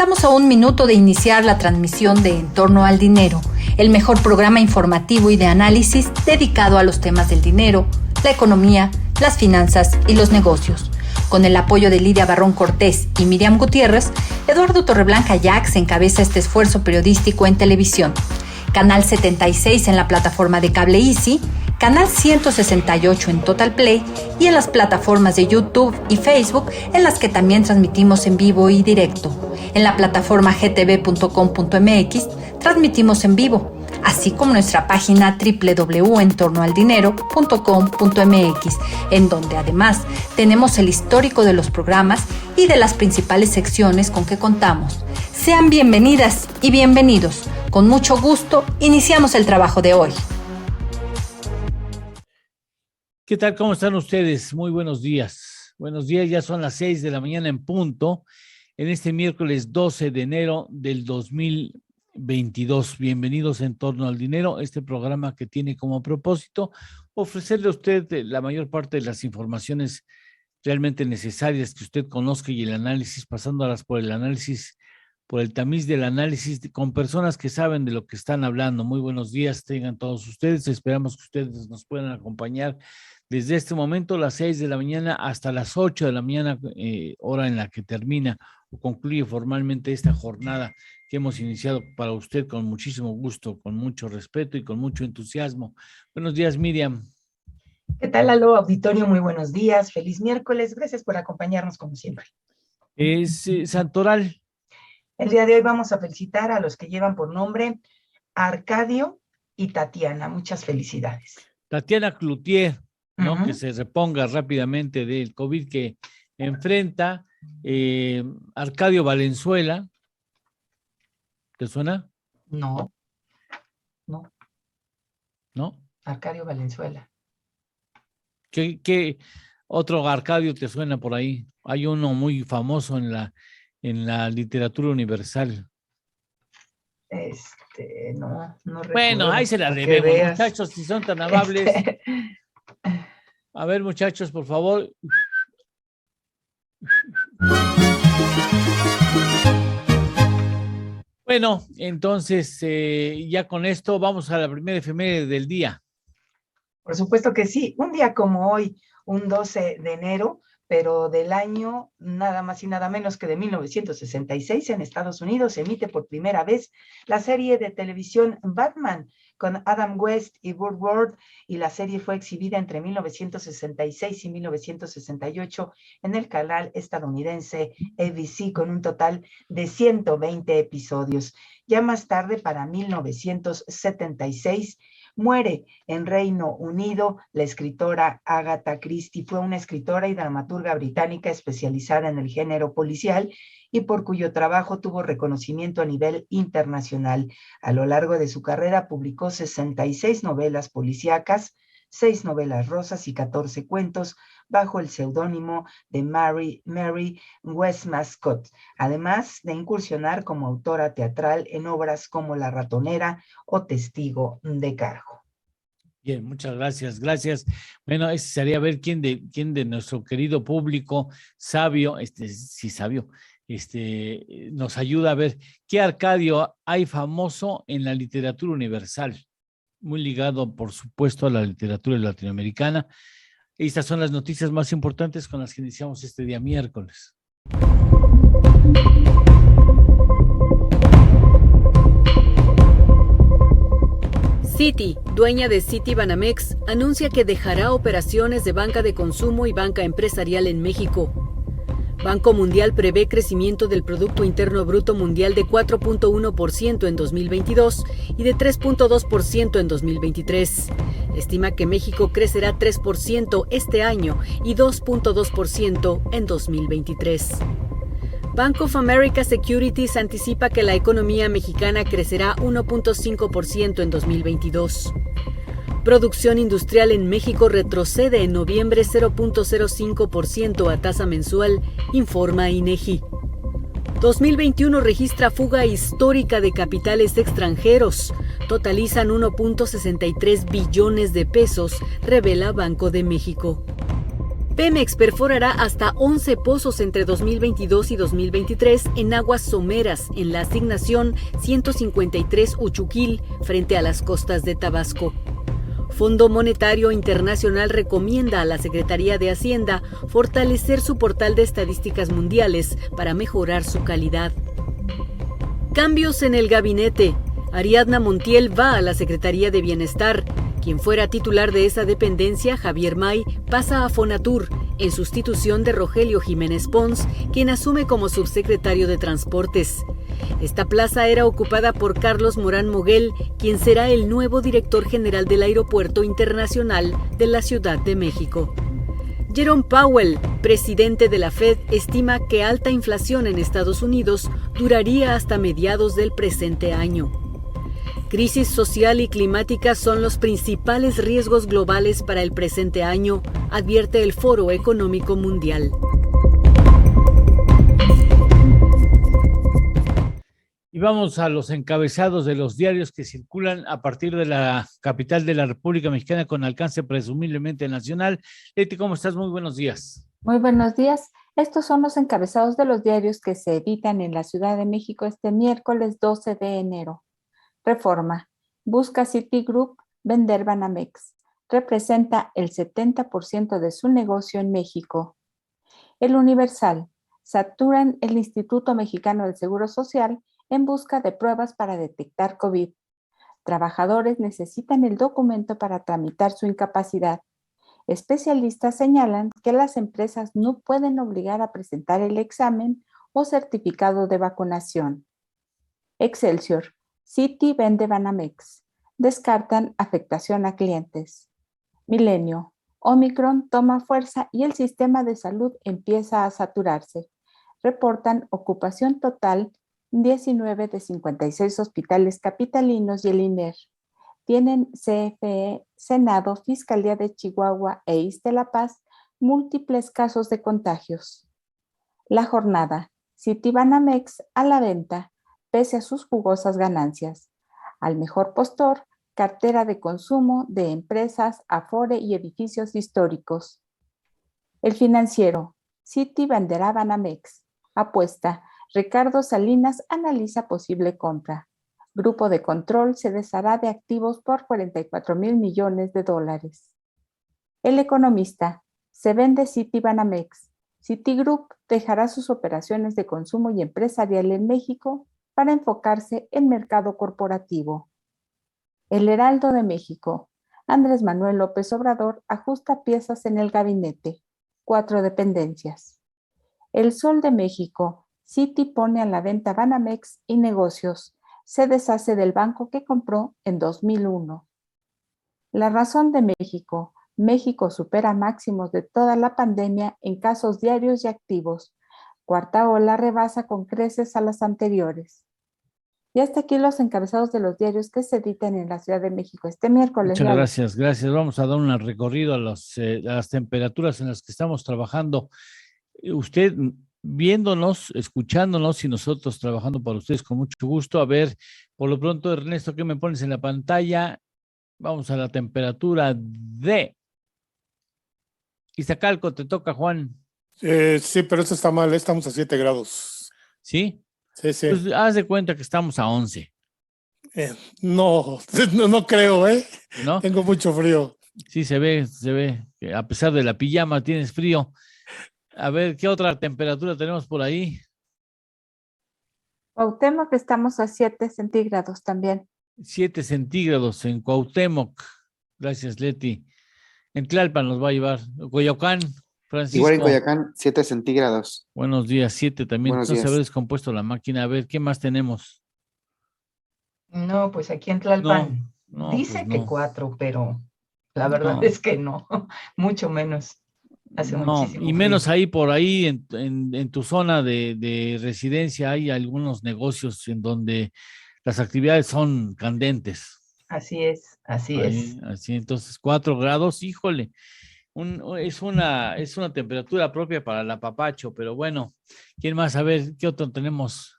Estamos a un minuto de iniciar la transmisión de En torno al dinero, el mejor programa informativo y de análisis dedicado a los temas del dinero, la economía, las finanzas y los negocios. Con el apoyo de Lidia Barrón Cortés y Miriam Gutiérrez, Eduardo Torreblanca Jax encabeza este esfuerzo periodístico en televisión. Canal 76 en la plataforma de cable Easy, Canal 168 en Total Play y en las plataformas de YouTube y Facebook, en las que también transmitimos en vivo y directo. En la plataforma gtv.com.mx transmitimos en vivo, así como nuestra página www.entornoaldinero.com.mx, en donde además tenemos el histórico de los programas y de las principales secciones con que contamos. Sean bienvenidas y bienvenidos. Con mucho gusto, iniciamos el trabajo de hoy. ¿Qué tal? ¿Cómo están ustedes? Muy buenos días. Buenos días, ya son las 6 de la mañana en punto, en este miércoles 12 de enero del 2022. Bienvenidos a En torno al dinero, este programa que tiene como propósito ofrecerle a usted la mayor parte de las informaciones realmente necesarias que usted conozca y el análisis, pasándolas por el análisis, por el tamiz del análisis con personas que saben de lo que están hablando. Muy buenos días tengan todos ustedes. Esperamos que ustedes nos puedan acompañar desde este momento, las 6 de la mañana hasta las 8 de la mañana, hora en la que termina o concluye formalmente esta jornada que hemos iniciado para usted con muchísimo gusto, con mucho respeto y con mucho entusiasmo. Buenos días, Miriam. ¿Qué tal, Lalo? Auditorio, muy buenos días. Feliz miércoles. Gracias por acompañarnos como siempre. Es Santoral. El día de hoy vamos a felicitar a los que llevan por nombre Arcadio y Tatiana. Muchas felicidades. Tatiana Cloutier, ¿no? Que se reponga rápidamente del COVID que enfrenta. Arcadio Valenzuela. ¿Te suena? No. Arcadio Valenzuela. ¿Qué otro Arcadio te suena por ahí? Hay uno muy famoso en la literatura universal. No recuerdo. Bueno, ahí se la debemos, muchachos, si son tan amables. A ver, muchachos, por favor. Bueno, entonces, ya con esto vamos a la primera efeméride del día. Por supuesto que sí. Un día como hoy, un 12 de enero, pero del año nada más y nada menos que de 1966, en Estados Unidos, se emite por primera vez la serie de televisión Batman con Adam West y Burt Ward, y la serie fue exhibida entre 1966 y 1968 en el canal estadounidense ABC con un total de 120 episodios. Ya más tarde, para 1976, muere en Reino Unido la escritora Agatha Christie. Fue una escritora y dramaturga británica especializada en el género policial y por cuyo trabajo tuvo reconocimiento a nivel internacional. A lo largo de su carrera publicó 66 novelas policíacas, 6 novelas rosas y 14 cuentos bajo el seudónimo de Mary Westmacott, además de incursionar como autora teatral en obras como La ratonera o Testigo de cargo. Bien, muchas gracias, gracias. Bueno, ese sería ver quién de nuestro querido público sabio, nos ayuda a ver qué Arcadio hay famoso en la literatura universal, muy ligado, por supuesto, a la literatura latinoamericana. Estas son las noticias más importantes con las que iniciamos este día miércoles. Citi, dueña de Citibanamex, anuncia que dejará operaciones de banca de consumo y banca empresarial en México. Banco Mundial prevé crecimiento del Producto Interno Bruto Mundial de 4.1% en 2022 y de 3.2% en 2023. Estima que México crecerá 3% este año y 2.2% en 2023. Bank of America Securities anticipa que la economía mexicana crecerá 1.5% en 2022. Producción industrial en México retrocede en noviembre 0.05% a tasa mensual, informa INEGI. 2021 registra fuga histórica de capitales extranjeros. Totalizan 1.63 billones de pesos, revela Banco de México. Pemex perforará hasta 11 pozos entre 2022 y 2023 en aguas someras en la asignación 153 Uchuquil frente a las costas de Tabasco. Fondo Monetario Internacional recomienda a la Secretaría de Hacienda fortalecer su portal de estadísticas mundiales para mejorar su calidad. Cambios en el gabinete. Ariadna Montiel va a la Secretaría de Bienestar. Quien fuera titular de esa dependencia, Javier May, pasa a Fonatur, en sustitución de Rogelio Jiménez Pons, quien asume como subsecretario de Transportes. Esta plaza era ocupada por Carlos Morán Moguel, quien será el nuevo director general del Aeropuerto Internacional de la Ciudad de México. Jerome Powell, presidente de la Fed, estima que alta inflación en Estados Unidos duraría hasta mediados del presente año. Crisis social y climática son los principales riesgos globales para el presente año, advierte el Foro Económico Mundial. Y vamos a los encabezados de los diarios que circulan a partir de la capital de la República Mexicana con alcance presumiblemente nacional. Leti, ¿cómo estás? Muy buenos días. Muy buenos días. Estos son los encabezados de los diarios que se editan en la Ciudad de México este miércoles 12 de enero. Reforma. Busca Citigroup vender Banamex. Representa el 70% de su negocio en México. El Universal. Saturan el Instituto Mexicano del Seguro Social en busca de pruebas para detectar COVID. Trabajadores necesitan el documento para tramitar su incapacidad. Especialistas señalan que las empresas no pueden obligar a presentar el examen o certificado de vacunación. Excelsior. Citi vende Banamex. Descartan afectación a clientes. Milenio. Omicron toma fuerza y el sistema de salud empieza a saturarse. Reportan ocupación total 19 de 56 hospitales capitalinos y el INER. Tienen CFE, Senado, Fiscalía de Chihuahua e ISSSTE de La Paz múltiples casos de contagios. La jornada. Citibanamex a la venta, pese a sus jugosas ganancias. Al mejor postor, cartera de consumo de empresas, Afore y edificios históricos. El Financiero. Citi venderá Banamex. Apuesta. Ricardo Salinas analiza posible compra. Grupo de control se deshará de activos por $44,000 millones. El Economista. Se vende Citibanamex. Citigroup dejará sus operaciones de consumo y empresarial en México para enfocarse en mercado corporativo. El Heraldo de México. Andrés Manuel López Obrador ajusta piezas en el gabinete. 4 dependencias. El Sol de México. Citi pone a la venta Banamex y negocios. Se deshace del banco que compró en 2001. La Razón de México. México supera máximos de toda la pandemia en casos diarios y activos. Cuarta ola rebasa con creces a las anteriores. Y hasta aquí los encabezados de los diarios que se editan en la Ciudad de México este miércoles. Muchas gracias, gracias. Vamos a dar un recorrido a las temperaturas en las que estamos trabajando. Usted viéndonos, escuchándonos y nosotros trabajando para ustedes con mucho gusto. A ver, por lo pronto, Ernesto, ¿qué me pones en la pantalla? Vamos a la temperatura de Iztacalco. Te toca, Juan. Sí, pero esto está mal, estamos a 7 grados. ¿Sí? Sí, sí. Pues haz de cuenta que estamos a 11. No creo, ¿eh? ¿No? Tengo mucho frío. Sí, se ve que a pesar de la pijama tienes frío. A ver, ¿qué otra temperatura tenemos por ahí? Cuauhtémoc que estamos a 7 centígrados también. 7 centígrados en Cuauhtémoc. Gracias, Leti. En Tlalpan nos va a llevar. Coyoacán, Francisco. Igual en Coyoacán, 7 centígrados. Buenos días, 7 también. Buenos Entonces días. haber descompuesto la máquina. A ver, ¿qué más tenemos? No, pues aquí en Tlalpan No, dice pues que no. 4, pero la verdad No. es que no, mucho menos. Hace muchísimo y menos frío. ahí por ahí en tu zona de residencia hay algunos negocios en donde las actividades son candentes. Así es, así es. Así, entonces 4 grados, híjole, es una temperatura propia para el apapacho, pero bueno, ¿quién más? A ver, ¿qué otro tenemos?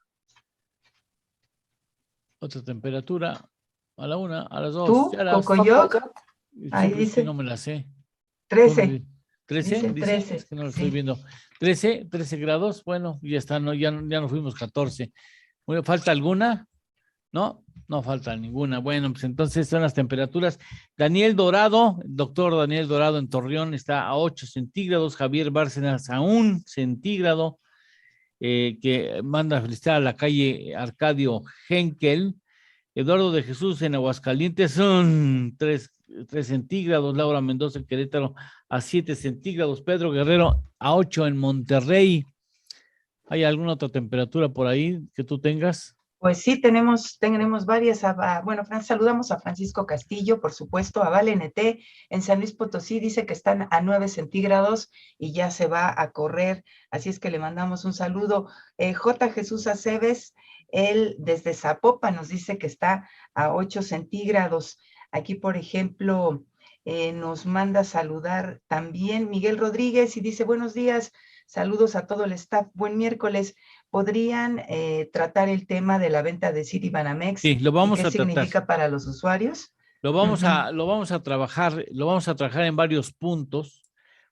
Otra temperatura, a la 1, a las 2. ¿Tú, Cocoyoc? Ahí Sí, dice no me la sé. 13. ¿13? Dice Dice, 13, es que no lo sí. estoy viendo. 13 grados, bueno, ya está, no, ya no fuimos 14. Bueno, ¿falta alguna? No, no falta ninguna. Bueno, pues entonces son las temperaturas. Daniel Dorado, el doctor Daniel Dorado en Torreón está a 8 centígrados, Javier Bárcenas a 1 centígrado, que manda a felicitar a la calle Arcadio Henkel. Eduardo de Jesús en Aguascalientes son 3 centígrados, Laura Mendoza en Querétaro a 7 centígrados, Pedro Guerrero a 8 en Monterrey. ¿Hay alguna otra temperatura por ahí que tú tengas? Pues sí, tenemos varias. Bueno, saludamos a Francisco Castillo, por supuesto, a Vale NT en San Luis Potosí, dice que están a 9 centígrados y ya se va a correr, así es que le mandamos un saludo. J. Jesús Aceves, él desde Zapopan nos dice que está a 8 centígrados. Aquí, por ejemplo, nos manda saludar también Miguel Rodríguez y dice, buenos días, saludos a todo el staff, buen miércoles. ¿Podrían tratar el tema de la venta de Citibanamex? Sí, lo vamos ¿Y a qué tratar. significa para los usuarios? Lo vamos a trabajar en varios puntos.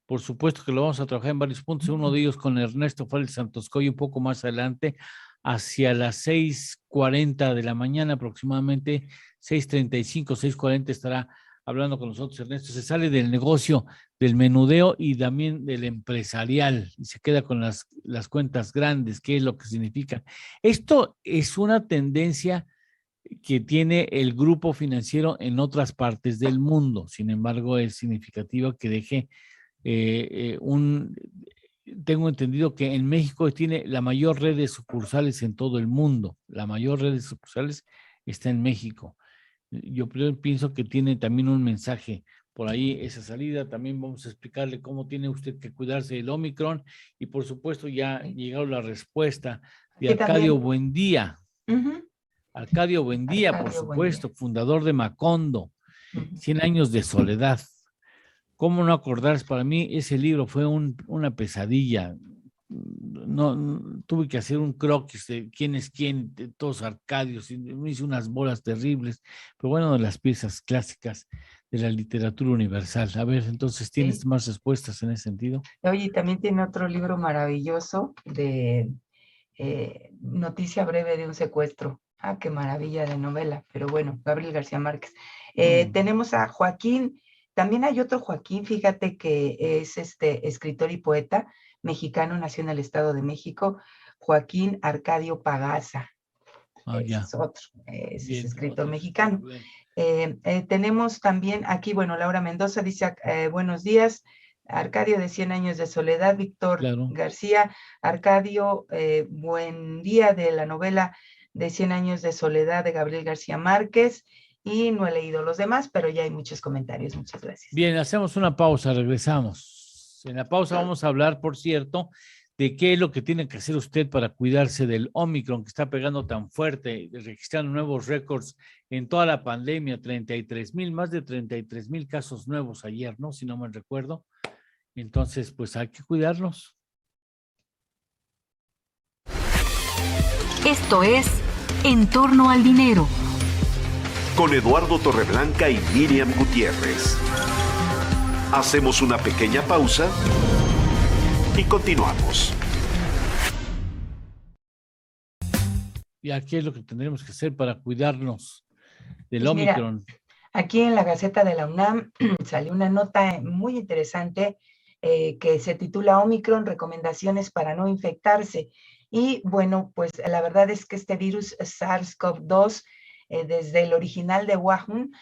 Por supuesto que lo vamos a trabajar en varios puntos. Uno de ellos con Ernesto Fález Santoscoy un poco más adelante, hacia las 6:40 de la mañana aproximadamente, 6:35, 6:40 estará hablando con nosotros Ernesto. Se sale del negocio del menudeo y también del empresarial y se queda con las cuentas grandes. ¿Qué es lo que significa? Esto es una tendencia que tiene el grupo financiero en otras partes del mundo. Sin embargo, es significativo que deje tengo entendido que en México tiene la mayor red de sucursales en todo el mundo. La mayor red de sucursales está en México. Yo pienso que tiene también un mensaje por ahí esa salida. También vamos a explicarle cómo tiene usted que cuidarse del Omicron y por supuesto ya llegado la respuesta de Arcadio Buendía. Arcadio Buendía, por supuesto, fundador de Macondo, 100 años de soledad. ¿Cómo no acordarse? Para mí ese libro fue una pesadilla. No, tuve que hacer un croquis de quién es quién, de todos Arcadios, y me hice unas bolas terribles, pero bueno, de las piezas clásicas de la literatura universal. A ver, entonces, ¿tienes más respuestas en ese sentido? Oye, también tiene otro libro maravilloso de Noticia breve de un secuestro. Ah, qué maravilla de novela, pero bueno, Gabriel García Márquez. Tenemos a Joaquín, también hay otro Joaquín, fíjate que es escritor y poeta mexicano, nació en el Estado de México, Joaquín Arcadio Pagaza. Es otro, es escritor mexicano. Tenemos también aquí, bueno, Laura Mendoza dice, buenos días, Arcadio de 100 años de soledad, Víctor García, Arcadio, buen día de la novela de 100 años de soledad de Gabriel García Márquez, y no he leído los demás, pero ya hay muchos comentarios, muchas gracias. Bien, hacemos una pausa, regresamos. En la pausa vamos a hablar, por cierto, de qué es lo que tiene que hacer usted para cuidarse del Omicron que está pegando tan fuerte, registrando nuevos récords en toda la pandemia, más de 33,000 casos nuevos ayer, ¿no? Si no me recuerdo. Entonces, pues hay que cuidarnos. Esto es En torno al dinero. Con Eduardo Torreblanca y Miriam Gutiérrez. Hacemos una pequeña pausa y continuamos. ¿Y qué es lo que tendremos que hacer para cuidarnos del Omicron? Mira, aquí en la Gaceta de la UNAM salió una nota muy interesante que se titula Omicron, recomendaciones para no infectarse. Y bueno, pues la verdad es que este virus SARS-CoV-2, desde el original de Wuhan,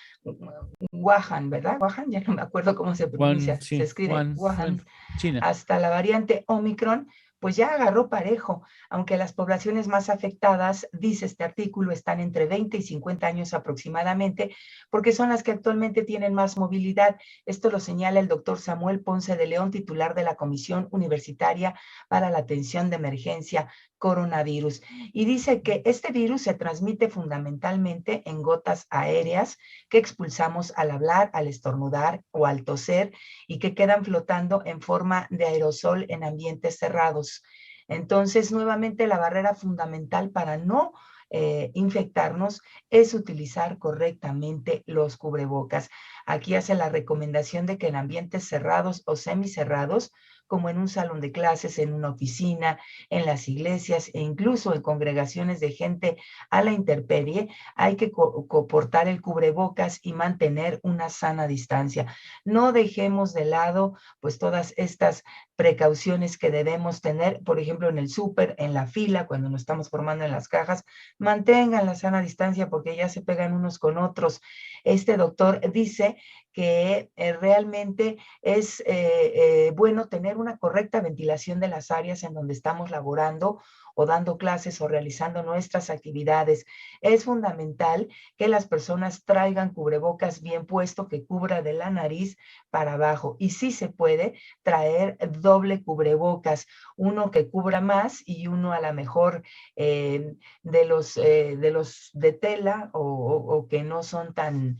¿verdad? Wuhan, ya no me acuerdo cómo se pronuncia, se escribe Wuhan, China, hasta la variante Omicron, pues ya agarró parejo, aunque las poblaciones más afectadas, dice este artículo, están entre 20 y 50 años aproximadamente, porque son las que actualmente tienen más movilidad. Esto lo señala el doctor Samuel Ponce de León, titular de la Comisión Universitaria para la Atención de Emergencia Coronavirus. Y dice que este virus se transmite fundamentalmente en gotas aéreas que expulsamos al hablar, al estornudar o al toser y que quedan flotando en forma de aerosol en ambientes cerrados. Entonces, nuevamente, la barrera fundamental para no infectarnos es utilizar correctamente los cubrebocas. Aquí hace la recomendación de que en ambientes cerrados o semicerrados, como en un salón de clases, en una oficina, en las iglesias e incluso en congregaciones de gente a la intemperie, hay que portar el cubrebocas y mantener una sana distancia. No dejemos de lado pues todas estas precauciones que debemos tener, por ejemplo, en el súper, en la fila, cuando nos estamos formando en las cajas, mantengan la sana distancia porque ya se pegan unos con otros. Este doctor dice que realmente es bueno tener una correcta ventilación de las áreas en donde estamos laborando o dando clases o realizando nuestras actividades. Es fundamental que las personas traigan cubrebocas bien puesto que cubra de la nariz para abajo, y sí se puede traer doble cubrebocas, uno que cubra más y uno a lo mejor de los de tela o que no son tan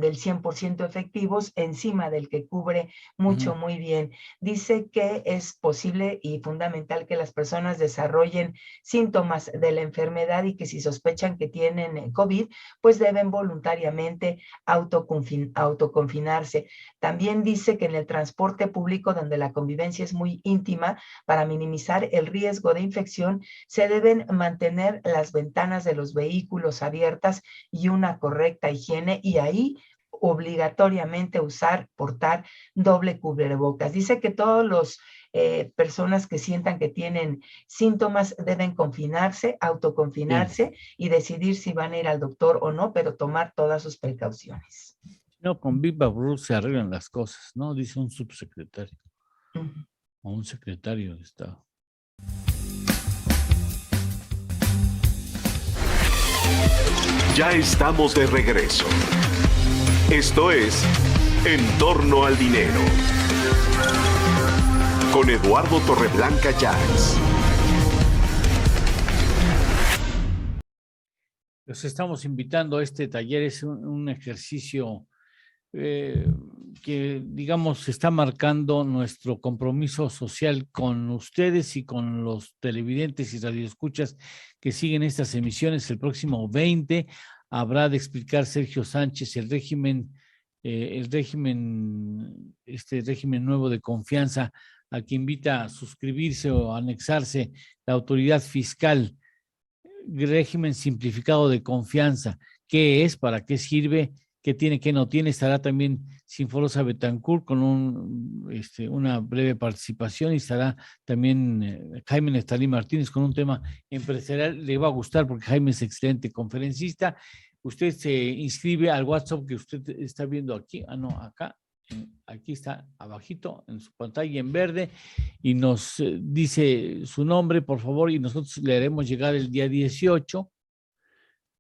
del 100% efectivos, encima del que cubre mucho, muy bien. Dice que es posible y fundamental que las personas desarrollen síntomas de la enfermedad y que si sospechan que tienen COVID, pues deben voluntariamente autoconfinarse. También dice que en el transporte público, donde la convivencia es muy íntima, para minimizar el riesgo de infección, se deben mantener las ventanas de los vehículos abiertas y una correcta higiene, y ahí obligatoriamente portar doble cubrebocas. Dice que todos los personas que sientan que tienen síntomas deben confinarse, autoconfinarse y decidir si van a ir al doctor o no, pero tomar todas sus precauciones. No, con viva voz se arreglan las cosas, ¿no? Dice un subsecretario o un secretario de Estado. Ya estamos de regreso. Esto es En torno al dinero, con Eduardo Torreblanca Llanes. Los estamos invitando a este taller. Es un ejercicio que, digamos, está marcando nuestro compromiso social con ustedes y con los televidentes y radioescuchas que siguen estas emisiones. El próximo 20 habrá de explicar Sergio Sánchez el régimen nuevo de confianza, al que invita a suscribirse o anexarse la autoridad fiscal. Régimen simplificado de confianza. ¿Qué es? ¿Para qué sirve? ¿Qué tiene? ¿Qué no tiene? Estará también Sinforosa Betancourt con una breve participación, y estará también Jaime Neftalí Martínez con un tema empresarial. Le va a gustar porque Jaime es excelente conferencista. Usted se inscribe al WhatsApp que usted está viendo aquí. Acá. Aquí está abajito en su pantalla en verde, y nos dice su nombre, por favor, y nosotros le haremos llegar el día 18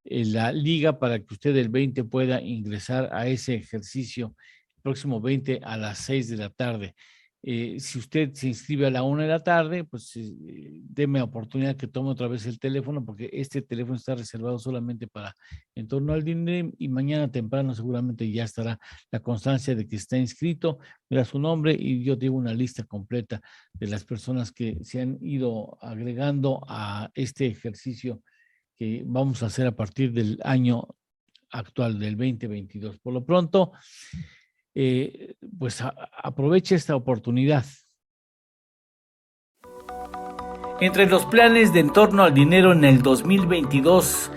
la liga para que usted el 20 pueda ingresar a ese ejercicio el próximo 20 a las 6 de la tarde. Si usted se inscribe a la 1 de la tarde, pues déme oportunidad que tome otra vez el teléfono, porque este teléfono está reservado solamente para En torno al dinero, y mañana temprano seguramente ya estará la constancia de que está inscrito, verá su nombre, y yo tengo una lista completa de las personas que se han ido agregando a este ejercicio que vamos a hacer a partir del año actual, del 2022. Por lo pronto, pues aproveche esta oportunidad. Entre los planes de En torno al dinero en el 2022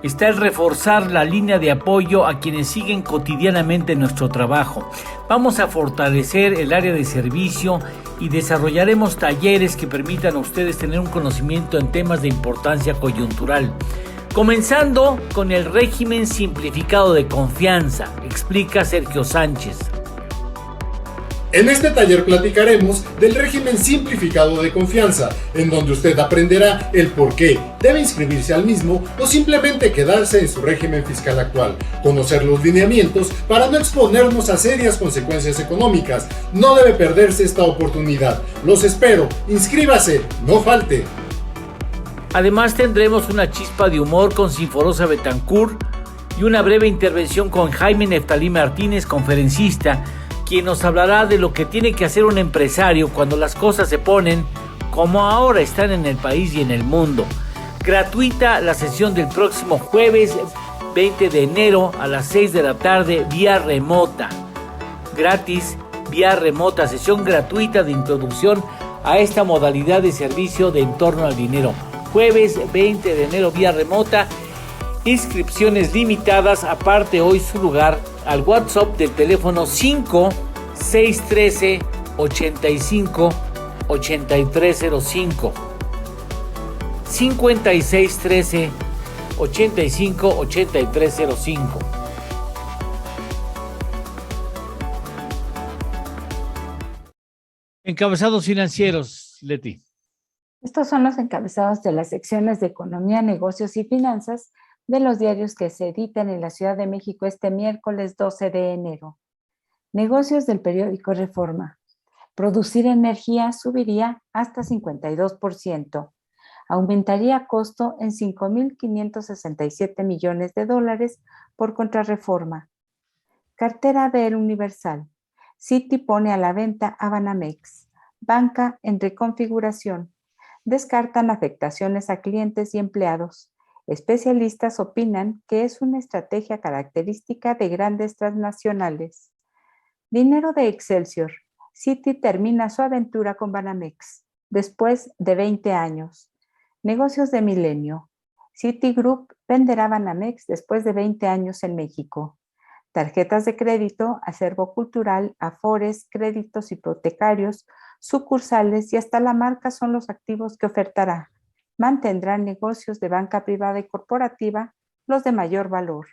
está el reforzar la línea de apoyo a quienes siguen cotidianamente nuestro trabajo. Vamos a fortalecer el área de servicio y desarrollaremos talleres que permitan a ustedes tener un conocimiento en temas de importancia coyuntural. Comenzando con el régimen simplificado de confianza, explica Sergio Sánchez. En este taller platicaremos del régimen simplificado de confianza, en donde usted aprenderá el por qué debe inscribirse al mismo o simplemente quedarse en su régimen fiscal actual, conocer los lineamientos para no exponernos a serias consecuencias económicas. No debe perderse esta oportunidad. Los espero, inscríbase, no falte. Además tendremos una chispa de humor con Sinforosa Betancourt y una breve intervención con Jaime Neftalí Martínez, conferencista, quien nos hablará de lo que tiene que hacer un empresario cuando las cosas se ponen como ahora están en el país y en el mundo. Gratuita la sesión del próximo jueves 20 de enero a las 6 de la tarde vía remota. Gratis, vía remota, sesión gratuita de introducción a esta modalidad de servicio de entorno al dinero. Jueves 20 de enero vía remota. Inscripciones limitadas. Aparte hoy su lugar al WhatsApp del teléfono 5613 85 8305. 5613 85 8305. Encabezados financieros, Leti. Estos son los encabezados de las secciones de Economía, Negocios y Finanzas de los diarios que se editan en la Ciudad de México este miércoles 12 de enero. Negocios del periódico Reforma. Producir energía subiría hasta 52%. Aumentaría costo en $5,567 millones por contrarreforma. Cartera del Universal. Citi pone a la venta a Banamex. Banca en reconfiguración. Descartan afectaciones a clientes y empleados. Especialistas opinan que es una estrategia característica de grandes transnacionales. Dinero de Excelsior. Citi termina su aventura con Banamex después de 20 años. Negocios de Milenio. Citigroup venderá Banamex después de 20 años en México. Tarjetas de crédito, acervo cultural, afores, créditos hipotecarios, sucursales y hasta la marca son los activos que ofertará. Mantendrán negocios de banca privada y corporativa, los de mayor valor.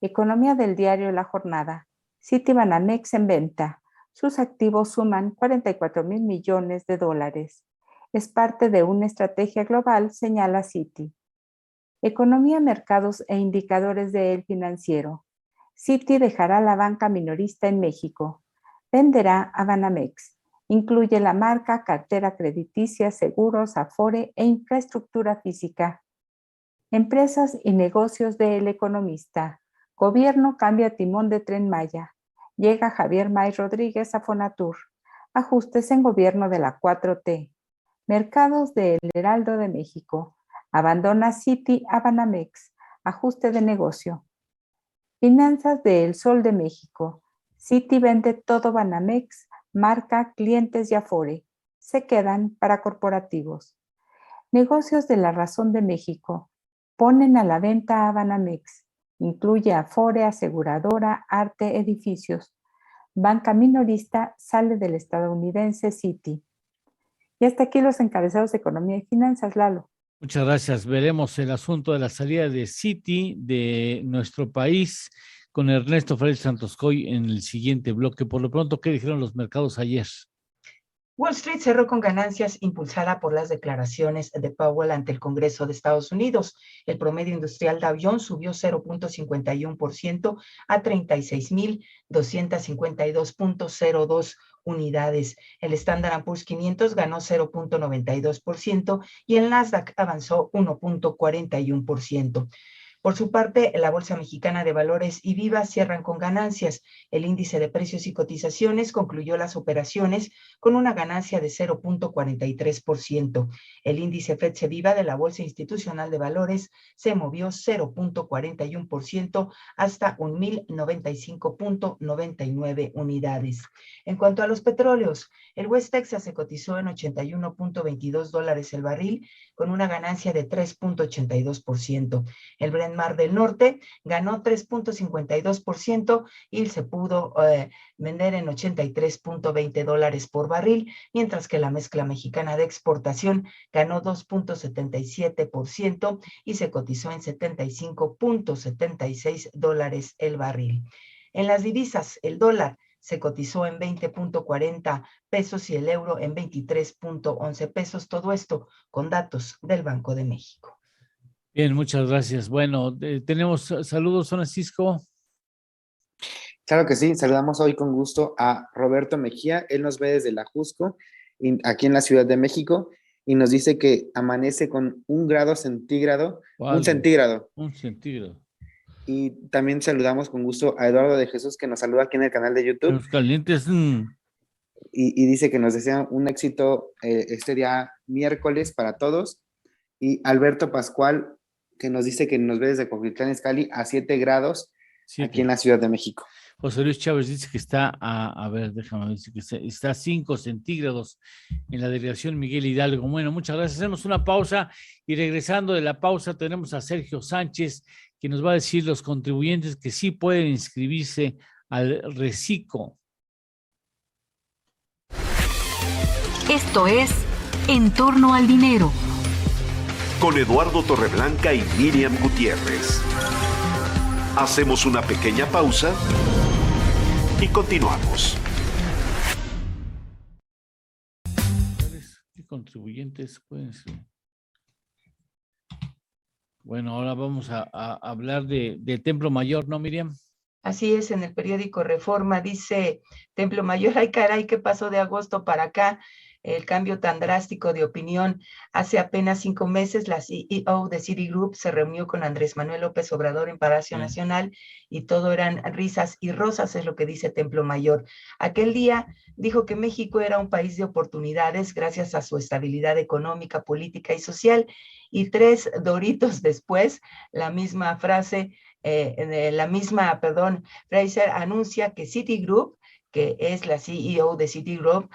Economía del diario La Jornada. Citibanamex en venta. Sus activos suman $44,000 millones. Es parte de una estrategia global, señala Citi. Economía, mercados e indicadores de El Financiero. Citi dejará la banca minorista en México. Venderá a Banamex. Incluye la marca, cartera crediticia, seguros, afore e infraestructura física. Empresas y negocios de El Economista. Gobierno cambia timón de Tren Maya. Llega Javier May Rodríguez a Fonatur. Ajustes en gobierno de la 4T. Mercados de El Heraldo de México. Abandona Citi a Banamex. Ajuste de negocio. Finanzas de El Sol de México. Citi vende todo Banamex, marca, clientes y afore. Se quedan para corporativos. Negocios de La Razón de México. Ponen a la venta a Banamex. Incluye afore, aseguradora, arte, edificios. Banca minorista sale del estadounidense Citi. Y hasta aquí los encabezados de Economía y Finanzas, Lalo. Muchas gracias. Veremos el asunto de la salida de Citi de nuestro país con Ernesto Félix Santoscoy en el siguiente bloque. Por lo pronto, ¿qué dijeron los mercados ayer? Wall Street cerró con ganancias impulsada por las declaraciones de Powell ante el Congreso de Estados Unidos. El promedio industrial Dow Jones subió 0.51% a 36,252.02 unidades. El Standard & Poor's 500 ganó 0.92% y el Nasdaq avanzó 1.41%. Por su parte, la Bolsa Mexicana de Valores y Viva cierran con ganancias. El índice de precios y cotizaciones concluyó las operaciones con una ganancia de 0.43%. El índice FTSE Viva de la Bolsa Institucional de Valores se movió 0.41% hasta 1,095.99 unidades. En cuanto a los petróleos, el West Texas se cotizó en $81.22 el barril con una ganancia de 3.82%. El Brent Mar del Norte ganó 3.52% y se pudo vender en $83.20 por barril, mientras que la mezcla mexicana de exportación ganó 2.77% y se cotizó en $75.76 el barril. En las divisas, el dólar se cotizó en 20.40 pesos y el euro en 23.11 pesos, todo esto con datos del Banco de México. Bien, muchas gracias. Bueno, tenemos saludos, Francisco. Claro que sí, saludamos hoy con gusto a Roberto Mejía. Él nos ve desde la Jusco, aquí en la Ciudad de México, y nos dice que amanece con 1 grado centígrado. Wow. 1 centígrado. 1 centígrado. Y también saludamos con gusto a Eduardo de Jesús, que nos saluda aquí en el canal de YouTube. Los calientes. Y dice que nos desea un éxito este día miércoles para todos. Y Alberto Pascual, que nos dice que nos ve desde Cuautitlán Izcalli a 7 grados aquí en la Ciudad de México. José Luis Chávez dice que está a ver, déjame ver, dice que está a 5 centígrados en la delegación Miguel Hidalgo. Bueno, muchas gracias. Hacemos una pausa y regresando de la pausa tenemos a Sergio Sánchez que nos va a decir los contribuyentes que sí pueden inscribirse al Recico. Esto es En torno al dinero. Con Eduardo Torreblanca y Miriam Gutiérrez. Hacemos una pequeña pausa y continuamos. ¿Qué contribuyentes pueden ser? Bueno, ahora vamos a hablar de Templo Mayor, ¿no, Miriam? Así es, en el periódico Reforma dice Templo Mayor, ay caray, ¿qué pasó de agosto para acá? El cambio tan drástico de opinión. Hace apenas 5 meses, la CEO de Citigroup se reunió con Andrés Manuel López Obrador en Palacio Nacional y todo eran risas y rosas, es lo que dice Templo Mayor. Aquel día dijo que México era un país de oportunidades gracias a su estabilidad económica, política y social. Y 3 doritos después, la misma frase, Fraser anuncia que Citigroup, que es la CEO de Citigroup,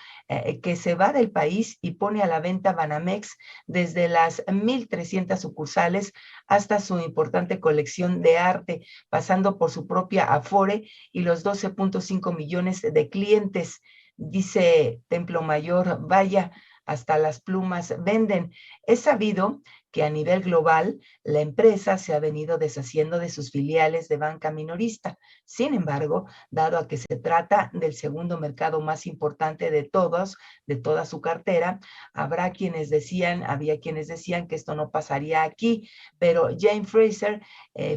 que se va del país y pone a la venta Banamex desde las 1,300 sucursales hasta su importante colección de arte, pasando por su propia Afore y los 12.5 millones de clientes. Dice Templo Mayor, vaya, hasta las plumas venden. Es sabido que a nivel global la empresa se ha venido deshaciendo de sus filiales de banca minorista. Sin embargo, dado a que se trata del segundo mercado más importante de todos, de toda su cartera, había quienes decían que esto no pasaría aquí, pero Jane Fraser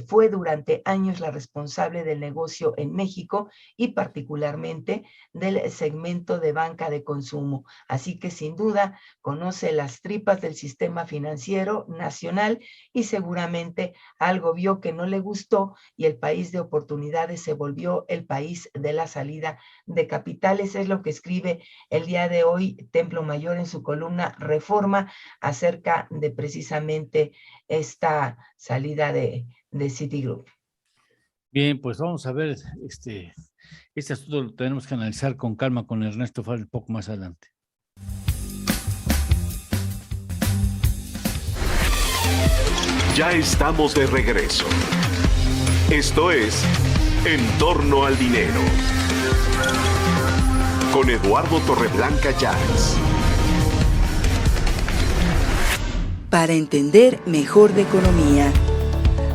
fue durante años la responsable del negocio en México y particularmente del segmento de banca de consumo. Así que sin duda conoce las tripas del sistema financiero nacional y seguramente algo vio que no le gustó y el país de oportunidades se volvió el país de la salida de capitales. Es lo que escribe el día de hoy Templo Mayor en su columna Reforma acerca de precisamente esta salida de Citigroup. Bien, pues vamos a ver, este asunto lo tenemos que analizar con calma con Ernesto Farrell un poco más adelante. Ya estamos de regreso. Esto es En torno al dinero. Con Eduardo Torreblanca Llanes. Para entender mejor de economía.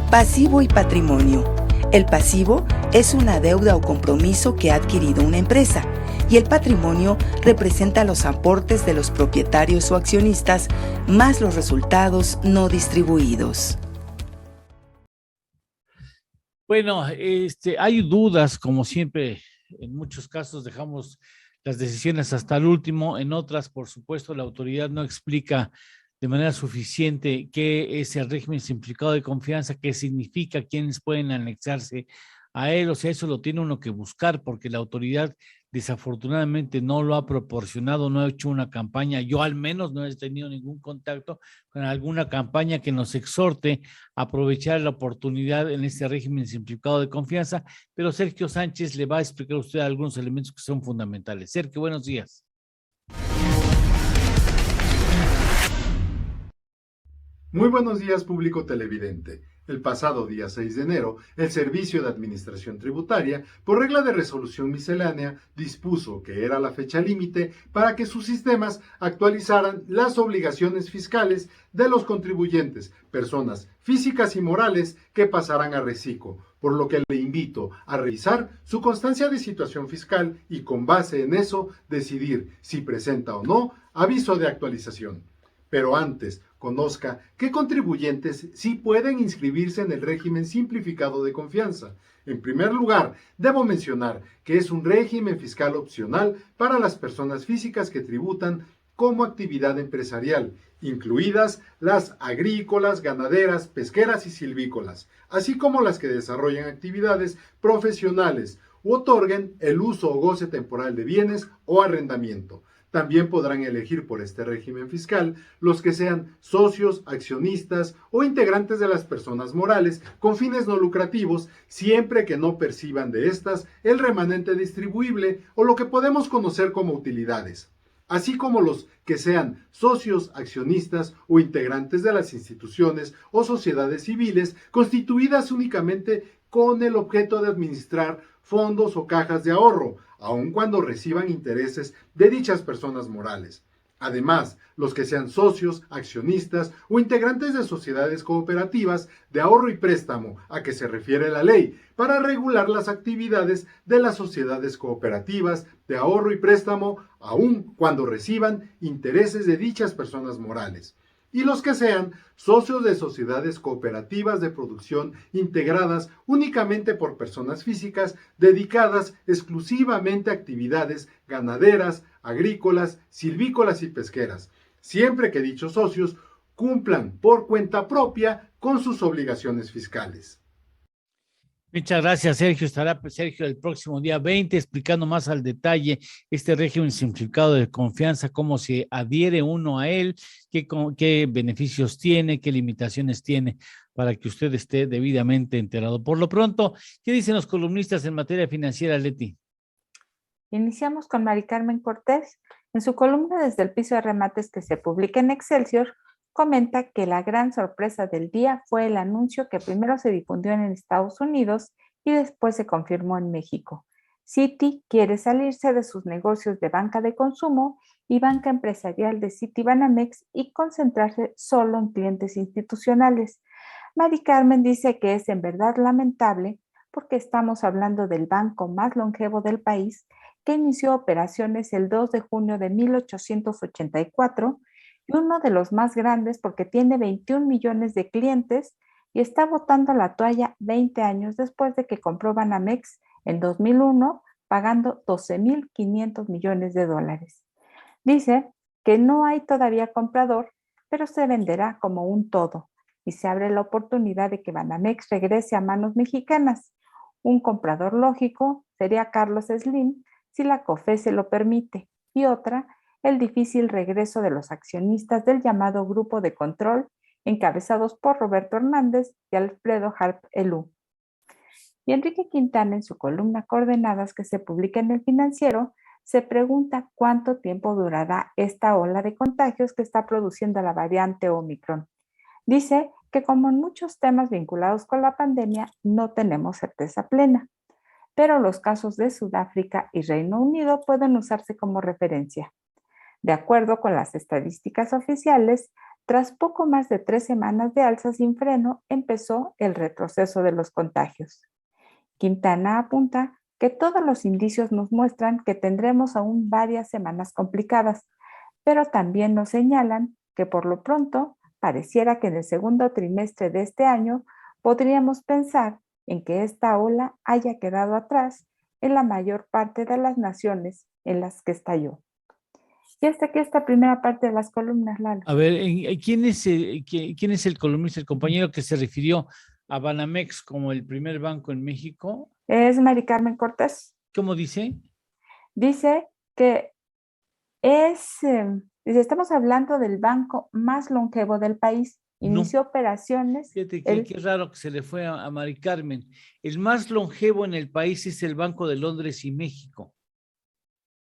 Pasivo y patrimonio. El pasivo es una deuda o compromiso que ha adquirido una empresa y el patrimonio representa los aportes de los propietarios o accionistas más los resultados no distribuidos. Bueno, hay dudas, como siempre, en muchos casos dejamos las decisiones hasta el último, en otras, por supuesto, la autoridad no explica de manera suficiente qué es el régimen simplificado de confianza, qué significa, quiénes pueden anexarse a él, o sea, eso lo tiene uno que buscar porque la autoridad desafortunadamente no lo ha proporcionado, no ha hecho una campaña, yo al menos no he tenido ningún contacto con alguna campaña que nos exhorte a aprovechar la oportunidad en este régimen simplificado de confianza, pero Sergio Sánchez le va a explicar a usted algunos elementos que son fundamentales. Sergio, buenos días. Muy buenos días, público televidente. El pasado día 6 de enero, el Servicio de Administración Tributaria, por regla de resolución miscelánea, dispuso que era la fecha límite para que sus sistemas actualizaran las obligaciones fiscales de los contribuyentes, personas físicas y morales que pasaran a Recico, por lo que le invito a revisar su constancia de situación fiscal y con base en eso decidir si presenta o no aviso de actualización. Pero antes, conozca qué contribuyentes sí pueden inscribirse en el régimen simplificado de confianza. En primer lugar, debo mencionar que es un régimen fiscal opcional para las personas físicas que tributan como actividad empresarial, incluidas las agrícolas, ganaderas, pesqueras y silvícolas, así como las que desarrollan actividades profesionales u otorguen el uso o goce temporal de bienes o arrendamiento. También podrán elegir por este régimen fiscal los que sean socios, accionistas o integrantes de las personas morales con fines no lucrativos, siempre que no perciban de estas el remanente distribuible o lo que podemos conocer como utilidades, así como los que sean socios, accionistas o integrantes de las instituciones o sociedades civiles constituidas únicamente con el objeto de administrar fondos o cajas de ahorro, aun cuando reciban intereses de dichas personas morales. Además, los que sean socios, accionistas o integrantes de sociedades cooperativas de ahorro y préstamo a que se refiere la ley, para regular las actividades de las sociedades cooperativas de ahorro y préstamo, aun cuando reciban intereses de dichas personas morales. Y los que sean socios de sociedades cooperativas de producción integradas únicamente por personas físicas dedicadas exclusivamente a actividades ganaderas, agrícolas, silvícolas y pesqueras, siempre que dichos socios cumplan por cuenta propia con sus obligaciones fiscales. Muchas gracias, Sergio. Estará Sergio el próximo día 20 explicando más al detalle este régimen simplificado de confianza, cómo se adhiere uno a él, qué beneficios tiene, qué limitaciones tiene, para que usted esté debidamente enterado. Por lo pronto, ¿qué dicen los columnistas en materia financiera, Leti? Iniciamos con Mari Carmen Cortés. En su columna Desde el piso de remates, que se publica en Excelsior, comenta que la gran sorpresa del día fue el anuncio que primero se difundió en Estados Unidos y después se confirmó en México. Citi quiere salirse de sus negocios de banca de consumo y banca empresarial de Citibanamex y concentrarse solo en clientes institucionales. Mari Carmen dice que es en verdad lamentable porque estamos hablando del banco más longevo del país, que inició operaciones el 2 de junio de 1884 y uno de los más grandes porque tiene 21 millones de clientes y está botando la toalla 20 años después de que compró Banamex en 2001, pagando 12.500 millones de dólares. Dice que no hay todavía comprador, pero se venderá como un todo y se abre la oportunidad de que Banamex regrese a manos mexicanas. Un comprador lógico sería Carlos Slim, si la COFECE se lo permite, y otra, el difícil regreso de los accionistas del llamado Grupo de Control, encabezados por Roberto Hernández y Alfredo Harp Elú. Y Enrique Quintana, en su columna Coordenadas, que se publica en El Financiero, se pregunta cuánto tiempo durará esta ola de contagios que está produciendo la variante Omicron. Dice que como en muchos temas vinculados con la pandemia, no tenemos certeza plena, pero los casos de Sudáfrica y Reino Unido pueden usarse como referencia. De acuerdo con las estadísticas oficiales, tras poco más de 3 semanas de alza sin freno, empezó el retroceso de los contagios. Quintana apunta que todos los indicios nos muestran que tendremos aún varias semanas complicadas, pero también nos señalan que por lo pronto pareciera que en el segundo trimestre de este año podríamos pensar en que esta ola haya quedado atrás en la mayor parte de las naciones en las que estalló. Y hasta aquí esta primera parte de las columnas, Lalo. A ver, ¿quién es el columnista, el compañero que se refirió a Banamex como el primer banco en México? Es Mari Carmen Cortés. ¿Cómo dice? Dice que estamos hablando del banco más longevo del país. Inició operaciones. Fíjate qué raro que se le fue a Mari Carmen. El más longevo en el país es el Banco de Londres y México.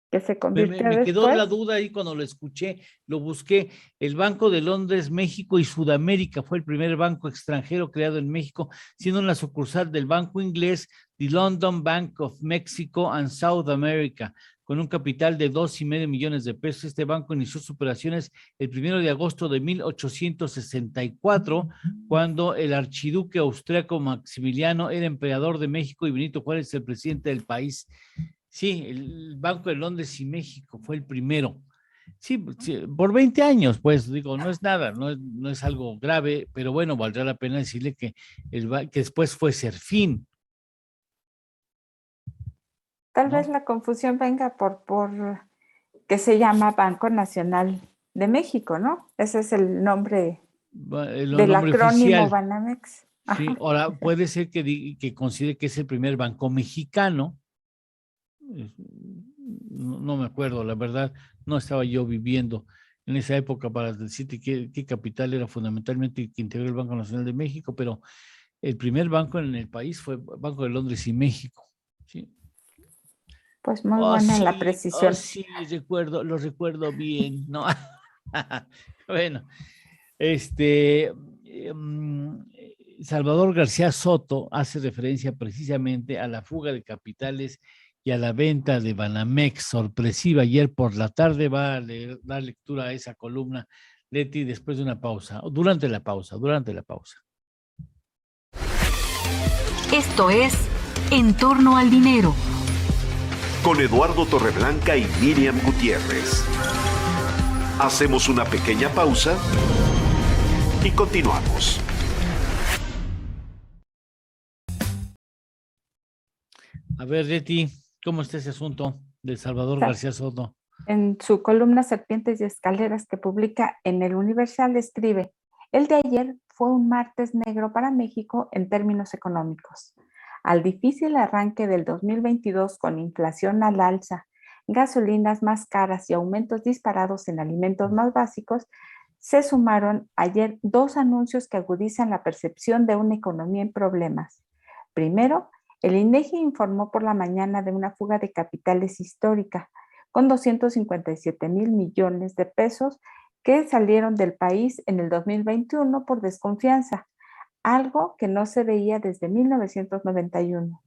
Que se convirtió me quedó la duda ahí cuando lo escuché, lo busqué. El Banco de Londres, México y Sudamérica fue el primer banco extranjero creado en México, siendo una sucursal del banco inglés The London Bank of Mexico and South America, con un capital de 2,5 millones de pesos. Este banco inició sus operaciones el 1 de agosto de 1864, cuando el archiduque austriaco Maximiliano era emperador de México y Benito Juárez el presidente del país. Sí, el Banco de Londres y México fue el primero. Sí, por 20 años, pues, digo, no es nada, no es algo grave, pero bueno, valdrá la pena decirle que después fue Serfín. Tal vez la confusión venga por que se llama Banco Nacional de México, ¿no? Ese es el nombre del acrónimo oficial. Banamex. Sí, ahora puede ser que considere que es el primer banco mexicano, No me acuerdo, la verdad, no estaba yo viviendo en esa época para decirte qué capital era fundamentalmente que integró el Banco Nacional de México, pero el primer banco en el país fue Banco de Londres y México. ¿Sí? Pues muy buena la precisión. Sí, lo recuerdo bien, ¿no? Bueno, Salvador García Soto hace referencia precisamente a la fuga de capitales y a la venta de Banamex sorpresiva ayer por la tarde. Va a dar lectura a esa columna, Leti, después de una pausa, durante la pausa. Esto es En torno al dinero. Con Eduardo Torreblanca y Miriam Gutiérrez. Hacemos una pequeña pausa y continuamos. A ver, Leti, ¿cómo está ese asunto de Salvador García Soto? En su columna Serpientes y Escaleras que publica en El Universal escribe: el de ayer fue un martes negro para México en términos económicos. Al difícil arranque del 2022 con inflación al alza, gasolinas más caras y aumentos disparados en alimentos más básicos, se sumaron ayer dos anuncios que agudizan la percepción de una economía en problemas. Primero, el INEGI informó por la mañana de una fuga de capitales histórica, con 257,000 millones de pesos que salieron del país en el 2021 por desconfianza, algo que no se veía desde 1991.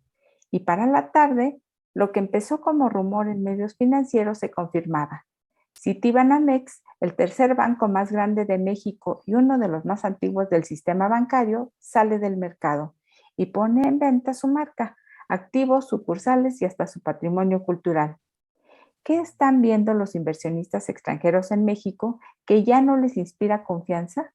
Y para la tarde, lo que empezó como rumor en medios financieros se confirmaba. Citibanamex, el tercer banco más grande de México y uno de los más antiguos del sistema bancario, sale del mercado y pone en venta su marca, activos, sucursales y hasta su patrimonio cultural. ¿Qué están viendo los inversionistas extranjeros en México que ya no les inspira confianza?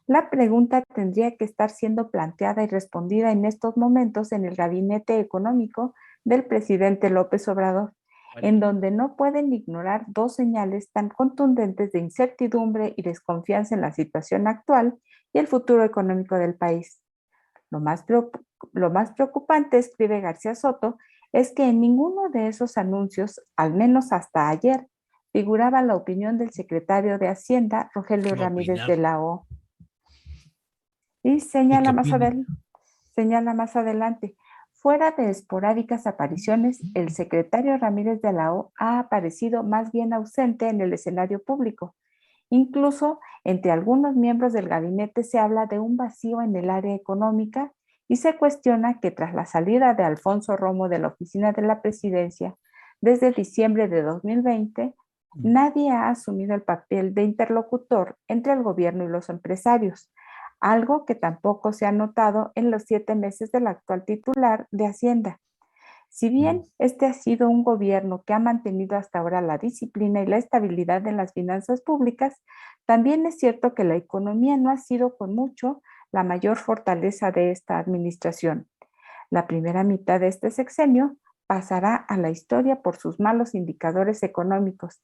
La pregunta tendría que estar siendo planteada y respondida en estos momentos en el gabinete económico del presidente López Obrador, en donde no pueden ignorar dos señales tan contundentes de incertidumbre y desconfianza en la situación actual y el futuro económico del país. Lo más preocupante, escribe García Soto, es que en ninguno de esos anuncios, al menos hasta ayer, figuraba la opinión del secretario de Hacienda, Rogelio Ramírez de la O. Y señala más adelante, fuera de esporádicas apariciones, el secretario Ramírez de la O ha aparecido más bien ausente en el escenario público. Incluso entre algunos miembros del gabinete se habla de un vacío en el área económica y se cuestiona que tras la salida de Alfonso Romo de la oficina de la presidencia desde diciembre de 2020, nadie ha asumido el papel de interlocutor entre el gobierno y los empresarios, algo que tampoco se ha notado en los 7 meses del actual titular de Hacienda. Si bien este ha sido un gobierno que ha mantenido hasta ahora la disciplina y la estabilidad en las finanzas públicas, también es cierto que la economía no ha sido con mucho la mayor fortaleza de esta administración. La primera mitad de este sexenio pasará a la historia por sus malos indicadores económicos,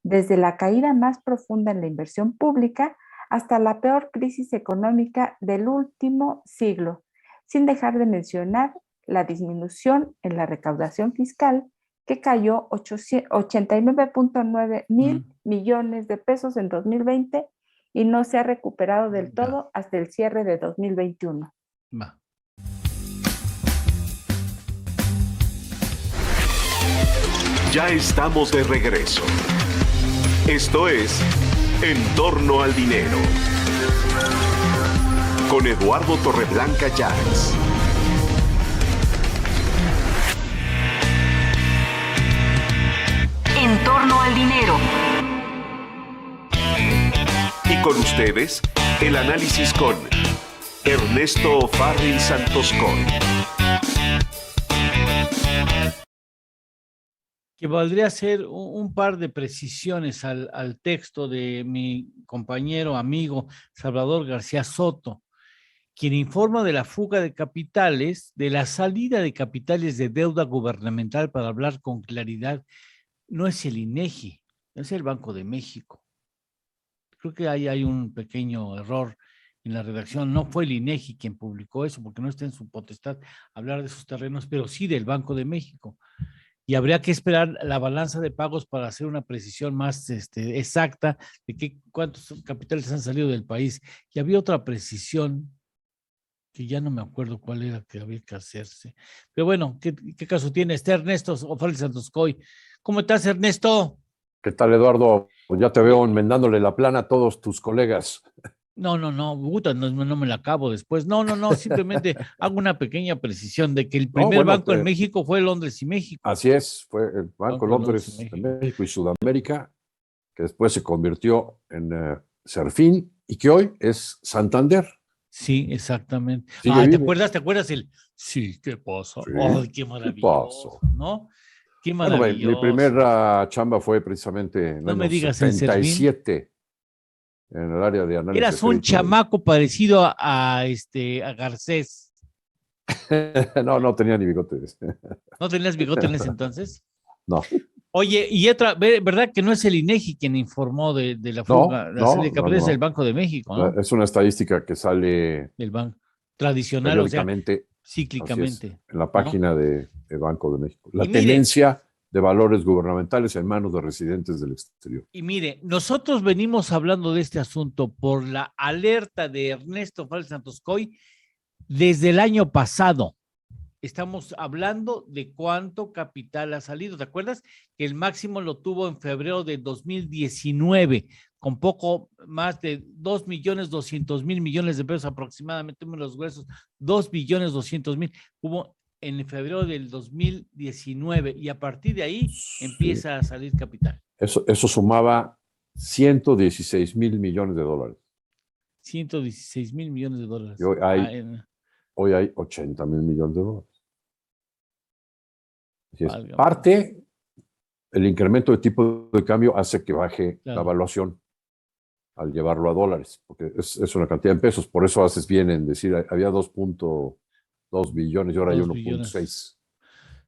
desde la caída más profunda en la inversión pública hasta la peor crisis económica del último siglo, sin dejar de mencionar la disminución en la recaudación fiscal, que cayó 89.9 mil millones de pesos en 2020 y no se ha recuperado del todo hasta el cierre de 2021. Ya estamos de regreso. Esto es En torno al dinero. Con Eduardo Torreblanca Llanes. En torno al dinero. Y con ustedes, el análisis con Ernesto Farril Santoscón. Que valdría hacer un par de precisiones al texto de mi compañero, amigo Salvador García Soto, quien informa de la fuga de capitales, de la salida de capitales de deuda gubernamental, para hablar con claridad. No es el INEGI, es el Banco de México. Creo que ahí hay un pequeño error en la redacción. No fue el INEGI quien publicó eso, porque no está en su potestad hablar de esos terrenos, pero sí del Banco de México. y habría que esperar la balanza de pagos para hacer una precisión más exacta de cuántos capitales han salido del país. Y había otra precisión que ya no me acuerdo cuál era que había que hacerse. Pero bueno, ¿qué caso tiene? Está Ernesto O'Farrill Santoscoy. ¿Cómo estás, Ernesto? ¿Qué tal, Eduardo? Pues ya te veo enmendándole la plana a todos tus colegas. No, puta, no me la acabo después. No, simplemente hago una pequeña precisión de que el primer banco en México fue Londres y México. Así es, fue el Banco Londres de México y Sudamérica, que después se convirtió en Serfín y que hoy es Santander. Sí, exactamente. ¿Te acuerdas el? Sí, ¿qué pasa? Sí, ¡Ay, qué maravilloso! ¿No? Qué maravilloso. Bueno, mi primera chamba fue precisamente en el año 77 en el área de análisis. Eras un chamaco parecido a Garcés. No tenía ni bigote. ¿No tenías bigote en ese entonces? No. Oye, y otra, ¿verdad que no es el INEGI quien informó de la fuga de la capitales del Banco de México? ¿No? Es una estadística que sale del banco tradicional, periódicamente, o sea, cíclicamente. En la página de Banco de México. La tenencia de valores gubernamentales en manos de residentes del exterior. Y mire, nosotros venimos hablando de este asunto por la alerta de Ernesto O'Farrill Santoscoy desde el año pasado. Estamos hablando de cuánto capital ha salido. ¿Te acuerdas? Que el máximo lo tuvo en febrero de 2019, con poco más de 2.200.000 millones de pesos aproximadamente, los gruesos, 2.200.000. Hubo en febrero del 2019 y a partir de ahí empieza a salir capital. Eso sumaba 116.000 millones de dólares. 116.000 millones de dólares. Y hoy hay 80.000 millones de dólares. Parte, el incremento de tipo de cambio hace que baje la evaluación al llevarlo a dólares, porque es una cantidad en pesos. Por eso haces bien en decir, había 2.2 billones y ahora hay 1.6.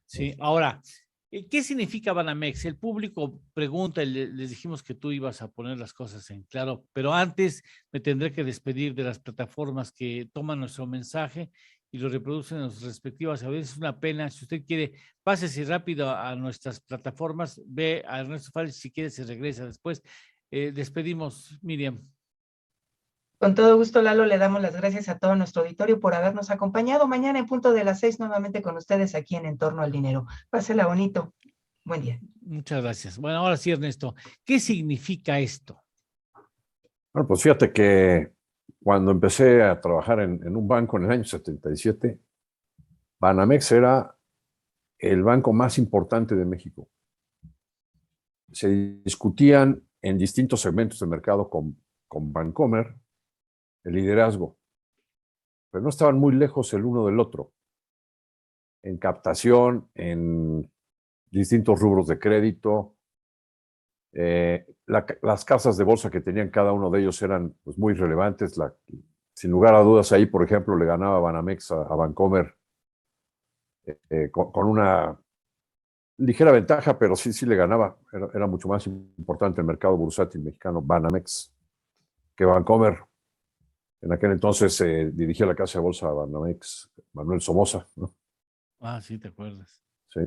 Sí, ahora, ¿qué significa Banamex? El público pregunta y les dijimos que tú ibas a poner las cosas en claro, pero antes me tendré que despedir de las plataformas que toman nuestro mensaje y lo reproducen en sus respectivas. A veces es una pena. Si usted quiere, pásese rápido a nuestras plataformas, ve a Ernesto O'Farrill, si quiere se regresa después. Despedimos, Miriam. Con todo gusto, Lalo, le damos las gracias a todo nuestro auditorio por habernos acompañado. Mañana en punto de las 6 nuevamente con ustedes aquí en Torno al Dinero. Pásela bonito. Buen día. Muchas gracias. Bueno, ahora sí, Ernesto, ¿qué significa esto? Bueno, pues fíjate que cuando empecé a trabajar en un banco en el año 77, Banamex era el banco más importante de México. Se discutían en distintos segmentos del mercado con Bancomer el liderazgo, pero no estaban muy lejos el uno del otro. En captación, en distintos rubros de crédito, las casas de bolsa que tenían cada uno de ellos eran pues, muy relevantes. Sin lugar a dudas, ahí, por ejemplo, le ganaba Banamex a Bancomer con una ligera ventaja, pero sí le ganaba. Era mucho más importante el mercado bursátil mexicano, Banamex, que Bancomer. En aquel entonces dirigía la casa de bolsa Banamex, Manuel Somoza, ¿no? Sí, ¿te acuerdas? Sí.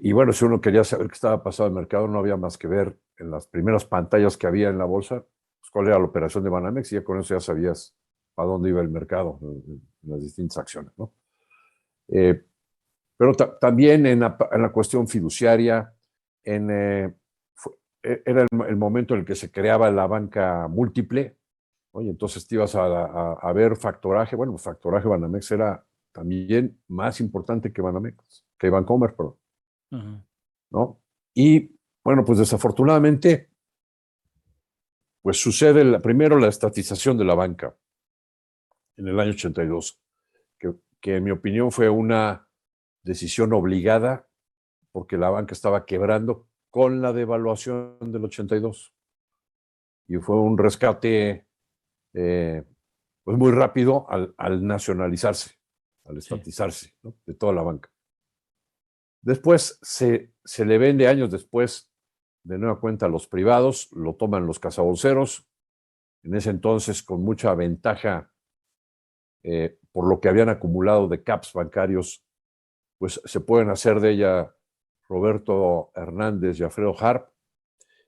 Y bueno, si uno quería saber qué estaba pasando en el mercado, no había más que ver en las primeras pantallas que había en la bolsa, pues, cuál era la operación de Banamex, y ya con eso ya sabías a dónde iba el mercado en las distintas acciones, ¿no? Pero también en la cuestión fiduciaria, era el momento en el que se creaba la banca múltiple. Oye, entonces te ibas a ver factoraje. Bueno, factoraje Banamex era también más importante que Banamex, que Bancomer, perdón. ¿No? Y bueno, pues desafortunadamente, pues sucede primero la estatización de la banca en el año 82, que en mi opinión fue una decisión obligada porque la banca estaba quebrando con la devaluación del 82. Y fue un rescate pues muy rápido al nacionalizarse, al estatizarse, ¿no? De toda la banca. Después se le vende años después de nueva cuenta a los privados, lo toman los cazabolseros, en ese entonces con mucha ventaja por lo que habían acumulado de caps bancarios, pues se pueden hacer de ella Roberto Hernández y Alfredo Harp,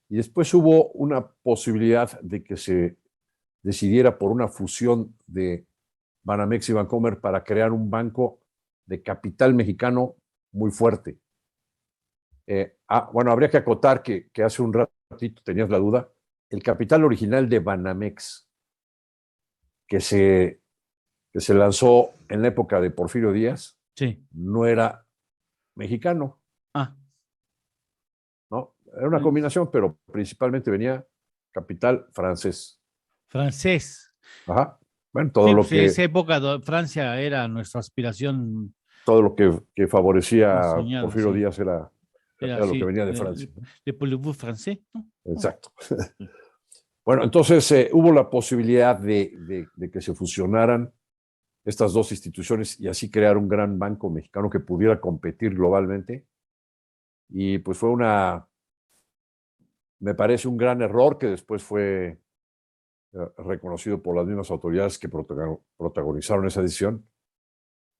y después hubo una posibilidad de que se decidiera por una fusión de Banamex y Bancomer para crear un banco de capital mexicano muy fuerte. Bueno, habría que acotar que hace un ratito tenías la duda, el capital original de Banamex, que se lanzó en la época de Porfirio Díaz, Sí. no era mexicano, ¿no? Era una combinación, pero principalmente venía capital francés. Francés. Ajá. Bueno, todo Sí, lo pues que... en esa época Francia era nuestra aspiración. Todo lo que favorecía a Soñada, Porfirio sí. Díaz era lo así, que venía de Francia. Le voulez-vous français, ¿no? Exacto. Bueno, entonces hubo la posibilidad de que se fusionaran estas dos instituciones y así crear un gran banco mexicano que pudiera competir globalmente. Y pues fue me parece un gran error que después fue reconocido por las mismas autoridades que protagonizaron esa decisión,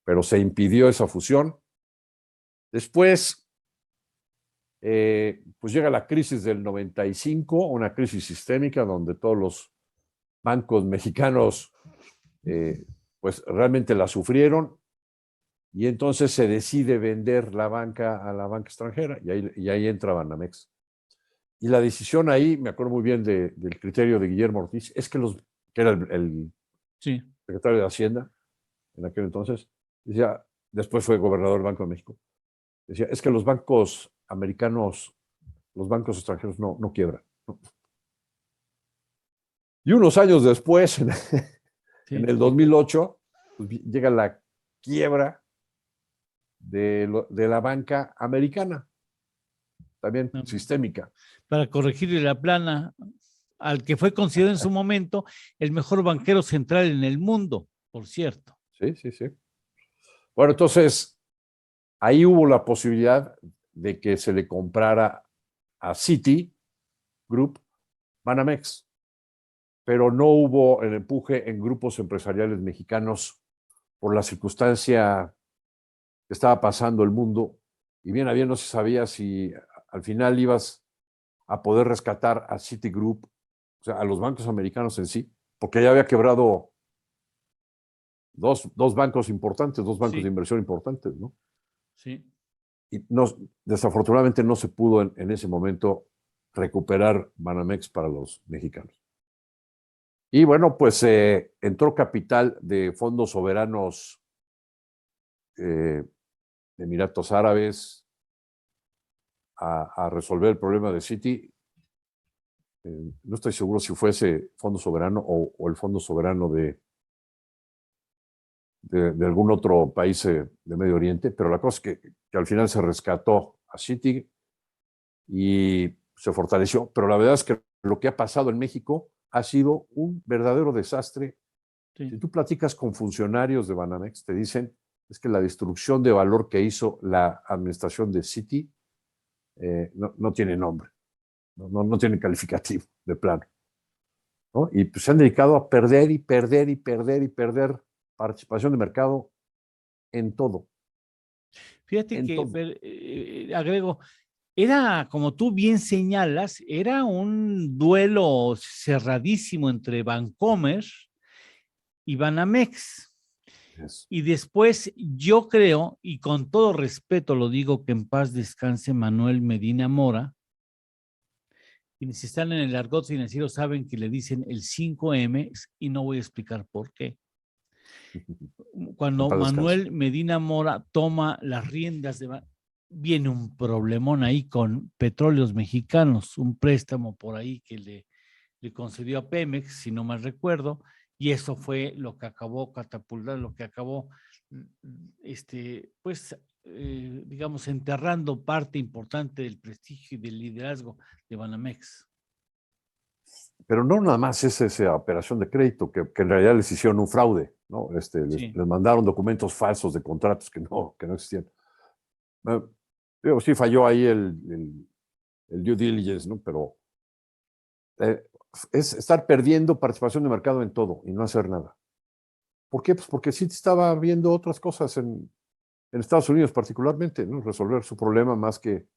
pero se impidió esa fusión. Después, pues llega la crisis del 95, una crisis sistémica donde todos los bancos mexicanos pues realmente la sufrieron y entonces se decide vender la banca a la banca extranjera y ahí entra Banamex. Y la decisión ahí, me acuerdo muy bien del criterio de Guillermo Ortiz, es que que era el secretario de Hacienda en aquel entonces, decía, después fue gobernador del Banco de México, decía, es que los bancos americanos, los bancos extranjeros no quiebran. ¿No? Y unos años después, en el 2008, pues, llega la quiebra de la banca americana, también sistémica. Para corregirle la plana al que fue considerado en su momento el mejor banquero central en el mundo, por cierto. Sí. Bueno, entonces, ahí hubo la posibilidad de que se le comprara a Citi Group Banamex, pero no hubo el empuje en grupos empresariales mexicanos por la circunstancia que estaba pasando el mundo, y bien a bien no se sabía si al final ibas a poder rescatar a Citigroup, o sea, a los bancos americanos en sí, porque ya había quebrado dos bancos importantes, dos bancos de inversión importantes, ¿no? Sí. Y desafortunadamente no se pudo en ese momento recuperar Banamex para los mexicanos. Y bueno, pues entró capital de fondos soberanos de Emiratos Árabes a resolver el problema de Citi. No estoy seguro si fue ese fondo soberano o el fondo soberano de algún otro país de Medio Oriente, pero la cosa es que al final se rescató a Citi y se fortaleció, pero la verdad es que lo que ha pasado en México ha sido un verdadero desastre. Sí. Si tú platicas con funcionarios de Banamex, te dicen es que la destrucción de valor que hizo la administración de Citi no tiene nombre, no tiene calificativo de plano, ¿no? Y pues se han dedicado a perder y perder y perder y perder participación de mercado en todo. Fíjate que, agrego, era, como tú bien señalas, era un duelo cerradísimo entre Bancomer y Banamex. Yes. Y después yo creo, y con todo respeto lo digo, que en paz descanse Manuel Medina Mora, quienes están en el argot financiero saben que le dicen el 5M y no voy a explicar por qué. Cuando Manuel Medina Mora toma las riendas viene un problemón ahí con Petróleos Mexicanos, un préstamo por ahí que le concedió a Pemex, si no mal recuerdo, y eso fue lo que acabó catapultando, lo que acabó, digamos, enterrando parte importante del prestigio y del liderazgo de Banamex. Pero no nada más es esa operación de crédito, que en realidad les hicieron un fraude, ¿no? Les mandaron documentos falsos de contratos que no existían. Sí falló ahí el due diligence, ¿no? Pero es estar perdiendo participación de mercado en todo y no hacer nada. ¿Por qué? Pues porque sí estaba viendo otras cosas en Estados Unidos particularmente, ¿no? Resolver su problema más que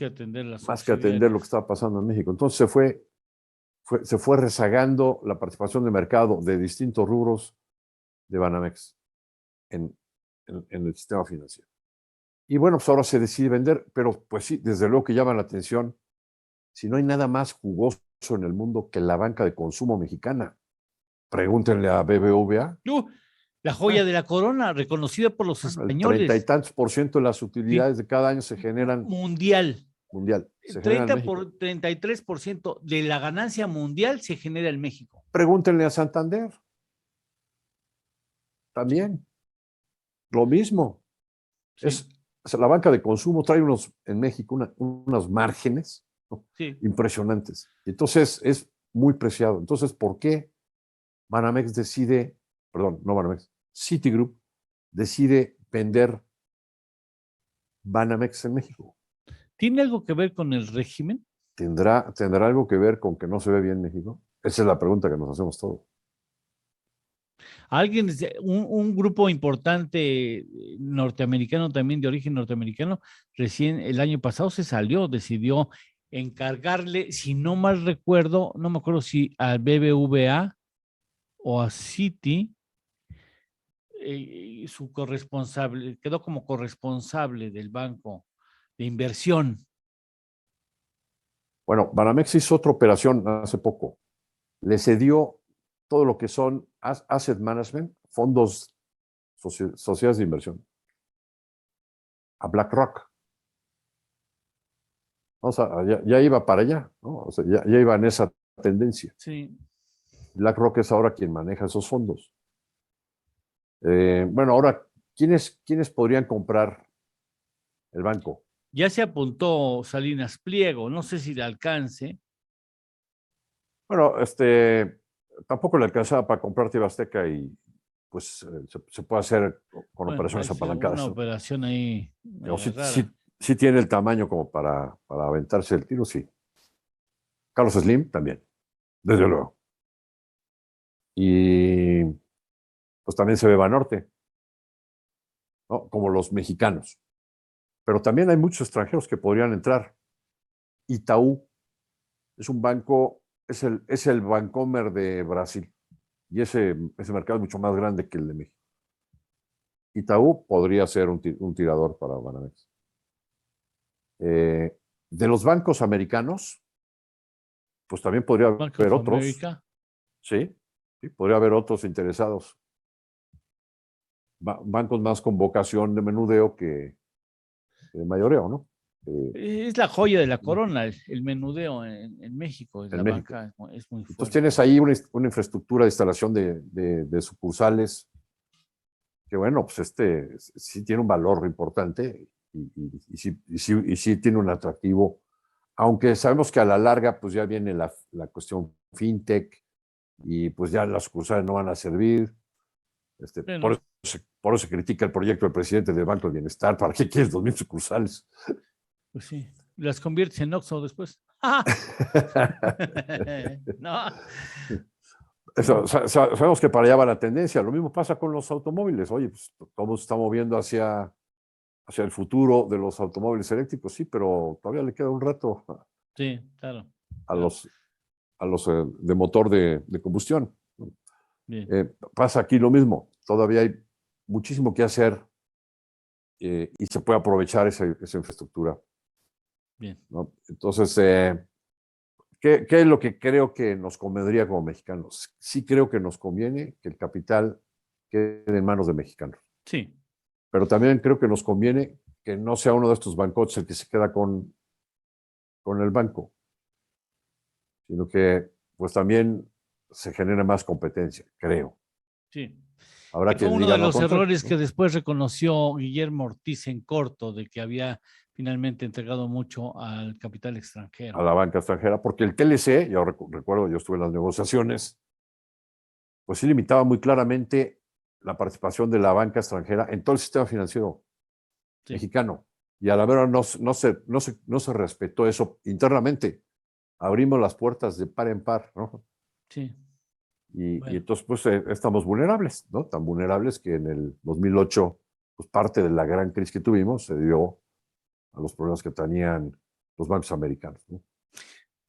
atender las más que atender lo que estaba pasando en México. Entonces se fue rezagando la participación de mercado de distintos rubros de Banamex en el sistema financiero. Y bueno, pues ahora se decide vender, pero pues sí, desde luego que llama la atención, si no hay nada más jugoso en el mundo que la banca de consumo mexicana. Pregúntenle a BBVA. La joya de la corona, reconocida por los españoles. El 30 y tantos % de las utilidades de cada año se generan. Mundial. Se genera en México. 33% de la ganancia mundial se genera en México. Pregúntenle a Santander. También. Lo mismo. Sí. La banca de consumo trae en México unos márgenes, ¿no? Sí. Impresionantes. Entonces es muy preciado. Entonces, ¿por qué Citigroup decide vender Banamex en México? ¿Tiene algo que ver con el régimen? ¿Tendrá algo que ver con que no se ve bien México? Esa es la pregunta que nos hacemos todos. Un grupo importante norteamericano, también de origen norteamericano, recién el año pasado decidió encargarle, si no mal recuerdo, no me acuerdo si al BBVA o a Citi, su corresponsable, quedó como corresponsable del banco de inversión. Bueno, Banamex hizo otra operación hace poco. Le cedió todo lo que son asset management, fondos, sociedades de inversión, a BlackRock. O sea, ya iba para allá, ¿no? O sea, ya iba en esa tendencia. Sí. BlackRock es ahora quien maneja esos fondos. Bueno, ahora, ¿quiénes podrían comprar el banco? Ya se apuntó Salinas Pliego, no sé si le alcance. Bueno, tampoco le alcanzaba para comprar TV Azteca y pues se puede hacer con operaciones apalancadas. Una operación ahí. Sí tiene el tamaño como para aventarse el tiro, sí. Carlos Slim también, desde luego. Y pues también se ve Banorte, ¿no? Como los mexicanos. Pero también hay muchos extranjeros que podrían entrar. Itaú es un banco, es el Bancomer de Brasil. Y ese mercado es mucho más grande que el de México. Itaú podría ser un tirador para Banamex. De los bancos americanos, pues también podría haber otros. América. Sí, podría haber otros interesados. Bancos más con vocación de menudeo que de mayoreo, ¿no? Es la joya de la corona, el menudeo en México. La banca es muy fuerte. Entonces tienes ahí una infraestructura de instalación de sucursales que, bueno, pues sí tiene un valor importante y sí tiene un atractivo, aunque sabemos que a la larga pues ya viene la cuestión fintech y pues ya las sucursales no van a servir. Por eso se critica el proyecto del presidente del Banco del Bienestar. ¿Para qué quieres 2,000 sucursales? Pues sí, las conviertes en Oxxo después. No. Sabemos que para allá va la tendencia. Lo mismo pasa con los automóviles. Oye, pues todo se está moviendo hacia el futuro de los automóviles eléctricos, sí, pero todavía le queda un rato. Sí, claro. A los de motor de combustión. Pasa aquí lo mismo. Todavía hay muchísimo que hacer y se puede aprovechar esa infraestructura. Bien. ¿No? Entonces, ¿qué es lo que creo que nos convendría como mexicanos? Sí creo que nos conviene que el capital quede en manos de mexicanos. Sí. Pero también creo que nos conviene que no sea uno de estos bancotes el que se queda con el banco, sino que pues también se genere más competencia, creo. Sí. Habrá que fue uno de los errores que después reconoció Guillermo Ortiz en corto, de que había finalmente entregado mucho al capital extranjero. A la banca extranjera, porque el TLC, yo recuerdo, yo estuve en las negociaciones, pues sí limitaba muy claramente la participación de la banca extranjera en todo el sistema financiero mexicano. Y a la verdad no se respetó eso internamente. Abrimos las puertas de par en par, ¿no? Sí. Y entonces, pues, estamos vulnerables, ¿no? Tan vulnerables que en el 2008 pues parte de la gran crisis que tuvimos se dio a los problemas que tenían los bancos americanos, ¿no?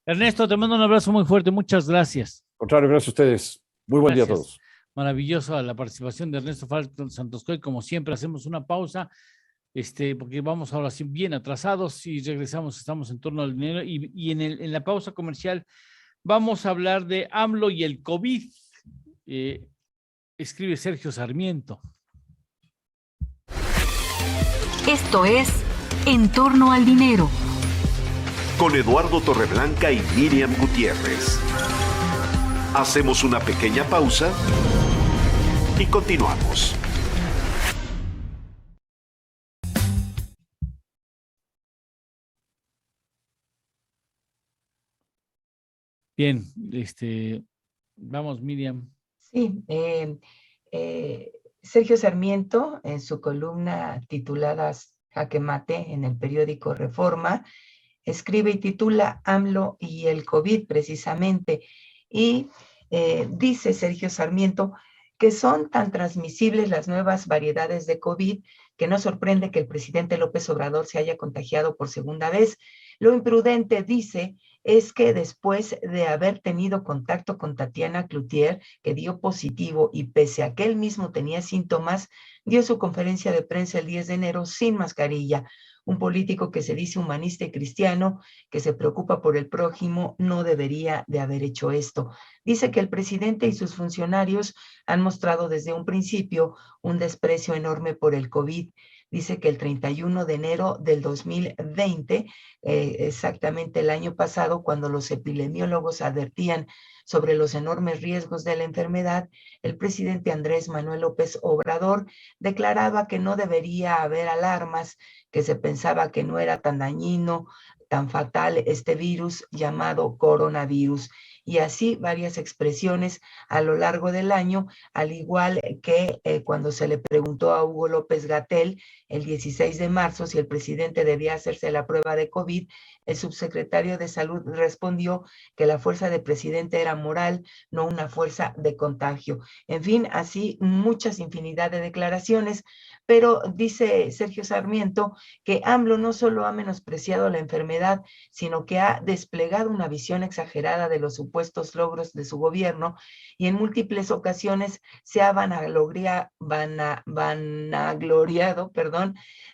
Ernesto, te mando un abrazo muy fuerte. Muchas gracias. Al contrario, gracias a ustedes. Muy buen día a Gracias. todos. Maravillosa la participación de Ernesto Falcon Santoscoy. Como siempre, hacemos una pausa, porque vamos ahora sí bien atrasados y regresamos. Estamos en torno al dinero y en la pausa comercial vamos a hablar de AMLO y el COVID. Escribe Sergio Sarmiento. Esto es En torno al dinero. Con Eduardo Torreblanca y Miriam Gutiérrez. Hacemos una pequeña pausa y continuamos. Bien, vamos, Miriam. Sí, Sergio Sarmiento, en su columna titulada Jaque Mate en el periódico Reforma, escribe y titula AMLO y el COVID precisamente, y dice Sergio Sarmiento que son tan transmisibles las nuevas variedades de COVID que no sorprende que el presidente López Obrador se haya contagiado por segunda vez. Lo imprudente, dice, es que después de haber tenido contacto con Tatiana Cloutier, que dio positivo y pese a que él mismo tenía síntomas, dio su conferencia de prensa el 10 de enero sin mascarilla. Un político que se dice humanista y cristiano, que se preocupa por el prójimo, no debería de haber hecho esto. Dice que el presidente y sus funcionarios han mostrado desde un principio un desprecio enorme por el COVID. Dice que el 31 de enero del 2020, exactamente el año pasado, cuando los epidemiólogos advertían sobre los enormes riesgos de la enfermedad, el presidente Andrés Manuel López Obrador declaraba que no debería haber alarmas, que se pensaba que no era tan dañino, tan fatal este virus llamado coronavirus. Y así varias expresiones a lo largo del año, al igual que cuando se le preguntó a Hugo López-Gatell el 16 de marzo si el presidente debía hacerse la prueba de COVID, el subsecretario de Salud respondió que la fuerza del presidente era moral, no una fuerza de contagio. En fin, así muchas infinidad de declaraciones, pero dice Sergio Sarmiento que AMLO no solo ha menospreciado la enfermedad, sino que ha desplegado una visión exagerada de los supuestos logros de su gobierno y en múltiples ocasiones se ha vanagloriado,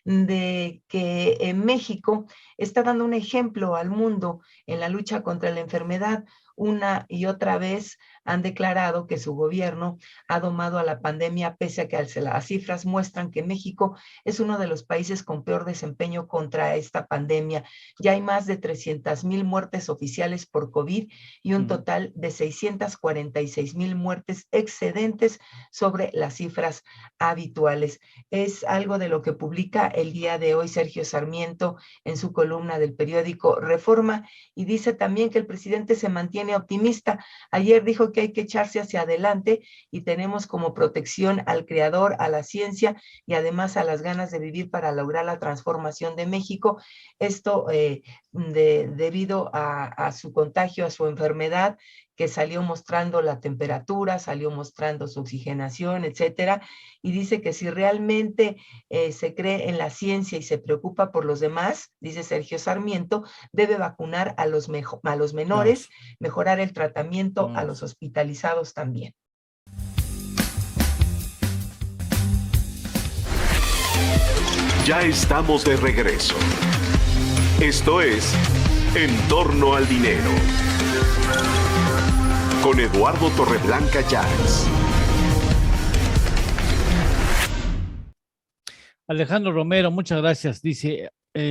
de que en México está dando un ejemplo al mundo en la lucha contra la enfermedad. Una y otra vez han declarado que su gobierno ha domado a la pandemia, pese a que las cifras muestran que México es uno de los países con peor desempeño contra esta pandemia. Ya hay más de 300,000 muertes oficiales por COVID y un total de 646,000 muertes excedentes sobre las cifras habituales. Es algo de lo que publica el día de hoy Sergio Sarmiento en su columna del periódico Reforma, y dice también que el presidente se mantiene optimista. Ayer dijo que hay que echarse hacia adelante y tenemos como protección al creador, a la ciencia y además a las ganas de vivir para lograr la transformación de México. Esto debido a su contagio, a su enfermedad, que salió mostrando la temperatura, salió mostrando su oxigenación, etcétera, y dice que si realmente se cree en la ciencia y se preocupa por los demás, dice Sergio Sarmiento, debe vacunar a los menores, mejorar el tratamiento a los hospitalizados también. Ya estamos de regreso. Esto es En torno al dinero. Con Eduardo Torreblanca Llanes. Alejandro Romero, muchas gracias. Dice,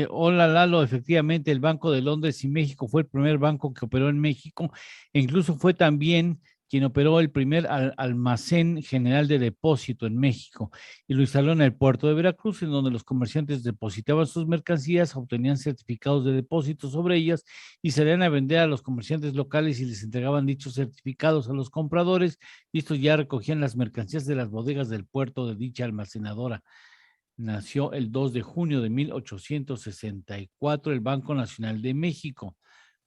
hola Lalo, efectivamente el Banco de Londres y México fue el primer banco que operó en México e incluso fue también quien operó el primer almacén general de depósito en México y lo instaló en el puerto de Veracruz, en donde los comerciantes depositaban sus mercancías, obtenían certificados de depósito sobre ellas y salían a vender a los comerciantes locales y les entregaban dichos certificados a los compradores, y estos ya recogían las mercancías de las bodegas del puerto de dicha almacenadora. Nació el 2 de junio de 1864 el Banco Nacional de México,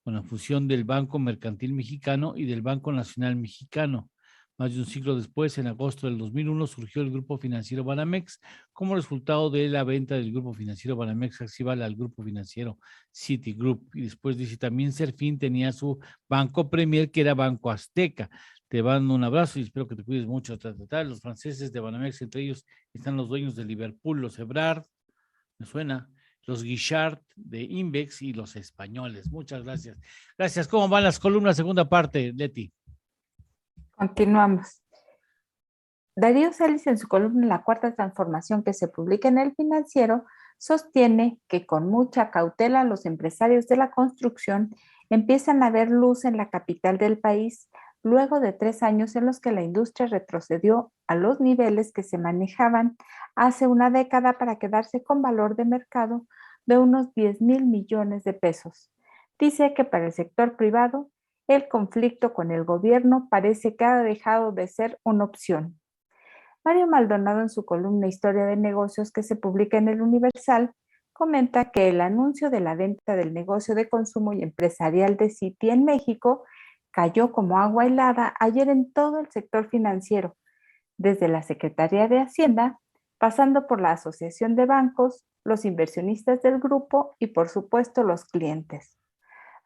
con la fusión del Banco Mercantil Mexicano y del Banco Nacional Mexicano. Más de un siglo después, en agosto del 2001, surgió el Grupo Financiero Banamex como resultado de la venta del Grupo Financiero Banamex Accival al Grupo Financiero Citigroup. Y después dice, también Serfín tenía su Banco Premier, que era Banco Azteca. Te mando un abrazo y espero que te cuides mucho. Los franceses de Banamex, entre ellos están los dueños de Liverpool, los Ebrard, me suena, los Guichard de Invex y los españoles. Muchas gracias. Gracias. ¿Cómo van las columnas? Segunda parte, Leti. Continuamos. Darío Celis, en su columna La Cuarta Transformación, que se publica en El Financiero, sostiene que con mucha cautela los empresarios de la construcción empiezan a ver luz en la capital del país luego de 3 años en los que la industria retrocedió a los niveles que se manejaban hace una década para quedarse con valor de mercado de unos 10,000 millones de pesos. Dice que para el sector privado el conflicto con el gobierno parece que ha dejado de ser una opción. Mario Maldonado, en su columna Historia de Negocios, que se publica en El Universal, comenta que el anuncio de la venta del negocio de consumo y empresarial de Citi en México cayó como agua helada ayer en todo el sector financiero, desde la Secretaría de Hacienda, pasando por la Asociación de Bancos, los inversionistas del grupo y, por supuesto, los clientes.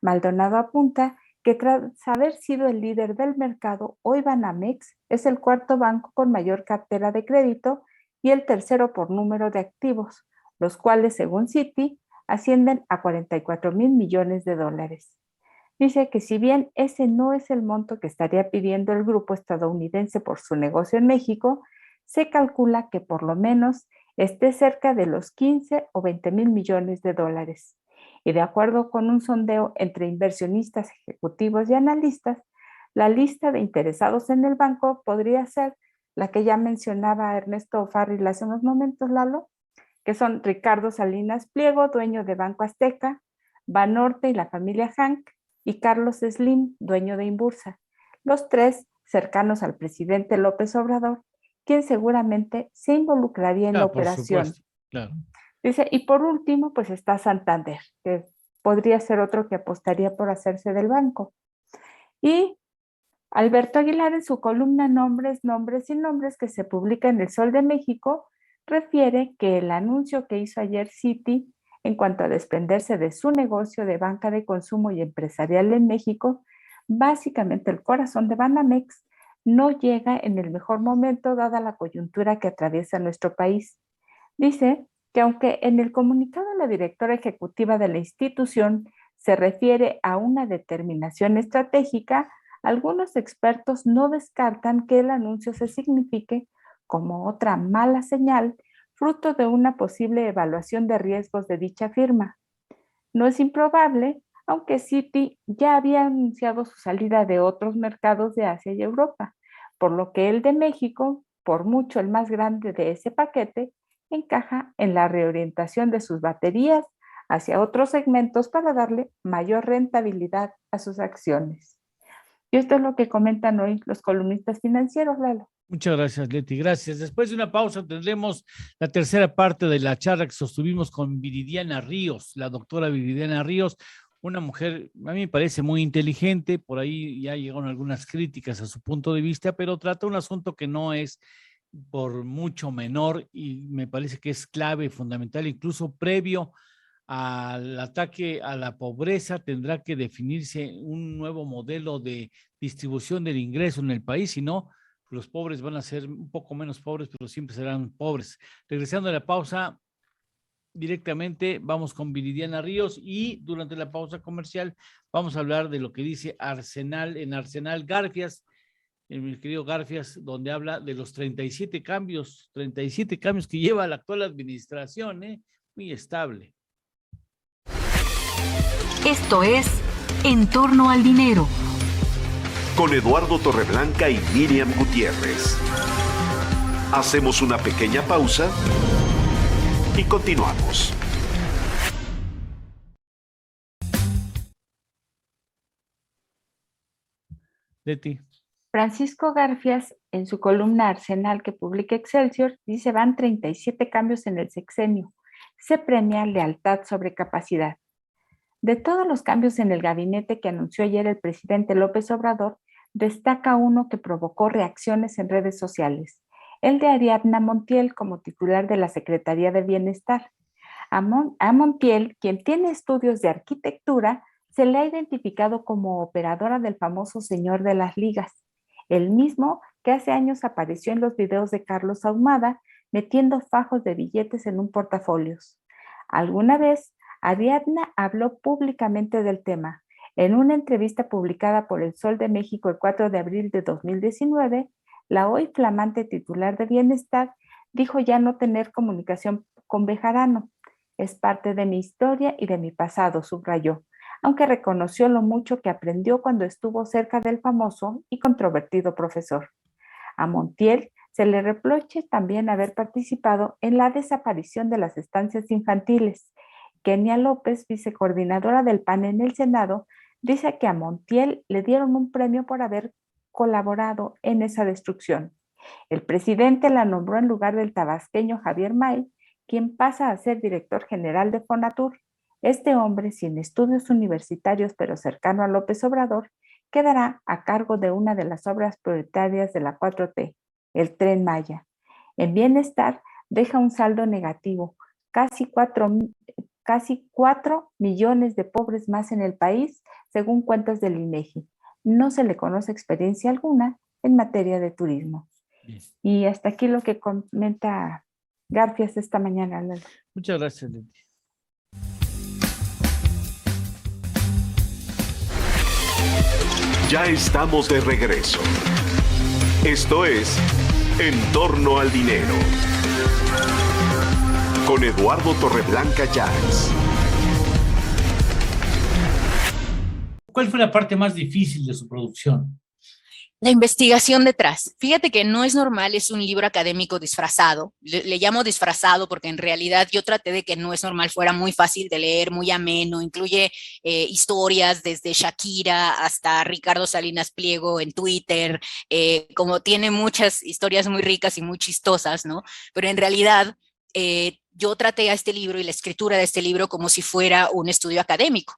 Maldonado apunta que tras haber sido el líder del mercado, hoy Banamex es el 4º banco con mayor cartera de crédito y el 3º por número de activos, los cuales, según Citi, ascienden a 44,000 millones de dólares. Dice que si bien ese no es el monto que estaría pidiendo el grupo estadounidense por su negocio en México, se calcula que por lo menos esté cerca de los 15 o 20,000 millones de dólares. Y de acuerdo con un sondeo entre inversionistas, ejecutivos y analistas, la lista de interesados en el banco podría ser la que ya mencionaba Ernesto Farril hace unos momentos, Lalo, que son Ricardo Salinas Pliego, dueño de Banco Azteca, Banorte y la familia Hank, y Carlos Slim, dueño de Inbursa, los 3 cercanos al presidente López Obrador, quien seguramente se involucraría en la operación. Por supuesto, claro. Dice, y por último, pues está Santander, que podría ser otro que apostaría por hacerse del banco. Y Alberto Aguilar, en su columna Nombres, Nombres y Nombres, que se publica en El Sol de México, refiere que el anuncio que hizo ayer Citi en cuanto a desprenderse de su negocio de banca de consumo y empresarial en México, básicamente el corazón de Banamex, no llega en el mejor momento dada la coyuntura que atraviesa nuestro país. Dice que aunque en el comunicado la directora ejecutiva de la institución se refiere a una determinación estratégica, algunos expertos no descartan que el anuncio se signifique como otra mala señal, fruto de una posible evaluación de riesgos de dicha firma. No es improbable, aunque Citi ya había anunciado su salida de otros mercados de Asia y Europa, por lo que el de México, por mucho el más grande de ese paquete, encaja en la reorientación de sus baterías hacia otros segmentos para darle mayor rentabilidad a sus acciones. Y esto es lo que comentan hoy los columnistas financieros, Lalo. Muchas gracias, Leti. Gracias. Después de una pausa tendremos la tercera parte de la charla que sostuvimos con Viridiana Ríos, la doctora Viridiana Ríos, una mujer, a mí me parece muy inteligente, por ahí ya llegaron algunas críticas a su punto de vista, pero trata un asunto que no es por mucho menor y me parece que es clave, fundamental, incluso previo al ataque a la pobreza tendrá que definirse un nuevo modelo de distribución del ingreso en el país, si no, los pobres van a ser un poco menos pobres, pero siempre serán pobres. Regresando a la pausa, directamente vamos con Viridiana Ríos y durante la pausa comercial vamos a hablar de lo que dice Arsenal, en Arsenal Garfias, mi querido Garfias, donde habla de los 37 cambios que lleva la actual administración, muy estable. Esto es En torno al dinero. Con Eduardo Torreblanca y Miriam Gutiérrez. Hacemos una pequeña pausa y continuamos. Leti. Francisco Garfias, en su columna Arsenal que publica Excelsior, dice van 37 cambios en el sexenio. Se premia lealtad sobre capacidad. De todos los cambios en el gabinete que anunció ayer el presidente López Obrador, destaca uno que provocó reacciones en redes sociales, el de Ariadna Montiel como titular de la Secretaría de Bienestar. A Montiel, quien tiene estudios de arquitectura, se le ha identificado como operadora del famoso Señor de las Ligas, el mismo que hace años apareció en los videos de Carlos Ahumada metiendo fajos de billetes en un portafolios. Alguna vez, Ariadna habló públicamente del tema. En una entrevista publicada por El Sol de México el 4 de abril de 2019, la hoy flamante titular de Bienestar dijo ya no tener comunicación con Bejarano. Es parte de mi historia y de mi pasado, subrayó, aunque reconoció lo mucho que aprendió cuando estuvo cerca del famoso y controvertido profesor. A Montiel se le reprocha también haber participado en la desaparición de las estancias infantiles. Kenia López, vicecoordinadora del PAN en el Senado, dice que a Montiel le dieron un premio por haber colaborado en esa destrucción. El presidente la nombró en lugar del tabasqueño Javier May, quien pasa a ser director general de Fonatur. Este hombre, sin estudios universitarios pero cercano a López Obrador, quedará a cargo de una de las obras prioritarias de la 4T, el Tren Maya. En Bienestar deja un saldo negativo, casi 4 millones de pobres más en el país, según cuentas del INEGI. No se le conoce experiencia alguna en materia de turismo. Bien. Y hasta aquí lo que comenta Garfias esta mañana. Muchas gracias, Leti. Ya estamos de regreso. Esto es En torno al dinero. Con Eduardo Torreblanca Llanes. ¿Cuál fue la parte más difícil de su producción? La investigación detrás. Fíjate que no es normal, es un libro académico disfrazado. Le llamo disfrazado porque en realidad yo traté de que No es normal fuera muy fácil de leer, muy ameno. Incluye historias desde Shakira hasta Ricardo Salinas Pliego en Twitter. Como tiene muchas historias muy ricas y muy chistosas, ¿no? Pero en realidad yo traté a este libro y la escritura de este libro como si fuera un estudio académico.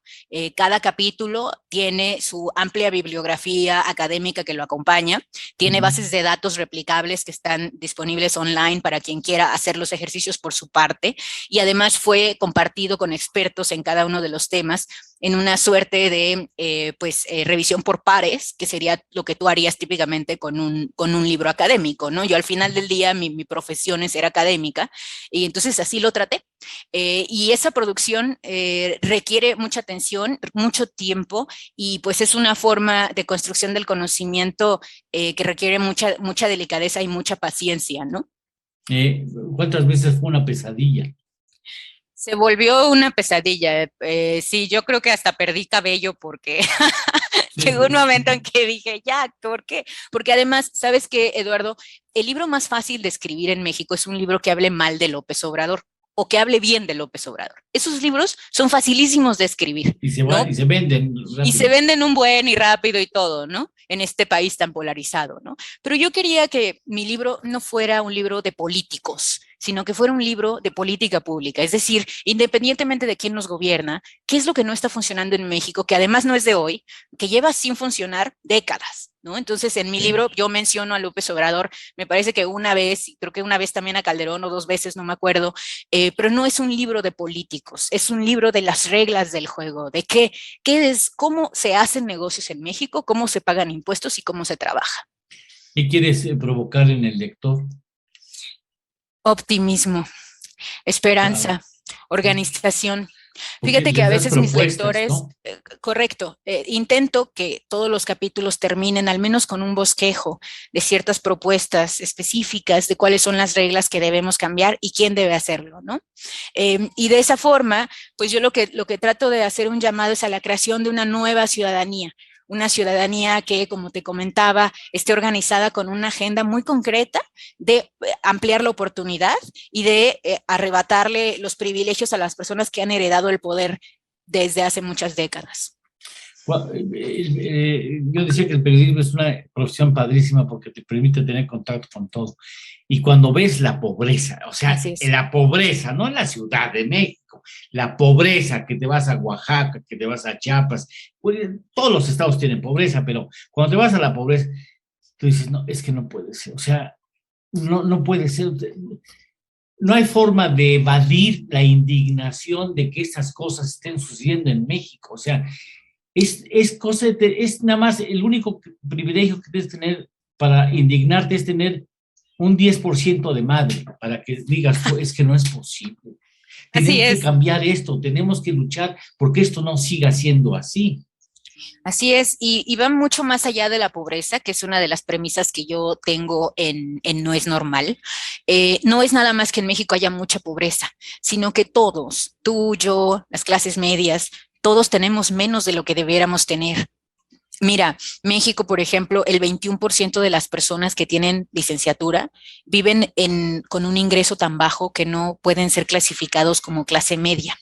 Cada capítulo tiene su amplia bibliografía académica que lo acompaña, tiene bases de datos replicables que están disponibles online para quien quiera hacer los ejercicios por su parte, y además fue compartido con expertos en cada uno de los temas en una suerte de revisión por pares, que sería lo que tú harías típicamente con un libro académico, ¿no? Yo al final del día mi profesión es ser académica y entonces así lo traté. Y esa producción requiere mucha atención, mucho tiempo, y pues es una forma de construcción del conocimiento que requiere mucha delicadeza y mucha paciencia, ¿no? ¿Cuántas veces fue una pesadilla? Se volvió una pesadilla. Sí, yo creo que hasta perdí cabello porque llegó un momento en que dije, ya, ¿por qué? Porque además, ¿sabes qué, Eduardo? El libro más fácil de escribir en México es un libro que hable mal de López Obrador o que hable bien de López Obrador. Esos libros son facilísimos de escribir. Y se venden rápido. Y se venden un buen y rápido y todo, ¿no? En este país tan polarizado, ¿no? Pero yo quería que mi libro no fuera un libro de políticos, sino que fuera un libro de política pública. Es decir, independientemente de quién nos gobierna, qué es lo que no está funcionando en México, que además no es de hoy, que lleva sin funcionar décadas, ¿no? Entonces, en mi libro yo menciono a López Obrador, me parece que una vez, creo que una vez también a Calderón o 2 veces, no me acuerdo, pero no es un libro de políticos, es un libro de las reglas del juego, de qué es, cómo se hacen negocios en México, cómo se pagan impuestos y cómo se trabaja. ¿Qué quieres provocar en el lector? Optimismo, esperanza, organización. Fíjate que a veces mis lectores, ¿no? Correcto, intento que todos los capítulos terminen al menos con un bosquejo de ciertas propuestas específicas de cuáles son las reglas que debemos cambiar y quién debe hacerlo, ¿no? Y de esa forma, pues yo lo que trato de hacer un llamado es a la creación de una nueva ciudadanía. Una ciudadanía que, como te comentaba, esté organizada con una agenda muy concreta de ampliar la oportunidad y de arrebatarle los privilegios a las personas que han heredado el poder desde hace muchas décadas. Yo decía que el periodismo es una profesión padrísima porque te permite tener contacto con todo. Y cuando ves la pobreza, o sea, la pobreza, no en la Ciudad de México, México. La pobreza, que te vas a Oaxaca, que te vas a Chiapas, pues, todos los estados tienen pobreza, pero cuando te vas a la pobreza, tú dices, no, es que no puede ser, o sea, no puede ser. No hay forma de evadir la indignación de que estas cosas estén sucediendo en México. O sea, es nada más el único privilegio que debes tener para indignarte es tener un 10% de madre, para que digas, es que no es posible. Tenemos que cambiar esto, tenemos que luchar porque esto no siga siendo así. Así es, y va mucho más allá de la pobreza, que es una de las premisas que yo tengo en No es normal. No es nada más que en México haya mucha pobreza, sino que todos, tú, yo, las clases medias, todos tenemos menos de lo que debiéramos tener. Mira, México, por ejemplo, el 21% de las personas que tienen licenciatura viven con un ingreso tan bajo que no pueden ser clasificados como clase media.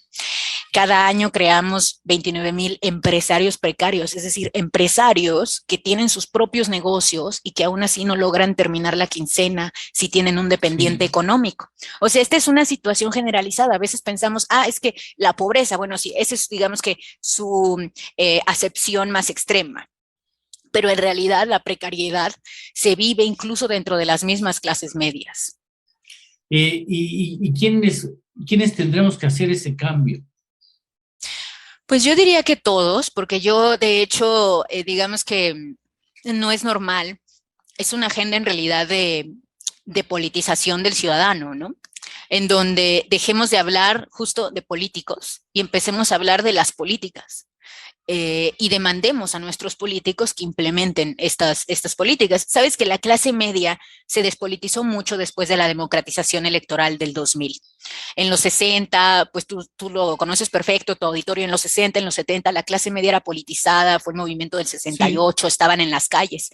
Cada año creamos 29,000 empresarios precarios, es decir, empresarios que tienen sus propios negocios y que aún así no logran terminar la quincena si tienen un dependiente económico. O sea, esta es una situación generalizada. A veces pensamos, es que la pobreza, bueno, sí, esa es, digamos que su acepción más extrema. Pero en realidad la precariedad se vive incluso dentro de las mismas clases medias. ¿Y quiénes tendremos que hacer ese cambio? Pues yo diría que todos, porque yo de hecho, digamos que No es normal, es una agenda en realidad de politización del ciudadano, ¿no? En donde dejemos de hablar justo de políticos y empecemos a hablar de las políticas. Y demandemos a nuestros políticos que implementen estas políticas. Sabes que la clase media se despolitizó mucho después de la democratización electoral del 2000. En los 60, pues tú lo conoces perfecto, tu auditorio, en los 60, en los 70, la clase media era politizada, fue el movimiento del 68, estaban en las calles.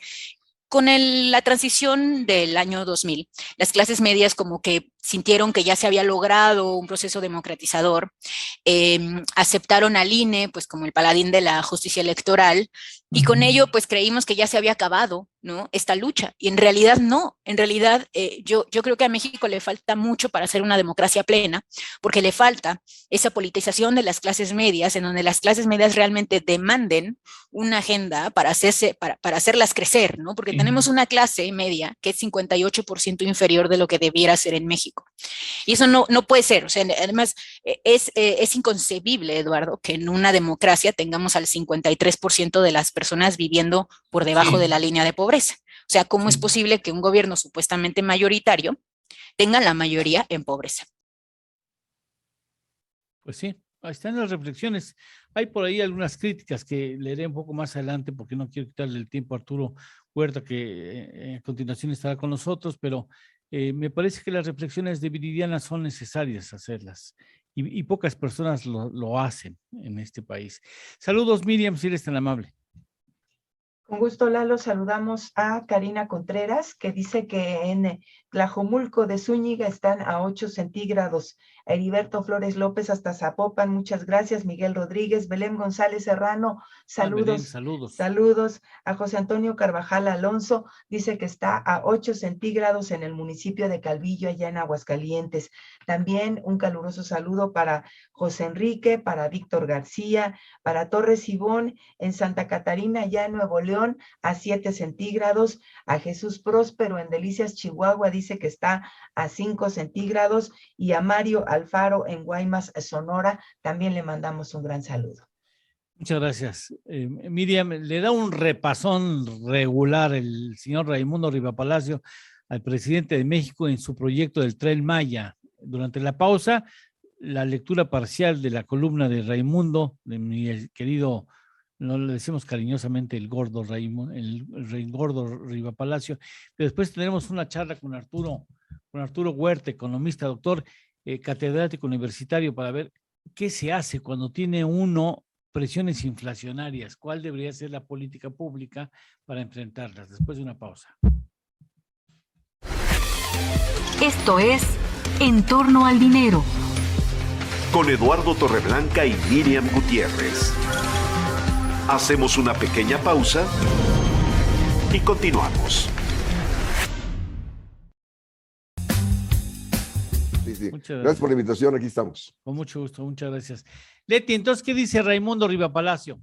Con la transición del año 2000, las clases medias como que sintieron que ya se había logrado un proceso democratizador, aceptaron al INE pues como el paladín de la justicia electoral y con ello pues creímos que ya se había acabado, ¿no?, esta lucha, y en realidad no. En realidad yo creo que a México le falta mucho para ser una democracia plena, porque le falta esa politización de las clases medias, en donde las clases medias realmente demanden una agenda para hacerlas crecer, ¿no? Porque tenemos una clase media que es 58% inferior de lo que debiera ser en México. Y eso no puede ser. O sea, además es inconcebible, Eduardo, que en una democracia tengamos al 53% de las personas viviendo por debajo de la línea de pobreza. O sea, ¿cómo es posible que un gobierno supuestamente mayoritario tenga la mayoría en pobreza? Pues sí, ahí están las reflexiones. Hay por ahí algunas críticas que leeré un poco más adelante porque no quiero quitarle el tiempo a Arturo Huerta, que a continuación estará con nosotros, pero me parece que las reflexiones de Viridiana son necesarias hacerlas y pocas personas lo hacen en este país. Saludos, Miriam, si eres tan amable. Con gusto, Lalo. Saludamos a Karina Contreras, que dice que en Tlajomulco de Zúñiga están a 8 centígrados. Heriberto Flores López hasta Zapopan, muchas gracias. Miguel Rodríguez, Belén González Serrano, saludos. Belén, saludos. Saludos a José Antonio Carvajal Alonso, dice que está a 8 centígrados en el municipio de Calvillo, allá en Aguascalientes. También un caluroso saludo para José Enrique, para Víctor García, para Torres Sibón, en Santa Catarina, allá en Nuevo León, a 7 centígrados. A Jesús Próspero en Delicias, Chihuahua, dice que está a 5 centígrados. Y a Mario Alfaro en Guaymas, Sonora, también le mandamos un gran saludo. Muchas gracias. Miriam, le da un repasón regular el señor Raimundo Rivapalacio al presidente de México en su proyecto del Tren Maya. Durante la pausa, la lectura parcial de la columna de Raimundo, de mi querido, no le decimos cariñosamente el gordo Raimundo, el gordo Rivapalacio, pero después tendremos una charla con Arturo Huerta, economista, doctor, catedrático universitario, para ver qué se hace cuando tiene uno presiones inflacionarias, cuál debería ser la política pública para enfrentarlas. Después de una pausa. Esto es En torno al dinero, con Eduardo Torreblanca y Miriam Gutiérrez. Hacemos una pequeña pausa y continuamos. Gracias por la invitación, aquí estamos. Con mucho gusto, muchas gracias. Leti, entonces, ¿qué dice Raimundo Rivapalacio?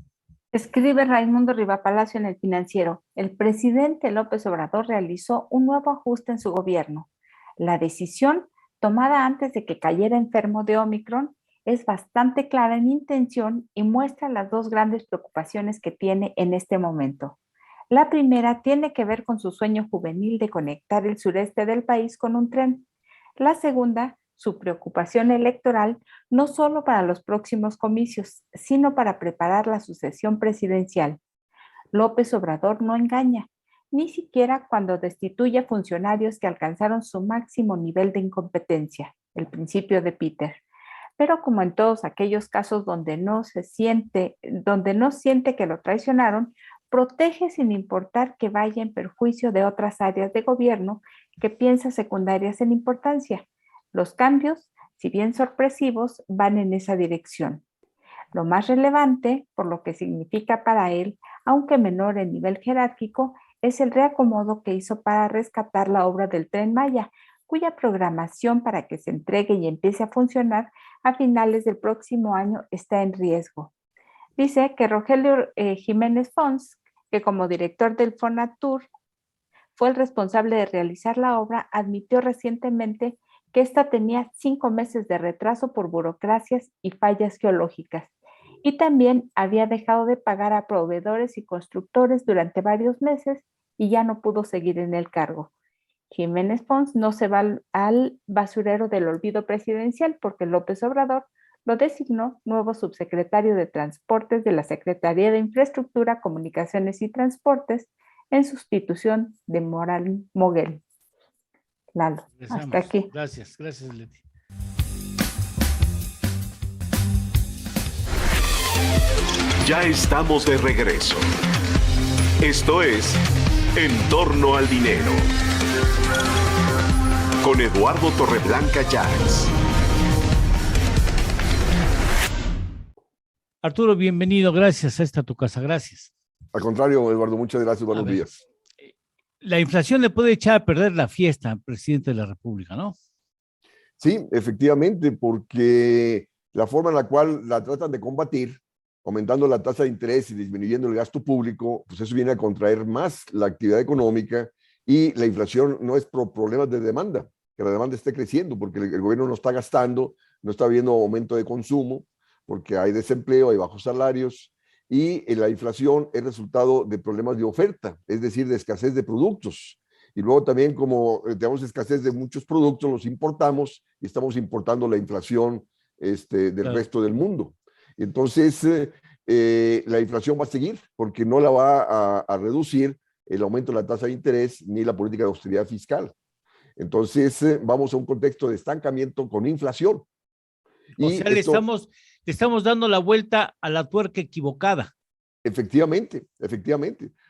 Escribe Raimundo Rivapalacio en El Financiero: el presidente López Obrador realizó un nuevo ajuste en su gobierno. La decisión, tomada antes de que cayera enfermo de Omicron, es bastante clara en intención y muestra las dos grandes preocupaciones que tiene en este momento. La primera tiene que ver con su sueño juvenil de conectar el sureste del país con un tren. La segunda, su preocupación electoral, no solo para los próximos comicios, sino para preparar la sucesión presidencial. López Obrador no engaña, ni siquiera cuando destituye a funcionarios que alcanzaron su máximo nivel de incompetencia, el principio de Peter. Pero como en todos aquellos casos donde no siente que lo traicionaron, protege sin importar que vaya en perjuicio de otras áreas de gobierno que piensa secundarias en importancia. Los cambios, si bien sorpresivos, van en esa dirección. Lo más relevante, por lo que significa para él, aunque menor en nivel jerárquico, es el reacomodo que hizo para rescatar la obra del Tren Maya, cuya programación para que se entregue y empiece a funcionar a finales del próximo año está en riesgo. Dice que Rogelio Jiménez Fons, que como director del Fonatur fue el responsable de realizar la obra, admitió recientemente que esta tenía 5 meses de retraso por burocracias y fallas geológicas, y también había dejado de pagar a proveedores y constructores durante varios meses y ya no pudo seguir en el cargo. Jiménez Pons no se va al basurero del olvido presidencial porque López Obrador lo designó nuevo subsecretario de Transportes de la Secretaría de Infraestructura, Comunicaciones y Transportes en sustitución de Moral Moguel. Lalo, hasta aquí. Gracias, Leti. Ya estamos de regreso. Esto es En torno al dinero. Con Eduardo Torreblanca Llanes. Arturo, bienvenido. Gracias. Esta es tu casa. Gracias. Al contrario, Eduardo, muchas gracias. Buenos días. La inflación le puede echar a perder la fiesta al presidente de la República, ¿no? Sí, efectivamente, porque la forma en la cual la tratan de combatir, aumentando la tasa de interés y disminuyendo el gasto público, pues eso viene a contraer más la actividad económica, y la inflación no es por problemas de demanda, que la demanda esté creciendo, porque el gobierno no está gastando, no está habiendo aumento de consumo, porque hay desempleo, hay bajos salarios, y la inflación es resultado de problemas de oferta, es decir, de escasez de productos. Y luego también, como tenemos escasez de muchos productos, los importamos y estamos importando la inflación del resto del mundo. Entonces, la inflación va a seguir porque no la va a reducir el aumento de la tasa de interés ni la política de austeridad fiscal. Entonces, vamos a un contexto de estancamiento con inflación. O sea, le estamos dando la vuelta a la tuerca equivocada. Efectivamente,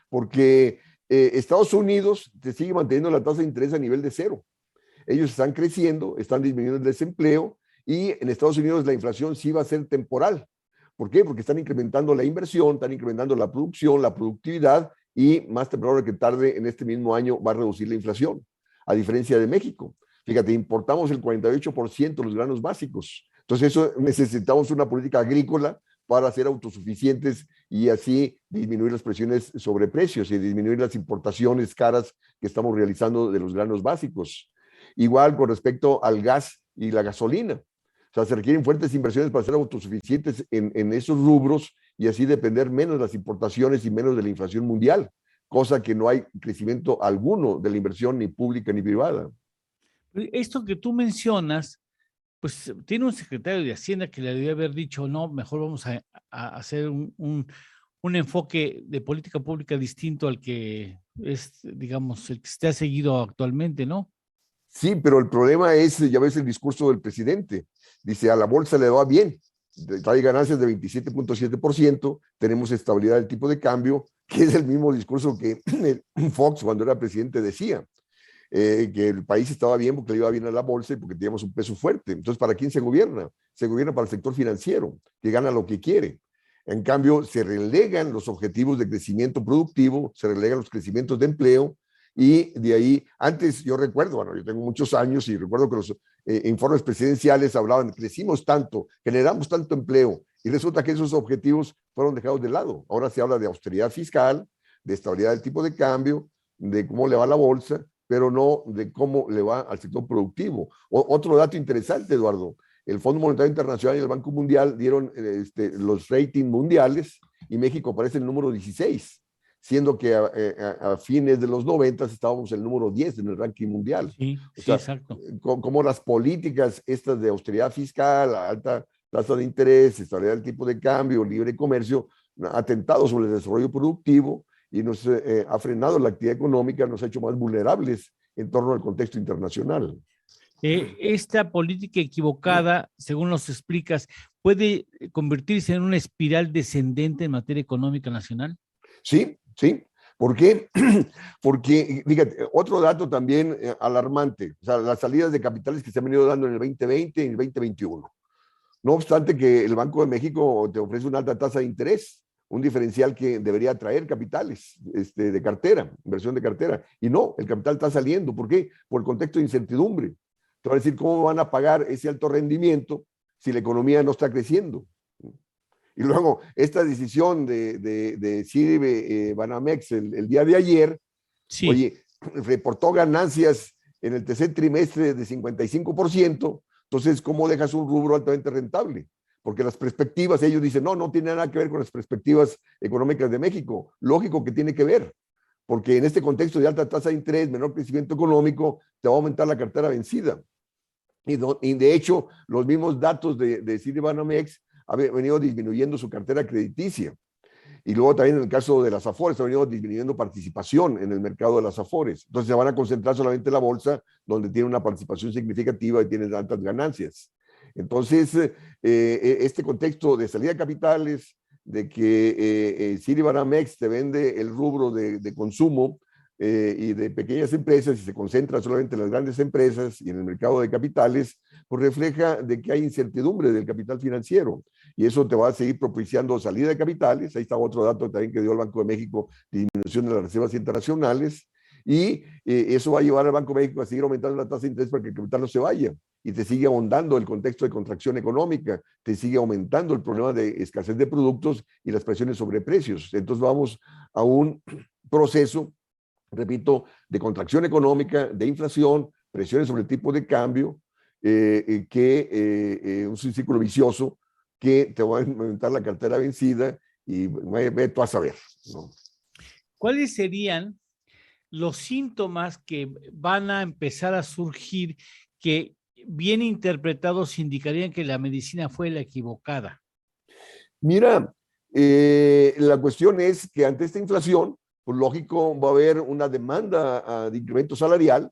porque Estados Unidos sigue manteniendo la tasa de interés a nivel de 0. Ellos están creciendo, están disminuyendo el desempleo, y en Estados Unidos la inflación sí va a ser temporal. ¿Por qué? Porque están incrementando la inversión, están incrementando la producción, la productividad, y más temprano que tarde en este mismo año va a reducir la inflación, a diferencia de México. Fíjate, importamos el 48% de los granos básicos. Entonces, eso necesitamos una política agrícola para ser autosuficientes y así disminuir las presiones sobre precios y disminuir las importaciones caras que estamos realizando de los granos básicos. Igual con respecto al gas y la gasolina. O sea, se requieren fuertes inversiones para ser autosuficientes en esos rubros y así depender menos de las importaciones y menos de la inflación mundial, cosa que no hay crecimiento alguno de la inversión ni pública ni privada. Esto que tú mencionas, pues tiene un secretario de Hacienda que le debe haber dicho, no, mejor vamos a hacer un enfoque de política pública distinto al que es, digamos, el que se ha seguido actualmente, ¿no? Sí, pero el problema es, ya ves el discurso del presidente, dice, a la bolsa le va bien, trae ganancias de 27.7%, tenemos estabilidad del tipo de cambio, que es el mismo discurso que Fox cuando era presidente decía. Que el país estaba bien porque le iba bien a la bolsa y porque teníamos un peso fuerte. Entonces, ¿para quién se gobierna? Se gobierna para el sector financiero, que gana lo que quiere. En cambio, se relegan los objetivos de crecimiento productivo, se relegan los crecimientos de empleo, y de ahí, antes yo recuerdo, bueno, yo tengo muchos años y recuerdo que informes presidenciales hablaban, crecimos tanto, generamos tanto empleo, y resulta que esos objetivos fueron dejados de lado. Ahora se habla de austeridad fiscal, de estabilidad del tipo de cambio, de cómo le va a la bolsa, pero no de cómo le va al sector productivo. Otro dato interesante, Eduardo, el Fondo Monetario Internacional y el Banco Mundial dieron los ratings mundiales y México aparece en el número 16, siendo que a fines de los 90 estábamos en el número 10 en el ranking mundial. Sí, o sea, exacto. Como las políticas estas de austeridad fiscal, alta tasa de interés, estabilidad del tipo de cambio, libre comercio, ha atentado sobre el desarrollo productivo y nos ha frenado la actividad económica, nos ha hecho más vulnerables en torno al contexto internacional. Esta política equivocada, según nos explicas, ¿puede convertirse en una espiral descendente en materia económica nacional? Sí, sí. ¿Por qué? Porque, fíjate, otro dato también alarmante, o sea, las salidas de capitales que se han venido dando en el 2020 y en el 2021. No obstante que el Banco de México te ofrece una alta tasa de interés, un diferencial que debería atraer capitales de cartera, inversión de cartera. Y no, el capital está saliendo. ¿Por qué? Por el contexto de incertidumbre. Te va a decir cómo van a pagar ese alto rendimiento si la economía no está creciendo. Y luego, esta decisión de Citibanamex el día de ayer, sí, oye, reportó ganancias en el tercer trimestre de 55%, entonces, ¿cómo dejas un rubro altamente rentable? Porque las perspectivas, ellos dicen, no tiene nada que ver con las perspectivas económicas de México. Lógico que tiene que ver, porque en este contexto de alta tasa de interés, menor crecimiento económico, te va a aumentar la cartera vencida. Y de hecho, los mismos datos de Citibanamex han venido disminuyendo su cartera crediticia. Y luego también en el caso de las Afores, ha venido disminuyendo participación en el mercado de las Afores. Entonces se van a concentrar solamente en la bolsa, donde tiene una participación significativa y tiene altas ganancias. Entonces, este contexto de salida de capitales, de que Citibanamex te vende el rubro de consumo y de pequeñas empresas y se concentra solamente en las grandes empresas y en el mercado de capitales, pues refleja de que hay incertidumbre del capital financiero y eso te va a seguir propiciando salida de capitales. Ahí está otro dato también que dio el Banco de México, disminución de las reservas internacionales, y eso va a llevar al Banco de México a seguir aumentando la tasa de interés para que el capital no se vaya y te sigue ahondando el contexto de contracción económica, te sigue aumentando el problema de escasez de productos y las presiones sobre precios. Entonces vamos a un proceso, repito, de contracción económica, de inflación, presiones sobre el tipo de cambio, un círculo vicioso que te va a aumentar la cartera vencida y ve tú a saber, ¿no? ¿Cuáles serían los síntomas que van a empezar a surgir que bien interpretados indicarían que la medicina fue la equivocada? Mira, la cuestión es que ante esta inflación, pues lógico, va a haber una demanda de incremento salarial,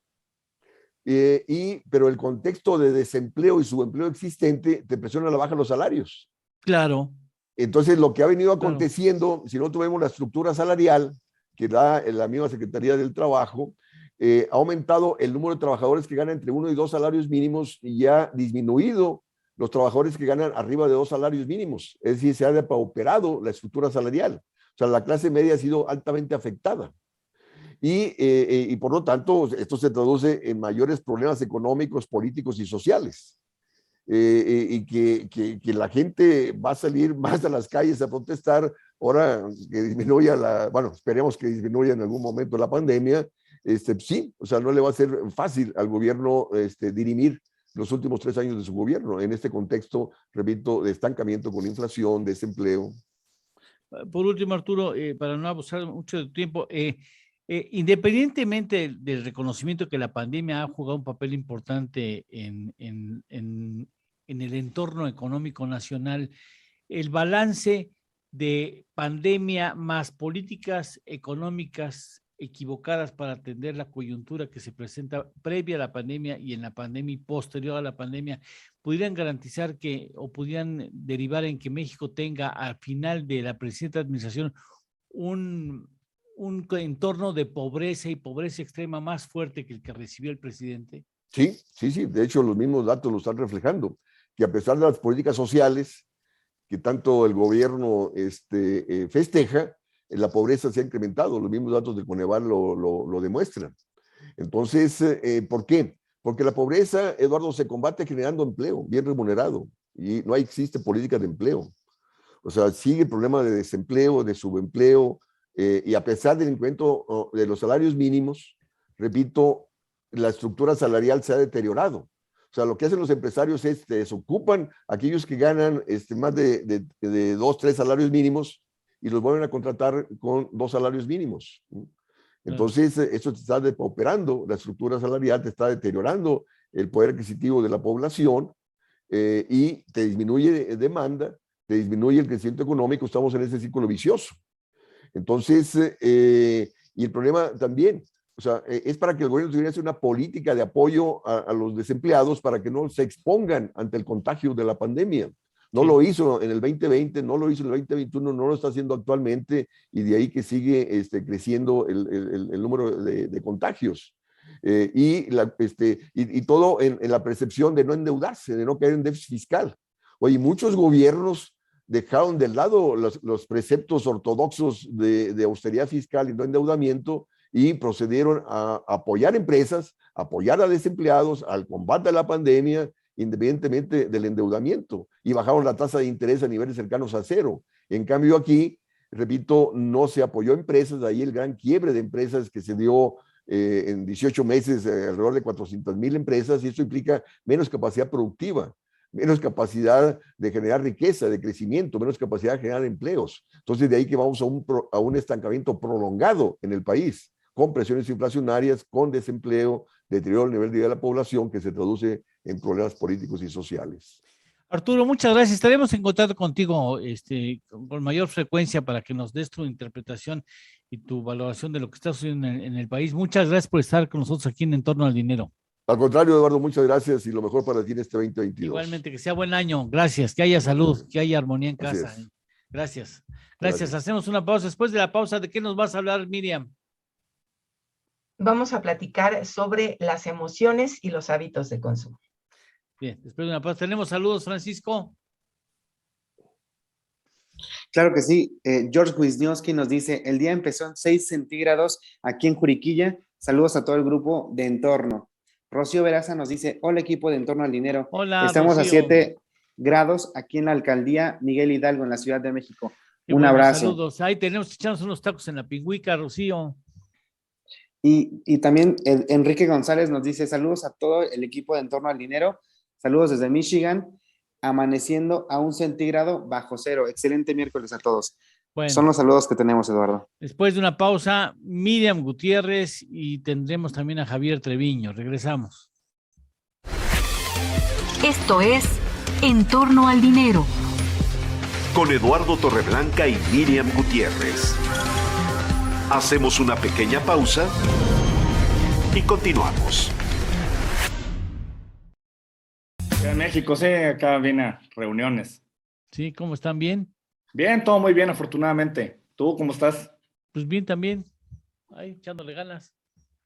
pero el contexto de desempleo y subempleo existente te presiona a la baja los salarios. Claro. Entonces, lo que ha venido aconteciendo, si no tuvimos la estructura salarial que da la misma Secretaría del Trabajo, ha aumentado el número de trabajadores que ganan entre 1 y 2 salarios mínimos y ya ha disminuido los trabajadores que ganan arriba de 2 salarios mínimos. Es decir, se ha depauperado la estructura salarial. O sea, la clase media ha sido altamente afectada. Y por lo tanto, esto se traduce en mayores problemas económicos, políticos y sociales. Y que la gente va a salir más a las calles a protestar, ahora que disminuya bueno, esperemos que disminuya en algún momento la pandemia, sí, o sea, no le va a ser fácil al gobierno dirimir los últimos 3 años de su gobierno en este contexto, repito, de estancamiento con inflación, desempleo. Por último, Arturo, para no abusar mucho de tu tiempo, independientemente del reconocimiento que la pandemia ha jugado un papel importante en el entorno económico nacional, el balance de pandemia más políticas económicas equivocadas para atender la coyuntura que se presenta previa a la pandemia y en la pandemia y posterior a la pandemia, pudieran garantizar que, o pudieran derivar en que México tenga al final de la presente administración un entorno de pobreza y pobreza extrema más fuerte que el que recibió el presidente? Sí, sí, sí. De hecho, los mismos datos lo están reflejando, que a pesar de las políticas sociales que tanto el gobierno festeja, la pobreza se ha incrementado. Los mismos datos de Coneval lo demuestran. Entonces, ¿por qué? Porque la pobreza, Eduardo, se combate generando empleo bien remunerado y no existe política de empleo. O sea, sigue el problema de desempleo, de subempleo, y a pesar del incremento de los salarios mínimos, repito, la estructura salarial se ha deteriorado. O sea, lo que hacen los empresarios es desocupan a aquellos que ganan más de 2, 3 salarios mínimos y los vuelven a contratar con 2 salarios mínimos. Entonces, eso te está depauperando la estructura salarial, te está deteriorando el poder adquisitivo de la población y te disminuye demanda, te disminuye el crecimiento económico, estamos en ese círculo vicioso. Entonces, y el problema también, o sea, es para que el gobierno tuviera una política de apoyo a los desempleados para que no se expongan ante el contagio de la pandemia. No lo hizo en el 2020, no lo hizo en el 2021, no lo está haciendo actualmente, y de ahí que sigue creciendo el número de contagios. Y todo en la percepción de no endeudarse, de no caer en déficit fiscal. Oye, muchos gobiernos dejaron de lado los preceptos ortodoxos de austeridad fiscal y no endeudamiento y procedieron a apoyar empresas, apoyar a desempleados, al combate a la pandemia, independientemente del endeudamiento, y bajaron la tasa de interés a niveles cercanos a 0. En cambio aquí, repito, no se apoyó a empresas, de ahí el gran quiebre de empresas que se dio en 18 meses, alrededor de 400,000 empresas, y eso implica menos capacidad productiva, menos capacidad de generar riqueza, de crecimiento, menos capacidad de generar empleos. Entonces de ahí que vamos a un estancamiento prolongado en el país, con presiones inflacionarias, con desempleo, deterioro del nivel de vida de la población, que se traduce en problemas políticos y sociales. Arturo, muchas gracias. Estaremos en contacto contigo con mayor frecuencia para que nos des tu interpretación y tu valoración de lo que está sucediendo en el país. Muchas gracias por estar con nosotros aquí en Torno al Dinero. Al contrario, Eduardo, muchas gracias y lo mejor para ti en este 2022. Igualmente, que sea buen año. Gracias. Que haya salud, que haya armonía en casa. Gracias. Gracias. Hacemos una pausa. Después de la pausa, ¿de qué nos vas a hablar, Miriam? Vamos a platicar sobre las emociones y los hábitos de consumo. Bien, después de una pausa. ¿Tenemos saludos, Francisco? Claro que sí. George Wisniewski nos dice, el día empezó en 6 centígrados aquí en Juriquilla. Saludos a todo el grupo de Entorno. Rocío Veraza nos dice, hola equipo de Entorno al Dinero. Hola, estamos Rocío. a 7 grados aquí en la alcaldía Miguel Hidalgo, en la Ciudad de México. Qué Un bueno, abrazo. Saludos. Ahí tenemos que echarnos unos tacos en la Pingüica, Rocío. Y también Enrique González nos dice, saludos a todo el equipo de Entorno al Dinero. Saludos desde Michigan, amaneciendo a 1 centígrado bajo 0. Excelente miércoles a todos. Bueno, son los saludos que tenemos, Eduardo. Después de una pausa, Miriam Gutiérrez y tendremos también a Javier Treviño. Regresamos. Esto es En Torno al Dinero. Con Eduardo Torreblanca y Miriam Gutiérrez. Hacemos una pequeña pausa y continuamos. En México, sí, acá viene a reuniones. Sí, ¿cómo están? ¿Bien? Bien, todo muy bien, afortunadamente. ¿Tú cómo estás? Pues bien también. Ahí, echándole ganas.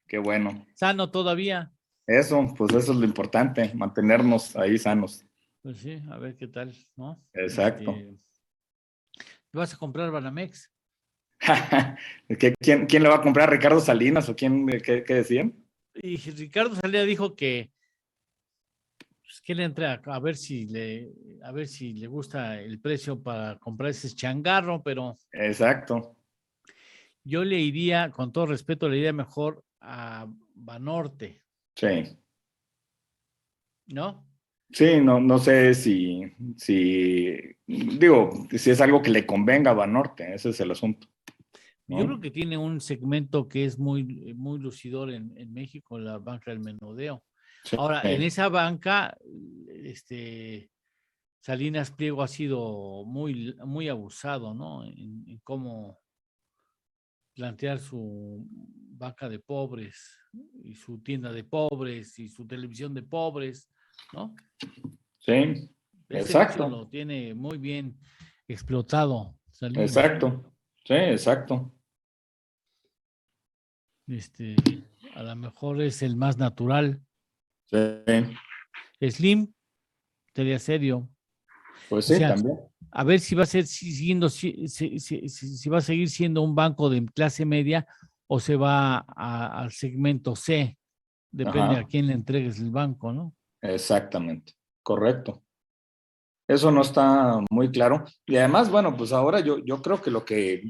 Qué bueno. Sano todavía. Eso, pues eso es lo importante, mantenernos ahí sanos. Pues sí, a ver qué tal, ¿no? Exacto. ¿Te vas a comprar Banamex? ¿Quién le va a comprar? ¿Ricardo Salinas o quién? ¿Qué decían? Y Ricardo Salinas dijo que le entra a ver si le gusta el precio para comprar ese changarro, pero exacto. Yo le iría, con todo respeto, le iría mejor a Banorte. Sí. ¿No? Sí, no sé si es algo que le convenga a Banorte, ese es el asunto, ¿no? Yo creo que tiene un segmento que es muy, muy lucidor en México, la banca del menudeo. Sí. Ahora, en esa banca, Salinas Pliego ha sido muy, muy abusado, ¿no? En cómo plantear su banca de pobres y su tienda de pobres y su televisión de pobres, ¿no? Sí, exacto. Lo tiene muy bien explotado. Salinas. Exacto, sí, exacto. A lo mejor es el más natural. Sí. Slim, serio. Pues sí, también. A ver si va a ser si va a seguir siendo un banco de clase media o se va al segmento C, Depende Ajá. a quién le entregues el banco, ¿no? Exactamente, correcto. Eso no está muy claro. Y además, bueno, pues ahora yo creo que lo que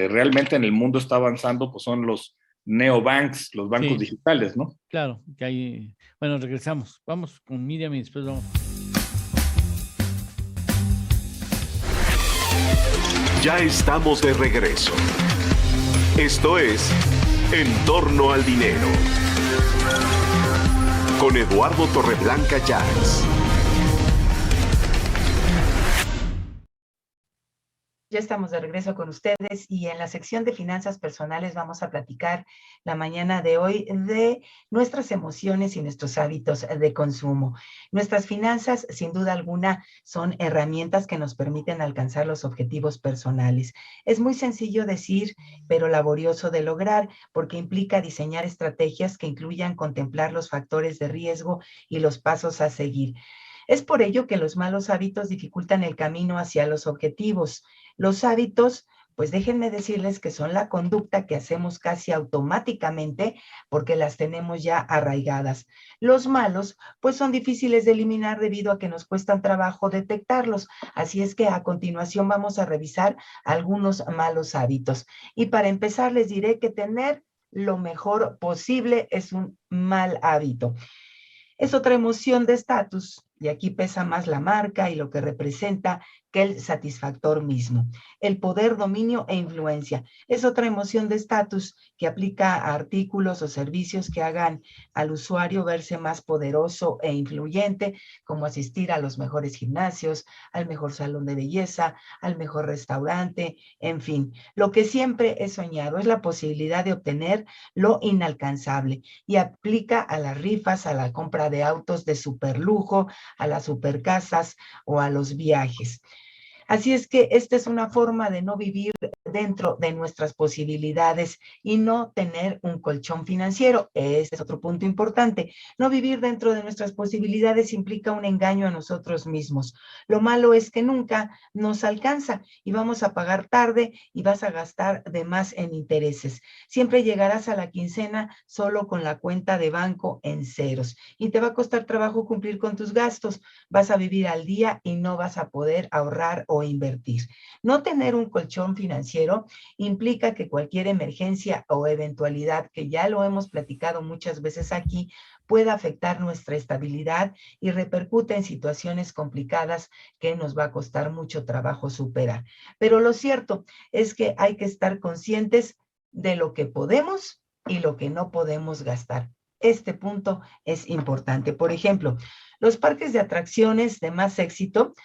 realmente en el mundo está avanzando pues son los neobanks, los bancos Sí. digitales, ¿no? Claro, que hay. Bueno, regresamos. Vamos con Miriam y después vamos. Ya estamos de regreso. Esto es En torno al dinero. Con Eduardo Torreblanca Llanes. Ya estamos de regreso con ustedes y en la sección de finanzas personales vamos a platicar la mañana de hoy de nuestras emociones y nuestros hábitos de consumo. Nuestras finanzas, sin duda alguna, son herramientas que nos permiten alcanzar los objetivos personales. Es muy sencillo decir, pero laborioso de lograr, porque implica diseñar estrategias que incluyan contemplar los factores de riesgo y los pasos a seguir. Es por ello que los malos hábitos dificultan el camino hacia los objetivos. Los hábitos, pues déjenme decirles que son la conducta que hacemos casi automáticamente porque las tenemos ya arraigadas. Los malos, pues son difíciles de eliminar debido a que nos cuestan trabajo detectarlos. Así es que a continuación vamos a revisar algunos malos hábitos. Y para empezar les diré que tener lo mejor posible es un mal hábito. Es otra emoción de estatus, y aquí pesa más la marca y lo que representa que el satisfactor mismo. El poder, dominio e influencia es otra emoción de estatus que aplica a artículos o servicios que hagan al usuario verse más poderoso e influyente, como asistir a los mejores gimnasios, al mejor salón de belleza, al mejor restaurante, en fin. Lo que siempre he soñado es la posibilidad de obtener lo inalcanzable y aplica a las rifas, a la compra de autos de superlujo, a las supercasas o a los viajes. Así es que esta es una forma de no vivir dentro de nuestras posibilidades y no tener un colchón financiero. Este es otro punto importante. No vivir dentro de nuestras posibilidades implica un engaño a nosotros mismos. Lo malo es que nunca nos alcanza y vamos a pagar tarde y vas a gastar de más en intereses. Siempre llegarás a la quincena solo con la cuenta de banco en ceros y te va a costar trabajo cumplir con tus gastos. Vas a vivir al día y no vas a poder ahorrar o invertir. No tener un colchón financiero implica que cualquier emergencia o eventualidad, que ya lo hemos platicado muchas veces aquí, pueda afectar nuestra estabilidad y repercute en situaciones complicadas que nos va a costar mucho trabajo superar. Pero lo cierto es que hay que estar conscientes de lo que podemos y lo que no podemos gastar. Este punto es importante. Por ejemplo, los parques de atracciones de más éxito,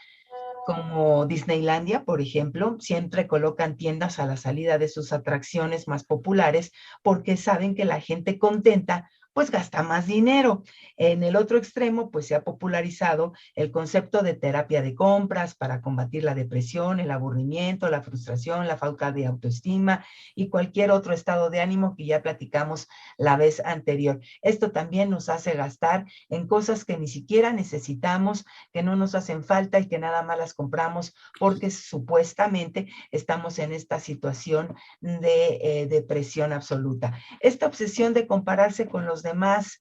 como Disneylandia, por ejemplo, siempre colocan tiendas a la salida de sus atracciones más populares porque saben que la gente contenta pues gasta más dinero. En el otro extremo, pues se ha popularizado el concepto de terapia de compras para combatir la depresión, el aburrimiento, la frustración, la falta de autoestima y cualquier otro estado de ánimo que ya platicamos la vez anterior. Esto también nos hace gastar en cosas que ni siquiera necesitamos, que no nos hacen falta y que nada más las compramos porque supuestamente estamos en esta situación de depresión absoluta. Esta obsesión de compararse con los demás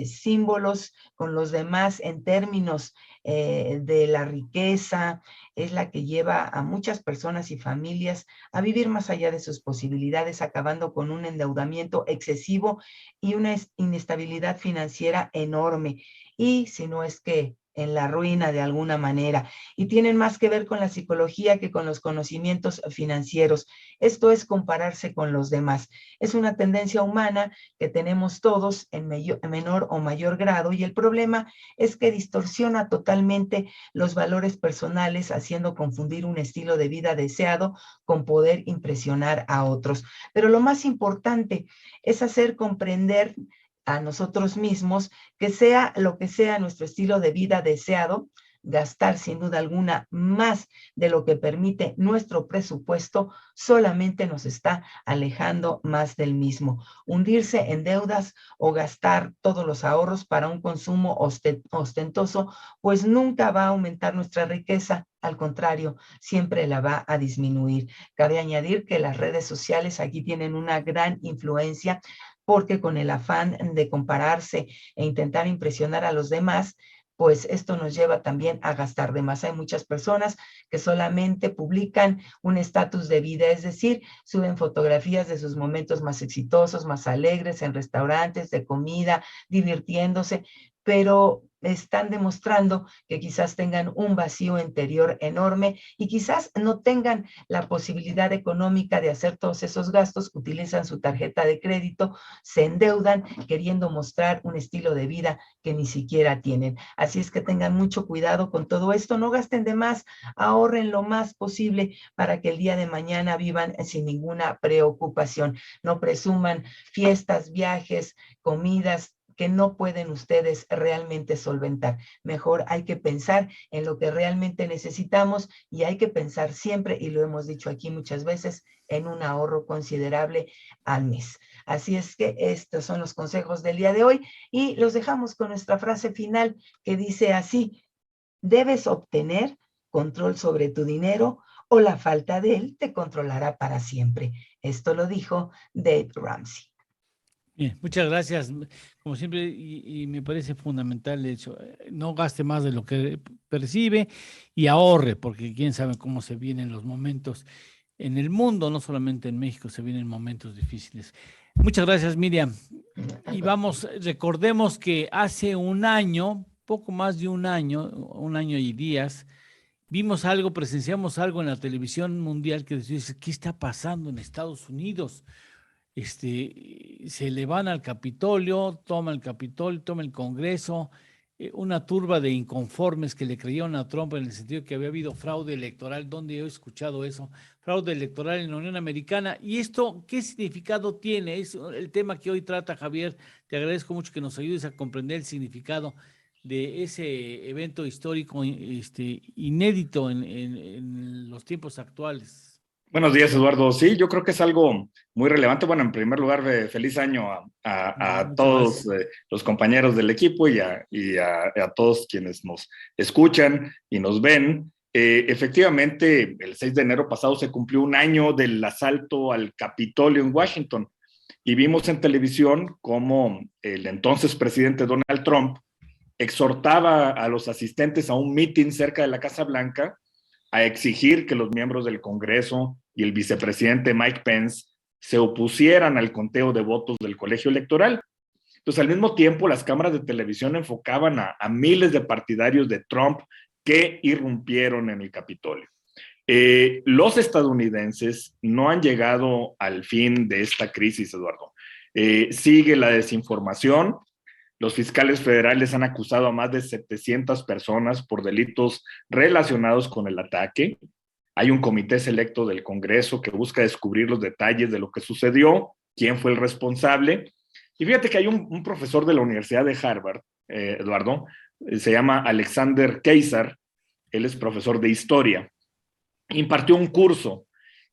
símbolos, con los demás en términos de la riqueza, es la que lleva a muchas personas y familias a vivir más allá de sus posibilidades, acabando con un endeudamiento excesivo y una inestabilidad financiera enorme. Y si no es que en la ruina de alguna manera, y tienen más que ver con la psicología que con los conocimientos financieros. Esto es compararse con los demás. Es una tendencia humana que tenemos todos en menor o mayor grado, y el problema es que distorsiona totalmente los valores personales, haciendo confundir un estilo de vida deseado con poder impresionar a otros. Pero lo más importante es hacer comprender a nosotros mismos que sea lo que sea nuestro estilo de vida deseado, gastar sin duda alguna más de lo que permite nuestro presupuesto solamente nos está alejando más del mismo. Hundirse en deudas o gastar todos los ahorros para un consumo ostentoso, pues nunca va a aumentar nuestra riqueza. Al contrario, siempre la va a disminuir. Cabe añadir que las redes sociales aquí tienen una gran influencia. porque con el afán de compararse e intentar impresionar a los demás, pues esto nos lleva también a gastar de más. Hay muchas personas que solamente publican un estatus de vida, es decir, suben fotografías de sus momentos más exitosos, más alegres, en restaurantes, de comida, divirtiéndose, pero están demostrando que quizás tengan un vacío interior enorme y quizás no tengan la posibilidad económica de hacer todos esos gastos, utilizan su tarjeta de crédito, se endeudan queriendo mostrar un estilo de vida que ni siquiera tienen. Así es que tengan mucho cuidado con todo esto, no gasten de más, ahorren lo más posible para que el día de mañana vivan sin ninguna preocupación. No presuman fiestas, viajes, comidas que no pueden ustedes realmente solventar. Mejor hay que pensar en lo que realmente necesitamos y hay que pensar siempre, y lo hemos dicho aquí muchas veces, en un ahorro considerable al mes. Así es que estos son los consejos del día de hoy y los dejamos con nuestra frase final que dice así: debes obtener control sobre tu dinero o la falta de él te controlará para siempre. Esto lo dijo Dave Ramsey. Bien, muchas gracias. Como siempre, y me parece fundamental el hecho, no gaste más de lo que percibe y ahorre, porque quién sabe cómo se vienen los momentos en el mundo, no solamente en México, se vienen momentos difíciles. Muchas gracias, Miriam. Y vamos, recordemos que hace un año, poco más de un año y días, vimos algo, presenciamos algo en la televisión mundial que decía, ¿qué está pasando en Estados Unidos? Se le van al Capitolio, toma el Congreso, una turba de inconformes que le creyeron a Trump en el sentido que había habido fraude electoral. ¿Dónde he escuchado eso? Fraude electoral en la Unión Americana. ¿Y esto qué significado tiene? Es el tema que hoy trata Javier. Te agradezco mucho que nos ayudes a comprender el significado de ese evento histórico inédito en los tiempos actuales. Buenos días, Eduardo. Sí, yo creo que es algo muy relevante. Bueno, en primer lugar, feliz año a todos los compañeros del equipo y a todos quienes nos escuchan y nos ven. Efectivamente, el 6 de enero pasado se cumplió un año del asalto al Capitolio en Washington y vimos en televisión cómo el entonces presidente Donald Trump exhortaba a los asistentes a un meeting cerca de la Casa Blanca a exigir que los miembros del Congreso y el vicepresidente Mike Pence se opusieran al conteo de votos del colegio electoral. Entonces, al mismo tiempo, las cámaras de televisión enfocaban a miles de partidarios de Trump que irrumpieron en el Capitolio. Los estadounidenses no han llegado al fin de esta crisis, Eduardo. Sigue la desinformación. Los fiscales federales han acusado a más de 700 personas por delitos relacionados con el ataque. Hay un comité selecto del Congreso que busca descubrir los detalles de lo que sucedió, quién fue el responsable. Y fíjate que hay un profesor de la Universidad de Harvard, Eduardo, se llama Alexander Keysar, él es profesor de historia. Impartió un curso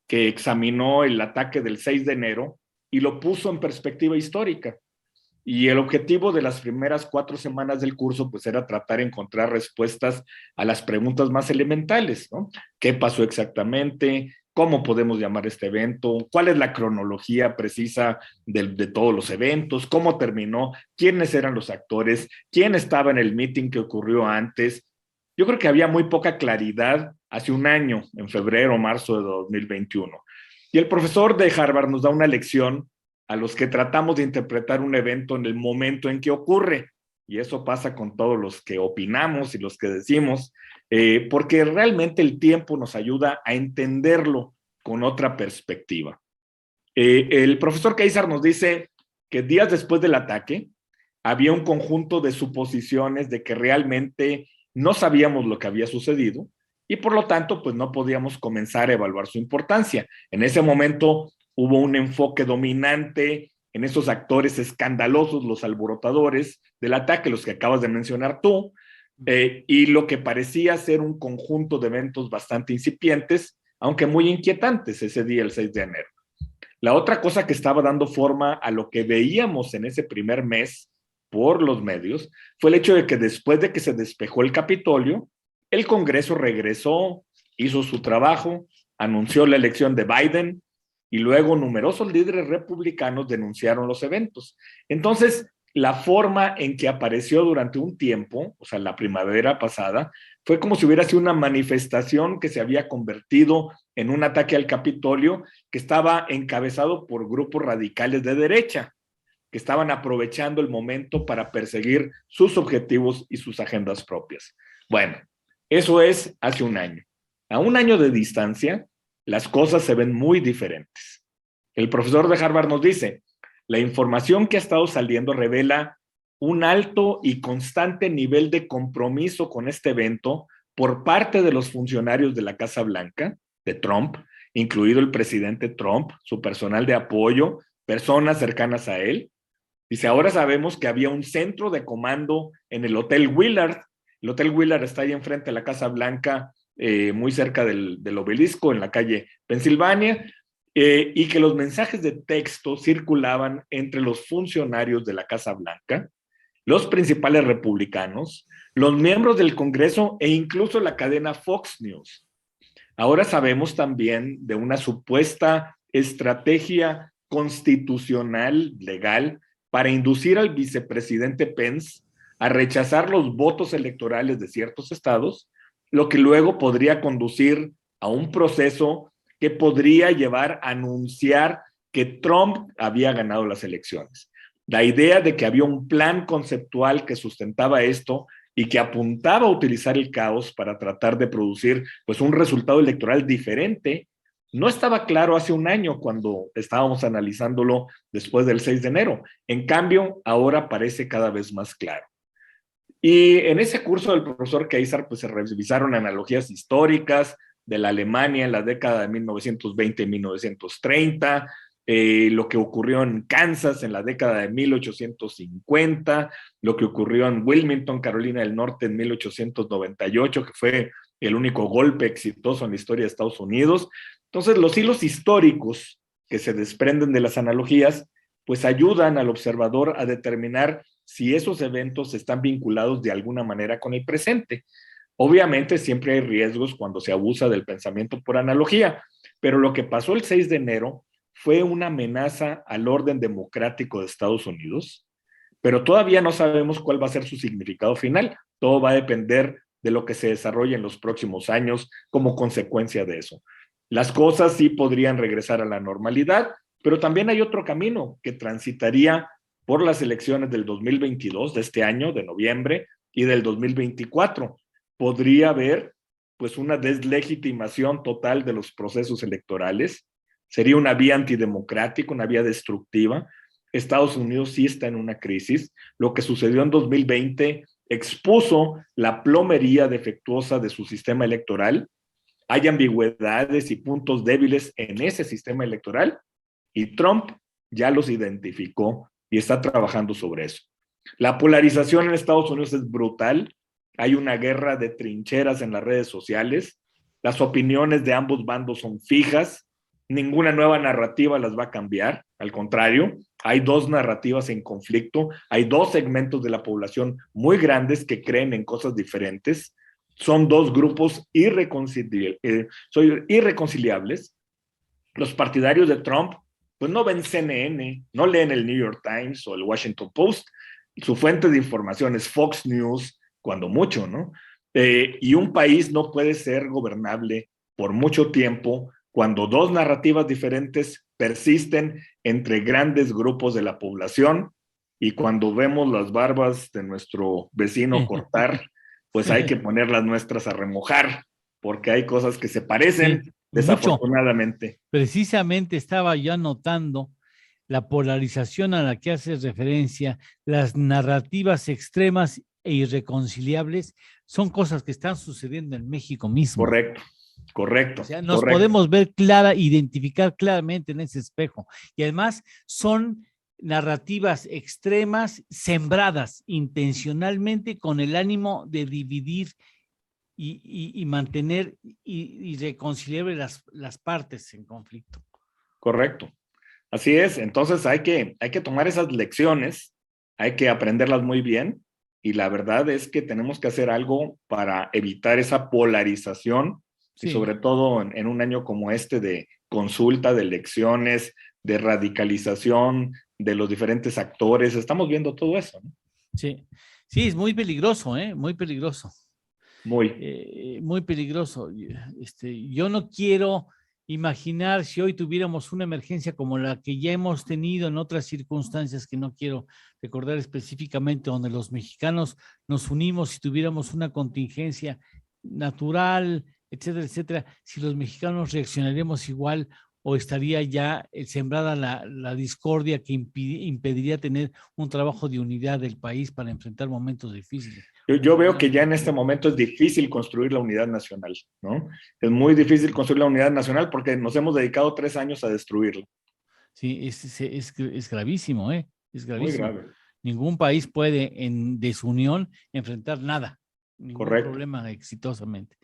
que examinó el ataque del 6 de enero y lo puso en perspectiva histórica. Y el objetivo de las primeras 4 semanas del curso pues era tratar de encontrar respuestas a las preguntas más elementales, ¿no? ¿Qué pasó exactamente? ¿Cómo podemos llamar este evento? ¿Cuál es la cronología precisa de todos los eventos? ¿Cómo terminó? ¿Quiénes eran los actores? ¿Quién estaba en el meeting que ocurrió antes? Yo creo que había muy poca claridad hace un año, en febrero o marzo de 2021. Y el profesor de Harvard nos da una lección a los que tratamos de interpretar un evento en el momento en que ocurre. Y eso pasa con todos los que opinamos y los que decimos, porque realmente el tiempo nos ayuda a entenderlo con otra perspectiva. El profesor Keysar nos dice que días después del ataque había un conjunto de suposiciones de que realmente no sabíamos lo que había sucedido y por lo tanto pues no podíamos comenzar a evaluar su importancia. En ese momento hubo un enfoque dominante en esos actores escandalosos, los alborotadores del ataque, los que acabas de mencionar tú, y lo que parecía ser un conjunto de eventos bastante incipientes, aunque muy inquietantes ese día, el 6 de enero. La otra cosa que estaba dando forma a lo que veíamos en ese primer mes por los medios fue el hecho de que después de que se despejó el Capitolio, el Congreso regresó, hizo su trabajo, anunció la elección de Biden y luego numerosos líderes republicanos denunciaron los eventos. Entonces, la forma en que apareció durante un tiempo, o sea, la primavera pasada, fue como si hubiera sido una manifestación que se había convertido en un ataque al Capitolio que estaba encabezado por grupos radicales de derecha, que estaban aprovechando el momento para perseguir sus objetivos y sus agendas propias. Bueno, eso es hace un año. A un año de distancia, las cosas se ven muy diferentes. El profesor de Harvard nos dice, la información que ha estado saliendo revela un alto y constante nivel de compromiso con este evento por parte de los funcionarios de la Casa Blanca, de Trump, incluido el presidente Trump, su personal de apoyo, personas cercanas a él. Dice, ahora sabemos que había un centro de comando en el Hotel Willard. El Hotel Willard está ahí enfrente de la Casa Blanca, muy cerca del obelisco, en la calle Pensilvania, y que los mensajes de texto circulaban entre los funcionarios de la Casa Blanca, los principales republicanos, los miembros del Congreso e incluso la cadena Fox News. Ahora sabemos también de una supuesta estrategia constitucional, legal, para inducir al vicepresidente Pence a rechazar los votos electorales de ciertos estados, lo que luego podría conducir a un proceso que podría llevar a anunciar que Trump había ganado las elecciones. La idea de que había un plan conceptual que sustentaba esto y que apuntaba a utilizar el caos para tratar de producir pues, un resultado electoral diferente, no estaba claro hace un año cuando estábamos analizándolo después del 6 de enero. En cambio, ahora parece cada vez más claro. Y en ese curso del profesor Keysar pues, se revisaron analogías históricas de la Alemania en la década de 1920 y 1930, lo que ocurrió en Kansas en la década de 1850, lo que ocurrió en Wilmington, Carolina del Norte en 1898, que fue el único golpe exitoso en la historia de Estados Unidos. Entonces, los hilos históricos que se desprenden de las analogías, pues ayudan al observador a determinar si esos eventos están vinculados de alguna manera con el presente. Obviamente siempre hay riesgos cuando se abusa del pensamiento por analogía, pero lo que pasó el 6 de enero fue una amenaza al orden democrático de Estados Unidos, pero todavía no sabemos cuál va a ser su significado final. Todo va a depender de lo que se desarrolle en los próximos años como consecuencia de eso. Las cosas sí podrían regresar a la normalidad, pero también hay otro camino que transitaría por las elecciones del 2022, de este año, de noviembre, y del 2024. Podría haber pues una deslegitimación total de los procesos electorales. Sería una vía antidemocrática, una vía destructiva. Estados Unidos sí está en una crisis. Lo que sucedió en 2020 expuso la plomería defectuosa de su sistema electoral. Hay ambigüedades y puntos débiles en ese sistema electoral y Trump ya los identificó y está trabajando sobre eso. La polarización en Estados Unidos es brutal. Hay una guerra de trincheras en las redes sociales. Las opiniones de ambos bandos son fijas. Ninguna nueva narrativa las va a cambiar. Al contrario, hay dos narrativas en conflicto. Hay dos segmentos de la población muy grandes que creen en cosas diferentes. Son dos grupos irreconciliables. Los partidarios de Trump pues no ven CNN, no leen el New York Times o el Washington Post. Su fuente de información es Fox News, cuando mucho, ¿no? Y un país no puede ser gobernable por mucho tiempo cuando dos narrativas diferentes persisten entre grandes grupos de la población y cuando vemos las barbas de nuestro vecino cortar, pues hay que poner las nuestras a remojar, porque hay cosas que se parecen, sí, desafortunadamente. Mucho. Precisamente estaba yo notando la polarización a la que haces referencia, las narrativas extremas e irreconciliables, son cosas que están sucediendo en México mismo. Correcto, correcto. O sea, nos podemos ver identificar claramente en ese espejo. Y además son narrativas extremas sembradas intencionalmente con el ánimo de dividir y mantener y reconciliar las partes en conflicto. Correcto. Así es. Entonces hay que tomar esas lecciones, hay que aprenderlas muy bien y la verdad es que tenemos que hacer algo para evitar esa polarización, sí, y sobre todo en un año como este de consulta, de elecciones, de radicalización de los diferentes actores. Estamos viendo todo eso, ¿no? Sí, sí, es muy peligroso, muy peligroso. Muy peligroso. Yo no quiero imaginar si hoy tuviéramos una emergencia como la que ya hemos tenido en otras circunstancias que no quiero recordar específicamente, donde los mexicanos nos unimos y tuviéramos una contingencia natural, etcétera, etcétera, si los mexicanos reaccionaríamos igual o estaría ya sembrada la discordia que impediría tener un trabajo de unidad del país para enfrentar momentos difíciles. Yo veo que ya en este momento es difícil construir la unidad nacional, ¿no? Es muy difícil construir la unidad nacional porque nos hemos dedicado 3 años a destruirla. Sí, es gravísimo, es gravísimo. Muy grave. Ningún país puede en desunión enfrentar nada, ningún problema exitosamente.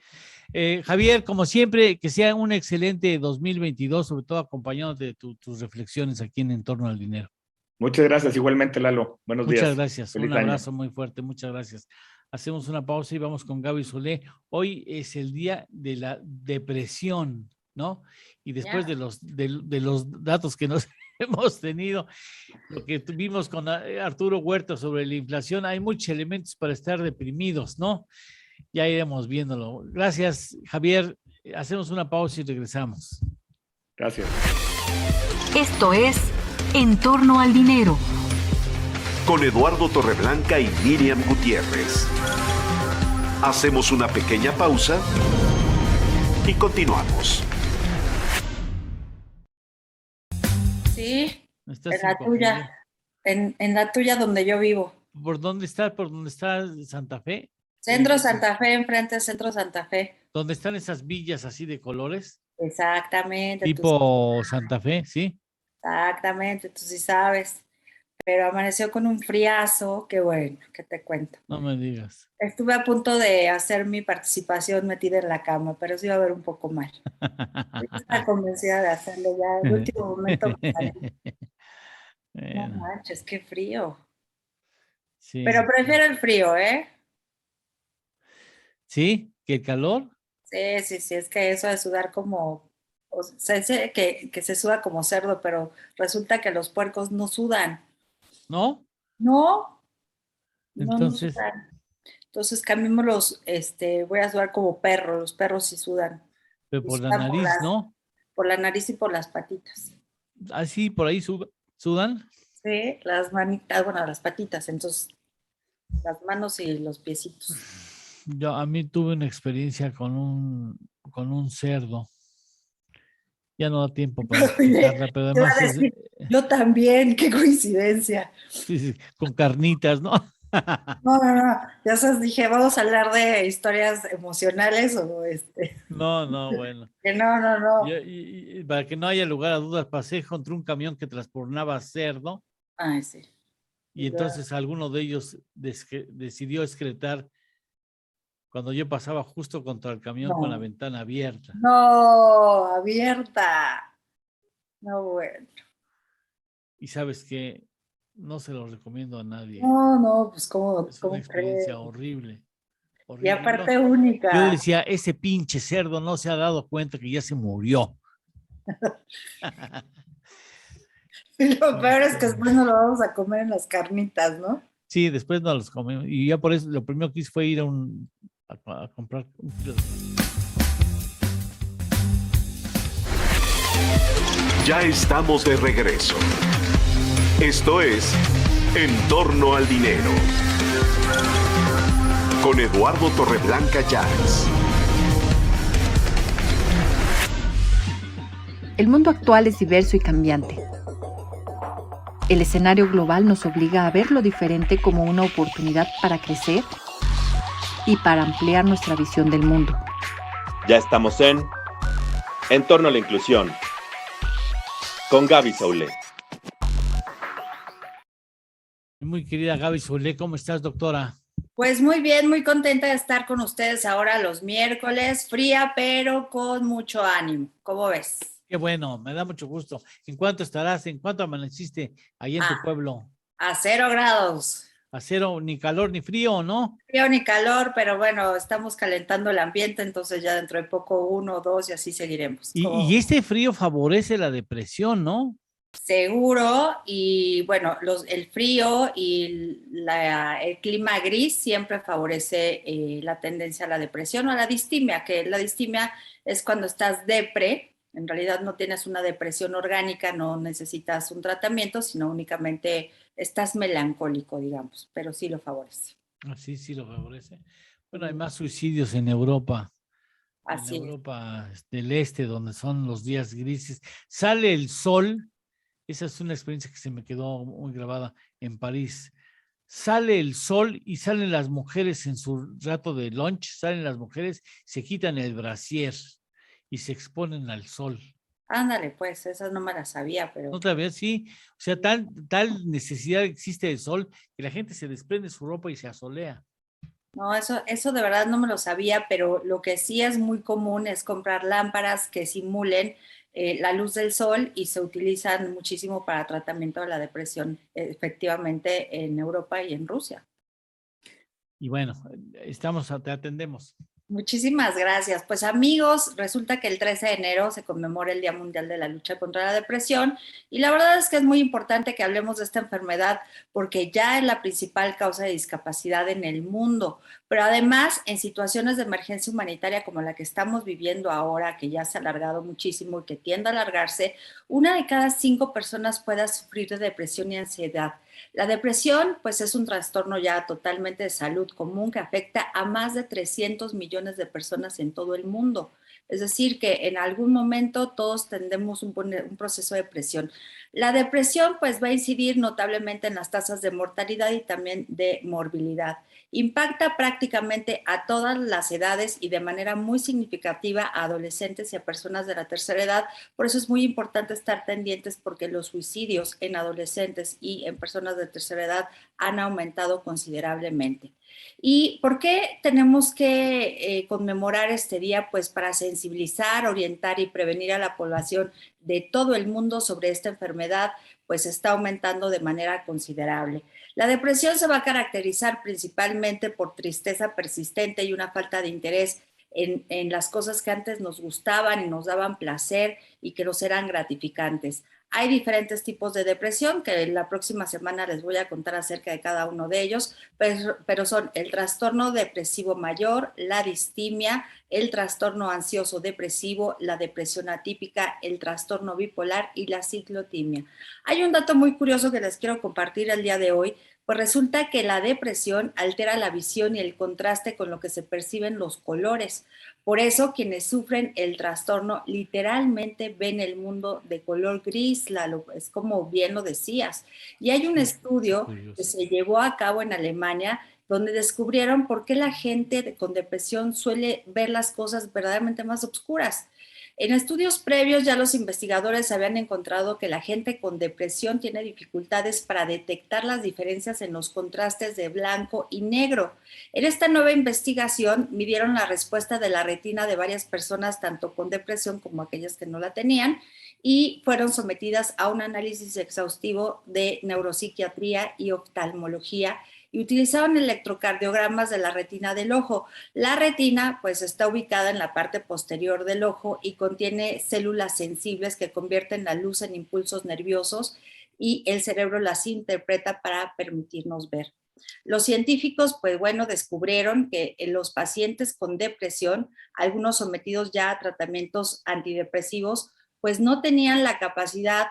Javier, como siempre, que sea un excelente 2022, sobre todo acompañado de tus reflexiones aquí en Torno al Dinero. Muchas gracias, igualmente, Lalo. Buenos días. Muchas gracias. Feliz Un abrazo año. muy fuerte. Muchas gracias. Hacemos una pausa y vamos con Gaby Solé. Hoy es el día de la depresión, ¿no? Y después de los datos que nos hemos tenido, lo que tuvimos con Arturo Huerta sobre la inflación, hay muchos elementos para estar deprimidos, ¿no? Ya iremos viéndolo. Gracias, Javier. Hacemos una pausa y regresamos. Gracias. Esto es En Torno al Dinero. Con Eduardo Torreblanca y Miriam Gutiérrez. Hacemos una pequeña pausa y continuamos. Sí, en la tuya, en la tuya donde yo vivo. ¿Por dónde está? ¿Por dónde está Santa Fe? Centro Santa Fe, enfrente del Centro Santa Fe. ¿Dónde están esas villas así de colores? Exactamente. Tipo Santa Fe, ¿sí? Exactamente, tú sí sabes. Pero amaneció con un friazo, qué bueno, ¿qué te cuento? No me digas. Estuve a punto de hacer mi participación metida en la cama, pero sí iba a ver un poco mal. Estaba convencida de hacerlo ya. En el último momento. No manches, qué frío. Sí. Pero prefiero el frío, ¿eh? ¿Sí? ¿Que el calor? Sí, es que eso de sudar como, o sea, sé que se suda como cerdo, pero resulta que los puercos no sudan. ¿No? No. Entonces. No sudan. Entonces cambiémoslos, voy a sudar como perro, los perros sí sudan. Pero por la nariz, ¿no? Por la nariz y por las patitas. Ah, sí, por ahí sudan. Sí, las manitas, bueno, las patitas, entonces las manos y los piecitos. Yo a mí tuve una experiencia con un cerdo. Ya no da tiempo para explicarla, pero además yo también, qué coincidencia. Sí, con carnitas, ¿no? No, ya sabes, dije, vamos a hablar de historias emocionales o No, bueno. Que no. Y para que no haya lugar a dudas, pasé contra un camión que transportaba cerdo. Ay, sí. Y entonces alguno de ellos decidió excretar cuando yo pasaba justo contra el camión con la ventana abierta. No, abierta. No, bueno. Y sabes que no se lo recomiendo a nadie. No, pues cómo. Es una experiencia horrible. Y aparte única. Yo decía, ese pinche cerdo no se ha dado cuenta que ya se murió. Y lo peor es que después no lo vamos a comer en las carnitas, ¿no? Sí, después no los comemos. Y ya por eso lo primero que hice fue ir a comprar un kilo de... Ya estamos de regreso. Esto es En Torno al Dinero. Con Eduardo Torreblanca Llanes. El mundo actual es diverso y cambiante. El escenario global nos obliga a ver lo diferente como una oportunidad para crecer y para ampliar nuestra visión del mundo. Ya estamos en Torno a la Inclusión, con Gaby Solé. Muy querida Gaby Solé, ¿cómo estás, doctora? Pues muy bien, muy contenta de estar con ustedes ahora los miércoles, fría pero con mucho ánimo. ¿Cómo ves? Qué bueno, me da mucho gusto. ¿En cuánto estarás? ¿En cuánto amaneciste ahí en tu pueblo? A 0 grados. a cero, ni calor ni frío, ¿no? Frío ni calor, pero bueno, estamos calentando el ambiente, entonces ya dentro de poco 1 o 2 y así seguiremos. Y este frío favorece la depresión, ¿no? Seguro, y bueno, el frío y el clima gris siempre favorece la tendencia a la depresión o a la distimia, que la distimia es cuando estás depre, en realidad no tienes una depresión orgánica, no necesitas un tratamiento, sino únicamente estás melancólico, digamos, pero sí lo favorece. Así sí lo favorece. Bueno, hay más suicidios en Europa. Así en Europa del Este, donde son los días grises. Sale el sol. Esa es una experiencia que se me quedó muy grabada en París. Sale el sol y salen las mujeres en su rato de lunch, salen las mujeres, se quitan el brasier y se exponen al sol. Ándale, pues, esa no me la sabía, pero... Otra vez, sí. O sea, tal necesidad existe del sol que la gente se desprende su ropa y se asolea. No, eso de verdad no me lo sabía, pero lo que sí es muy común es comprar lámparas que simulen la luz del sol y se utilizan muchísimo para tratamiento de la depresión, efectivamente en Europa y en Rusia. Y bueno, te atendemos. Muchísimas gracias. Pues amigos, resulta que el 13 de enero se conmemora el Día Mundial de la Lucha contra la Depresión y la verdad es que es muy importante que hablemos de esta enfermedad porque ya es la principal causa de discapacidad en el mundo, pero además en situaciones de emergencia humanitaria como la que estamos viviendo ahora, que ya se ha alargado muchísimo y que tiende a alargarse, 1 de cada 5 personas pueda sufrir de depresión y ansiedad. La depresión, pues, es un trastorno ya totalmente de salud común que afecta a más de 300 millones de personas en todo el mundo. Es decir, que en algún momento todos tendremos un proceso de depresión. La depresión, pues, va a incidir notablemente en las tasas de mortalidad y también de morbilidad. Impacta prácticamente a todas las edades y de manera muy significativa a adolescentes y a personas de la tercera edad. Por eso es muy importante estar pendientes porque los suicidios en adolescentes y en personas de tercera edad han aumentado considerablemente. ¿Y por qué tenemos que conmemorar este día? Pues para sensibilizar, orientar y prevenir a la población de todo el mundo sobre esta enfermedad, pues está aumentando de manera considerable. La depresión se va a caracterizar principalmente por tristeza persistente y una falta de interés en las cosas que antes nos gustaban y nos daban placer y que nos eran gratificantes. Hay diferentes tipos de depresión que la próxima semana les voy a contar acerca de cada uno de ellos, pero son el trastorno depresivo mayor, la distimia, el trastorno ansioso depresivo, la depresión atípica, el trastorno bipolar y la ciclotimia. Hay un dato muy curioso que les quiero compartir el día de hoy, pues resulta que la depresión altera la visión y el contraste con lo que se perciben los colores. Por eso, quienes sufren el trastorno literalmente ven el mundo de color gris, Lalo, es como bien lo decías. Y hay un estudio que se llevó a cabo en Alemania donde descubrieron por qué la gente con depresión suele ver las cosas verdaderamente más oscuras. En estudios previos ya los investigadores habían encontrado que la gente con depresión tiene dificultades para detectar las diferencias en los contrastes de blanco y negro. En esta nueva investigación midieron la respuesta de la retina de varias personas, tanto con depresión como aquellas que no la tenían, y fueron sometidas a un análisis exhaustivo de neuropsiquiatría y oftalmología y utilizaban electrocardiogramas de la retina del ojo. La retina pues está ubicada en la parte posterior del ojo y contiene células sensibles que convierten la luz en impulsos nerviosos y el cerebro las interpreta para permitirnos ver. Los científicos, pues bueno, descubrieron que en los pacientes con depresión, algunos sometidos ya a tratamientos antidepresivos, pues no tenían la capacidad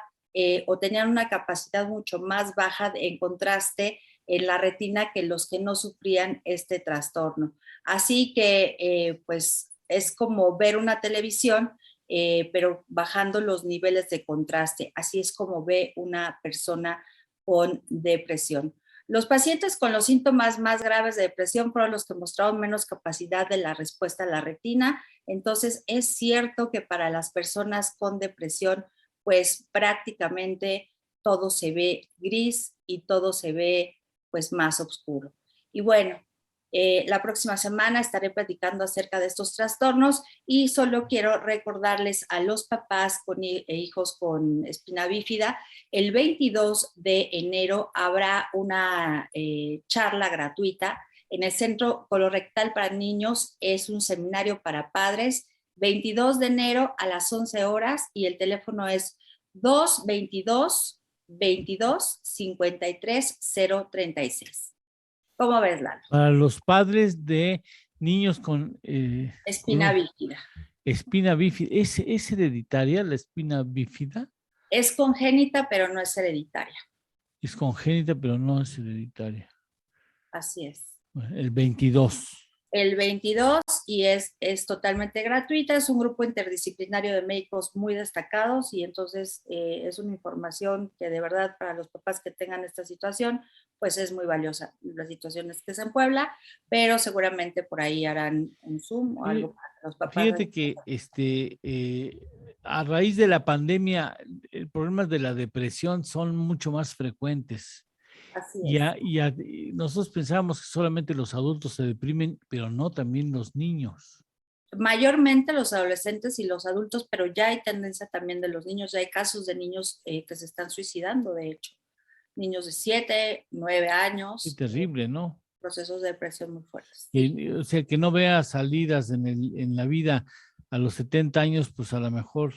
o tenían una capacidad mucho más baja en contraste en la retina que los que no sufrían este trastorno. Así que, pues, es como ver una televisión, pero bajando los niveles de contraste. Así es como ve una persona con depresión. Los pacientes con los síntomas más graves de depresión fueron los que mostraron menos capacidad de la respuesta a la retina. Entonces, es cierto que para las personas con depresión, pues prácticamente todo se ve gris y todo se ve pues más oscuro. Y bueno, La próxima semana estaré platicando acerca de estos trastornos y solo quiero recordarles a los papás e hijos con espina bífida, el 22 de enero habrá una charla gratuita en el Centro Colorectal para Niños. Es un seminario para padres, 22 de enero a las 11 horas y el teléfono es 222-22-53-036. ¿Cómo ves, Lalo? Para los padres de niños con... espina bífida. Espina bífida. ¿Es hereditaria la espina bífida? Es congénita, pero no es hereditaria. Es congénita, pero no es hereditaria. Así es. El 22. El 22 y es totalmente gratuita, es un grupo interdisciplinario de médicos muy destacados y entonces es una información que de verdad para los papás que tengan esta situación pues es muy valiosa. La situación es que es en Puebla, pero seguramente por ahí harán un Zoom o algo para los papás. Fíjate que a raíz de la pandemia, problemas de la depresión son mucho más frecuentes. Así es. Y nosotros pensábamos que solamente los adultos se deprimen, pero no, también los niños. Mayormente los adolescentes y los adultos, pero ya hay tendencia también de los niños, ya hay casos de niños que se están suicidando, de hecho. Niños de 7, 9 años. Qué terrible, ¿no? Procesos de depresión muy fuertes. O sea, que no vea salidas en la vida a los 70 años, pues a lo mejor...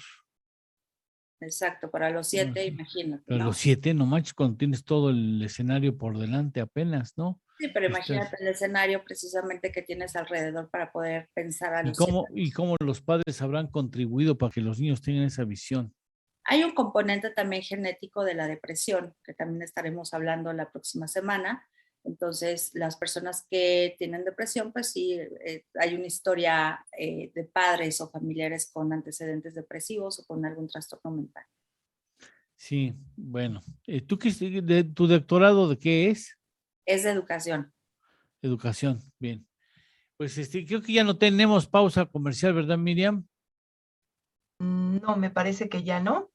Exacto, para los 7, imagínate. Para ¿no? los 7, no manches, cuando tienes todo el escenario por delante apenas, ¿no? Sí, pero imagínate el escenario precisamente que tienes alrededor para poder pensar a los 7 años. ¿Y cómo los padres habrán contribuido para que los niños tengan esa visión? Hay un componente también genético de la depresión, que también estaremos hablando la próxima semana. Entonces, las personas que tienen depresión, pues sí, hay una historia de padres o familiares con antecedentes depresivos o con algún trastorno mental. Sí, bueno. ¿Tu doctorado de qué es? Es de educación. Educación, bien. Pues creo que ya no tenemos pausa comercial, ¿verdad, Miriam? No, me parece que ya no,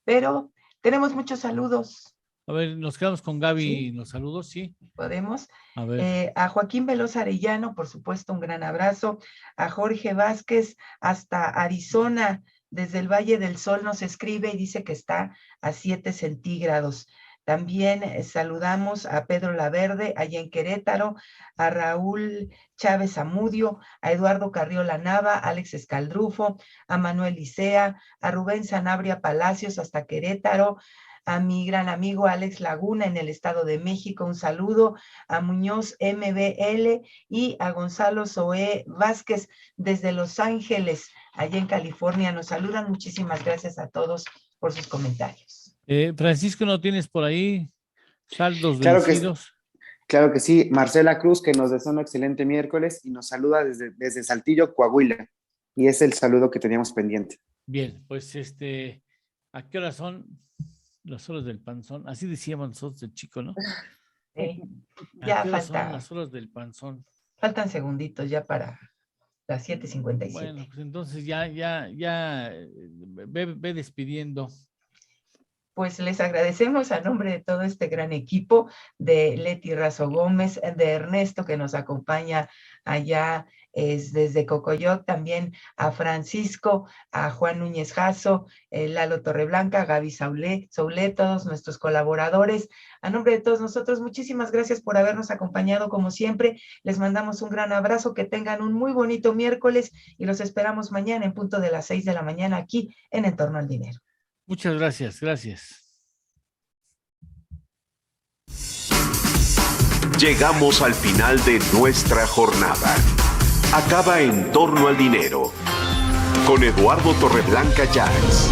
pero tenemos muchos saludos. A ver, nos quedamos con Gaby, ¿Sí? Los saludos, sí. Podemos. A ver. A Joaquín Veloz Arellano, por supuesto, un gran abrazo. A Jorge Vázquez, hasta Arizona, desde el Valle del Sol, nos escribe y dice que está a 7 centígrados. También saludamos a Pedro Laverde, allá en Querétaro, a Raúl Chávez Zamudio, a Eduardo Carriola Nava, a Alex Escaldrufo, a Manuel Licea, a Rubén Sanabria Palacios, hasta Querétaro, a mi gran amigo Alex Laguna en el Estado de México, un saludo, a Muñoz MBL y a Gonzalo Zoé Vázquez desde Los Ángeles, allá en California. Nos saludan, muchísimas gracias a todos por sus comentarios. Francisco, ¿no tienes por ahí saldos Claro vencidos? Claro que sí. Marcela Cruz, que nos desea un excelente miércoles y nos saluda desde Saltillo, Coahuila. Y es el saludo que teníamos pendiente. Bien, pues ¿a qué hora son? Las horas del panzón, así decíamos nosotros de chico, ¿no? Sí. Ya Ya son las horas del panzón. faltan segunditos ya para las 7:57. Bueno, pues entonces ya ve despidiendo. Pues les agradecemos a nombre de todo este gran equipo, de Leti Razo Gómez, de Ernesto que nos acompaña allá desde Cocoyoc, también a Francisco, a Juan Núñez Jasso, Lalo Torreblanca, Gaby Saulé, todos nuestros colaboradores. A nombre de todos nosotros, muchísimas gracias por habernos acompañado como siempre. Les mandamos un gran abrazo, que tengan un muy bonito miércoles y los esperamos mañana en punto de las 6 de la mañana aquí en En Torno al Dinero. Muchas gracias, gracias. Llegamos al final de nuestra jornada. Acaba En Torno al Dinero con Eduardo Torreblanca Llanes.